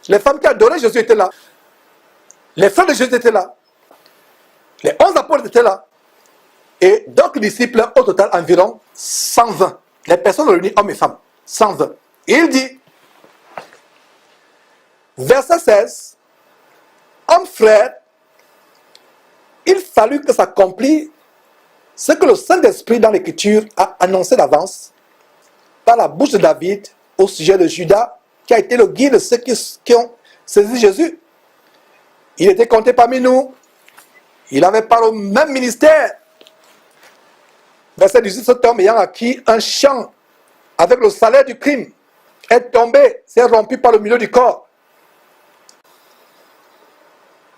Les femmes qui adoraient Jésus étaient là. Les frères de Jésus étaient là. Les 11 apôtres étaient là. Et d'autres disciples, au total, environ 120. Les personnes réunies, hommes et femmes. 120. Et il dit, verset 16, hommes frères, il fallut que s'accomplisse ce que le Saint-Esprit dans l'Écriture a annoncé d'avance par la bouche de David au sujet de Judas, qui a été le guide de ceux qui ont saisi Jésus. Il était compté parmi nous. Il avait pas le même ministère. Verset 18, cet homme ayant acquis un champ avec le salaire du crime est tombé, s'est rompu par le milieu du corps.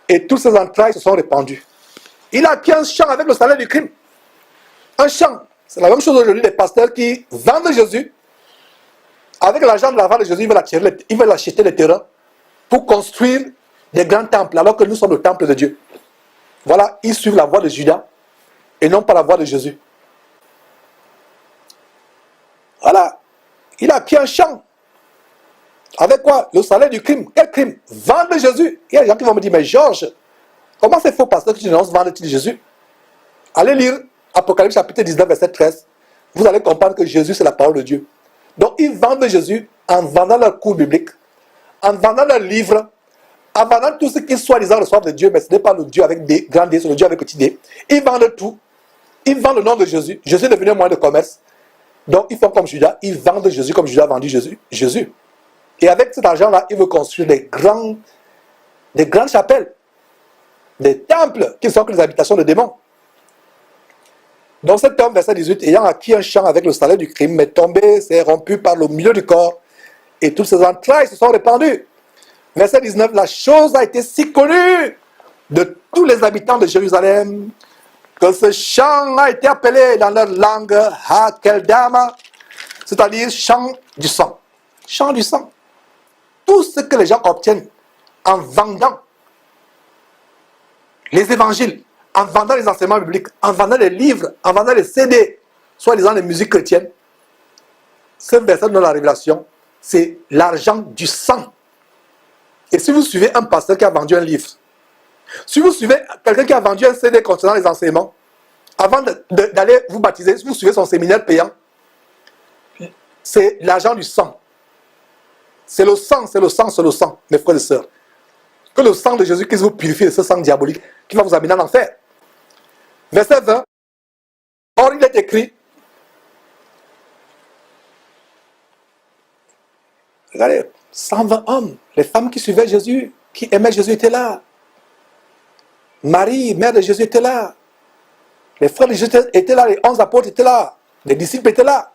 Et toutes ses entrailles se sont répandues. Il a acquis un champ avec le salaire du crime. Un champ. C'est la même chose aujourd'hui des pasteurs qui vendent Jésus. Avec l'argent de la vente de Jésus, ils veulent acheter les terrains pour construire des grands temples, alors que nous sommes le temple de Dieu. Voilà, ils suivent la voie de Judas et non pas la voie de Jésus. Voilà, il a acquis un champ. Avec quoi? Le salaire du crime. Quel crime? Vendre Jésus. Il y a des gens qui vont me dire, mais Georges, comment c'est faux pasteur que tu dénonces vendre Jésus? Allez lire Apocalypse chapitre 19, verset 13. Vous allez comprendre que Jésus, c'est la parole de Dieu. Donc, ils vendent Jésus en vendant leurs cours bibliques, en vendant leurs livres, en vendant tout ce qui soi-disant reçoivent de Dieu, mais ce n'est pas le Dieu avec des grands D, c'est le Dieu avec petit D. Ils vendent tout. Ils vendent le nom de Jésus. Jésus est devenu un moyen de commerce. Donc, ils font comme Judas. Ils vendent Jésus comme Judas a vendu Jésus. Et avec cet argent-là, ils veulent construire des grandes chapelles, des temples qui sont que les habitations de démons. Donc cet homme, verset 18, ayant acquis un champ avec le salaire du crime, est tombé, s'est rompu par le milieu du corps, et toutes ses entrailles se sont répandues. Verset 19, la chose a été si connue de tous les habitants de Jérusalem que ce chant a été appelé dans leur langue Hakeldama, c'est-à-dire chant du sang. Chant du sang. Tout ce que les gens obtiennent en vendant les évangiles, en vendant les enseignements bibliques, en vendant les livres, en vendant les CD, soi-disant les musiques chrétiennes, ce verset de la Révélation, c'est l'argent du sang. Et si vous suivez un pasteur qui a vendu un livre, si vous suivez quelqu'un qui a vendu un CD concernant les enseignements, avant d'aller vous baptiser, si vous suivez son séminaire payant, c'est l'argent du sang. C'est le sang, c'est le sang, c'est le sang, mes frères et sœurs. Que le sang de Jésus-Christ vous purifie de ce sang diabolique qui va vous amener en enfer. Verset 20. Or, il est écrit, regardez, 120 hommes, les femmes qui suivaient Jésus, qui aimaient Jésus étaient là. Marie, mère de Jésus, était là. Les frères de Jésus étaient là, les 11 apôtres étaient là, les disciples étaient là.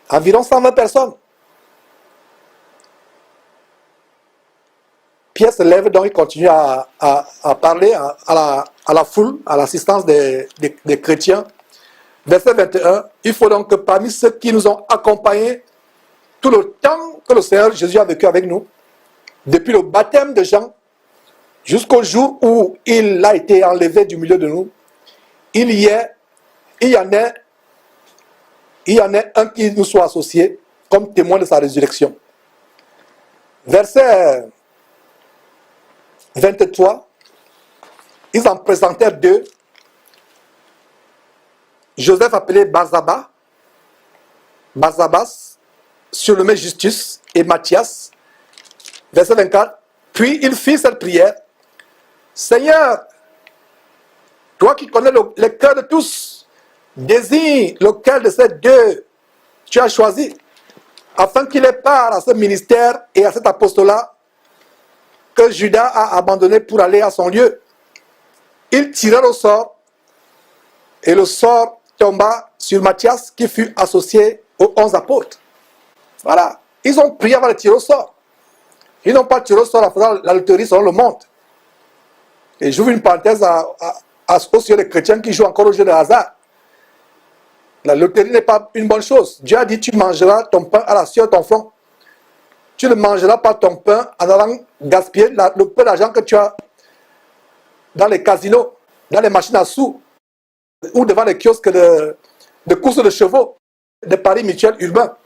Environ 120 personnes. Pierre se lève, donc il continue à parler à la foule, à l'assistance des chrétiens. Verset 21, il faut donc que parmi ceux qui nous ont accompagnés tout le temps que le Seigneur Jésus a vécu avec nous, depuis le baptême de Jean jusqu'au jour où il a été enlevé du milieu de nous, il y en a un qui nous soit associé comme témoin de sa résurrection. Verset 23, ils en présentèrent deux. Joseph appelé Barsabas, surnommé Justus, et Matthias. Verset 24, puis il fit cette prière. Seigneur, toi qui connais le cœur de tous, désigne lequel de ces deux tu as choisi, afin qu'il ait part à ce ministère et à cet apostolat que Judas a abandonné pour aller à son lieu. Ils tirèrent au sort, et le sort tomba sur Matthias, qui fut associé aux 11 apôtres. Voilà. Ils ont prié avant de tirer au sort. Ils n'ont pas tiré au sort en faisant la loterie selon le monde. Et j'ouvre une parenthèse au sujet des chrétiens qui jouent encore au jeu de hasard. La loterie n'est pas une bonne chose. Dieu a dit, tu mangeras ton pain à la sueur de ton front. Tu ne mangeras pas ton pain en allant gaspiller le peu d'argent que tu as dans les casinos, dans les machines à sous, ou devant les kiosques de courses de chevaux, de paris mutuels urbains,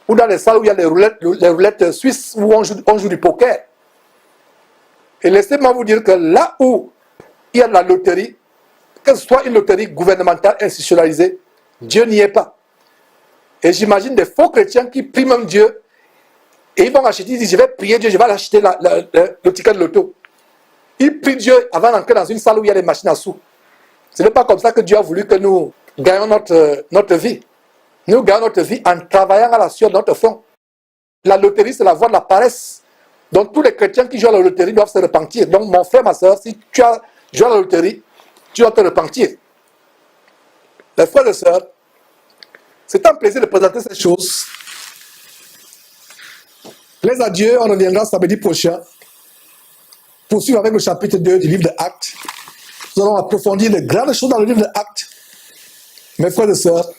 ou dans les salles où il y a les roulettes suisses où on joue du poker. Et laissez-moi vous dire que là où il y a de la loterie, que ce soit une loterie gouvernementale institutionnalisée, Dieu n'y est pas. Et j'imagine des faux chrétiens qui prient même Dieu, et ils vont acheter, ils disent, je vais prier Dieu, je vais acheter le ticket de loto. Ils prient Dieu avant d'entrer dans une salle où il y a des machines à sous. Ce n'est pas comme ça que Dieu a voulu que nous gagnons notre vie. Nous gagnons notre vie en travaillant à la sueur de notre front. La loterie, c'est la voie de la paresse. Donc tous les chrétiens qui jouent à la loterie doivent se repentir. Donc mon frère, ma soeur, si tu as joué à la loterie, tu dois te repentir. Les frères et sœurs, c'est un plaisir de présenter ces choses. Plaise à Dieu, on reviendra samedi prochain. Poursuivre avec le chapitre 2 du livre de Actes. Nous allons approfondir de grandes choses dans le livre de Actes. Mes frères et sœurs,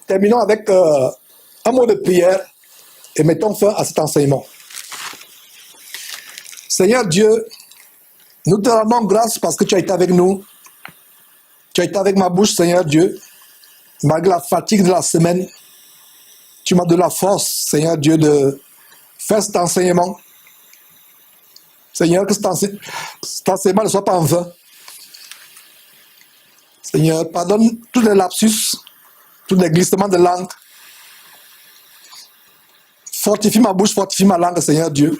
terminons avec un mot de prière et mettons fin à cet enseignement. Seigneur Dieu, nous te rendons grâce parce que tu as été avec nous. Tu as été avec ma bouche, Seigneur Dieu. Malgré la fatigue de la semaine, tu m'as donné la force, Seigneur Dieu, de faire cet enseignement. Seigneur, que cet enseignement ne soit pas en vain. Seigneur, pardonne tous les lapsus, tous les glissements de langue. Fortifie ma bouche, fortifie ma langue, Seigneur Dieu.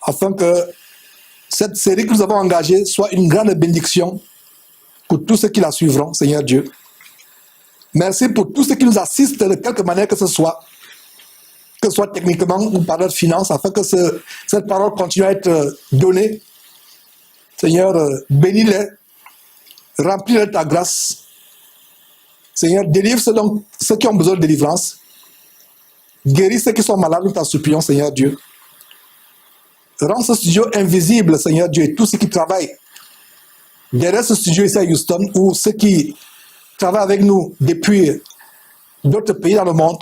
Afin que cette série que nous avons engagée soit une grande bénédiction pour tous ceux qui la suivront, Seigneur Dieu. Merci pour tous ceux qui nous assistent de quelque manière que ce soit techniquement ou par notre finance, afin que cette parole continue à être donnée. Seigneur, bénis-les, remplis-les de ta grâce. Seigneur, délivre ceux qui ont besoin de délivrance. Guéris ceux qui sont malades, nous t'en supplions, Seigneur Dieu. Rends ce studio invisible, Seigneur Dieu, et tous ceux qui travaillent derrière ce studio ici à Houston, ou ceux qui travaillent avec nous depuis d'autres pays dans le monde.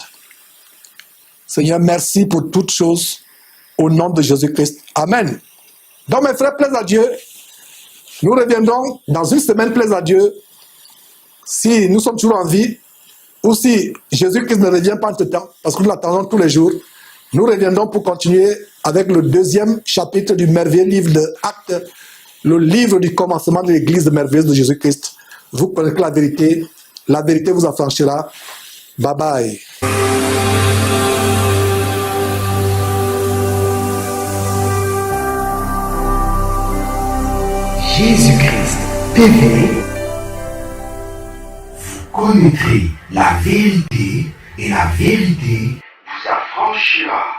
Seigneur, merci pour toutes choses, au nom de Jésus-Christ. Amen. Donc, mes frères, plaise à Dieu. Nous reviendrons dans une semaine, plaise à Dieu, si nous sommes toujours en vie, ou si Jésus-Christ ne revient pas entre-temps, parce que nous l'attendons tous les jours. Nous reviendrons pour continuer avec le deuxième chapitre du merveilleux livre de Actes, le livre du commencement de l'église merveilleuse de Jésus-Christ. Vous connaissez la vérité vous affranchira. Bye bye. Jésus-Christ TV, vous connaîtrez la vérité et la vérité vous affranchira.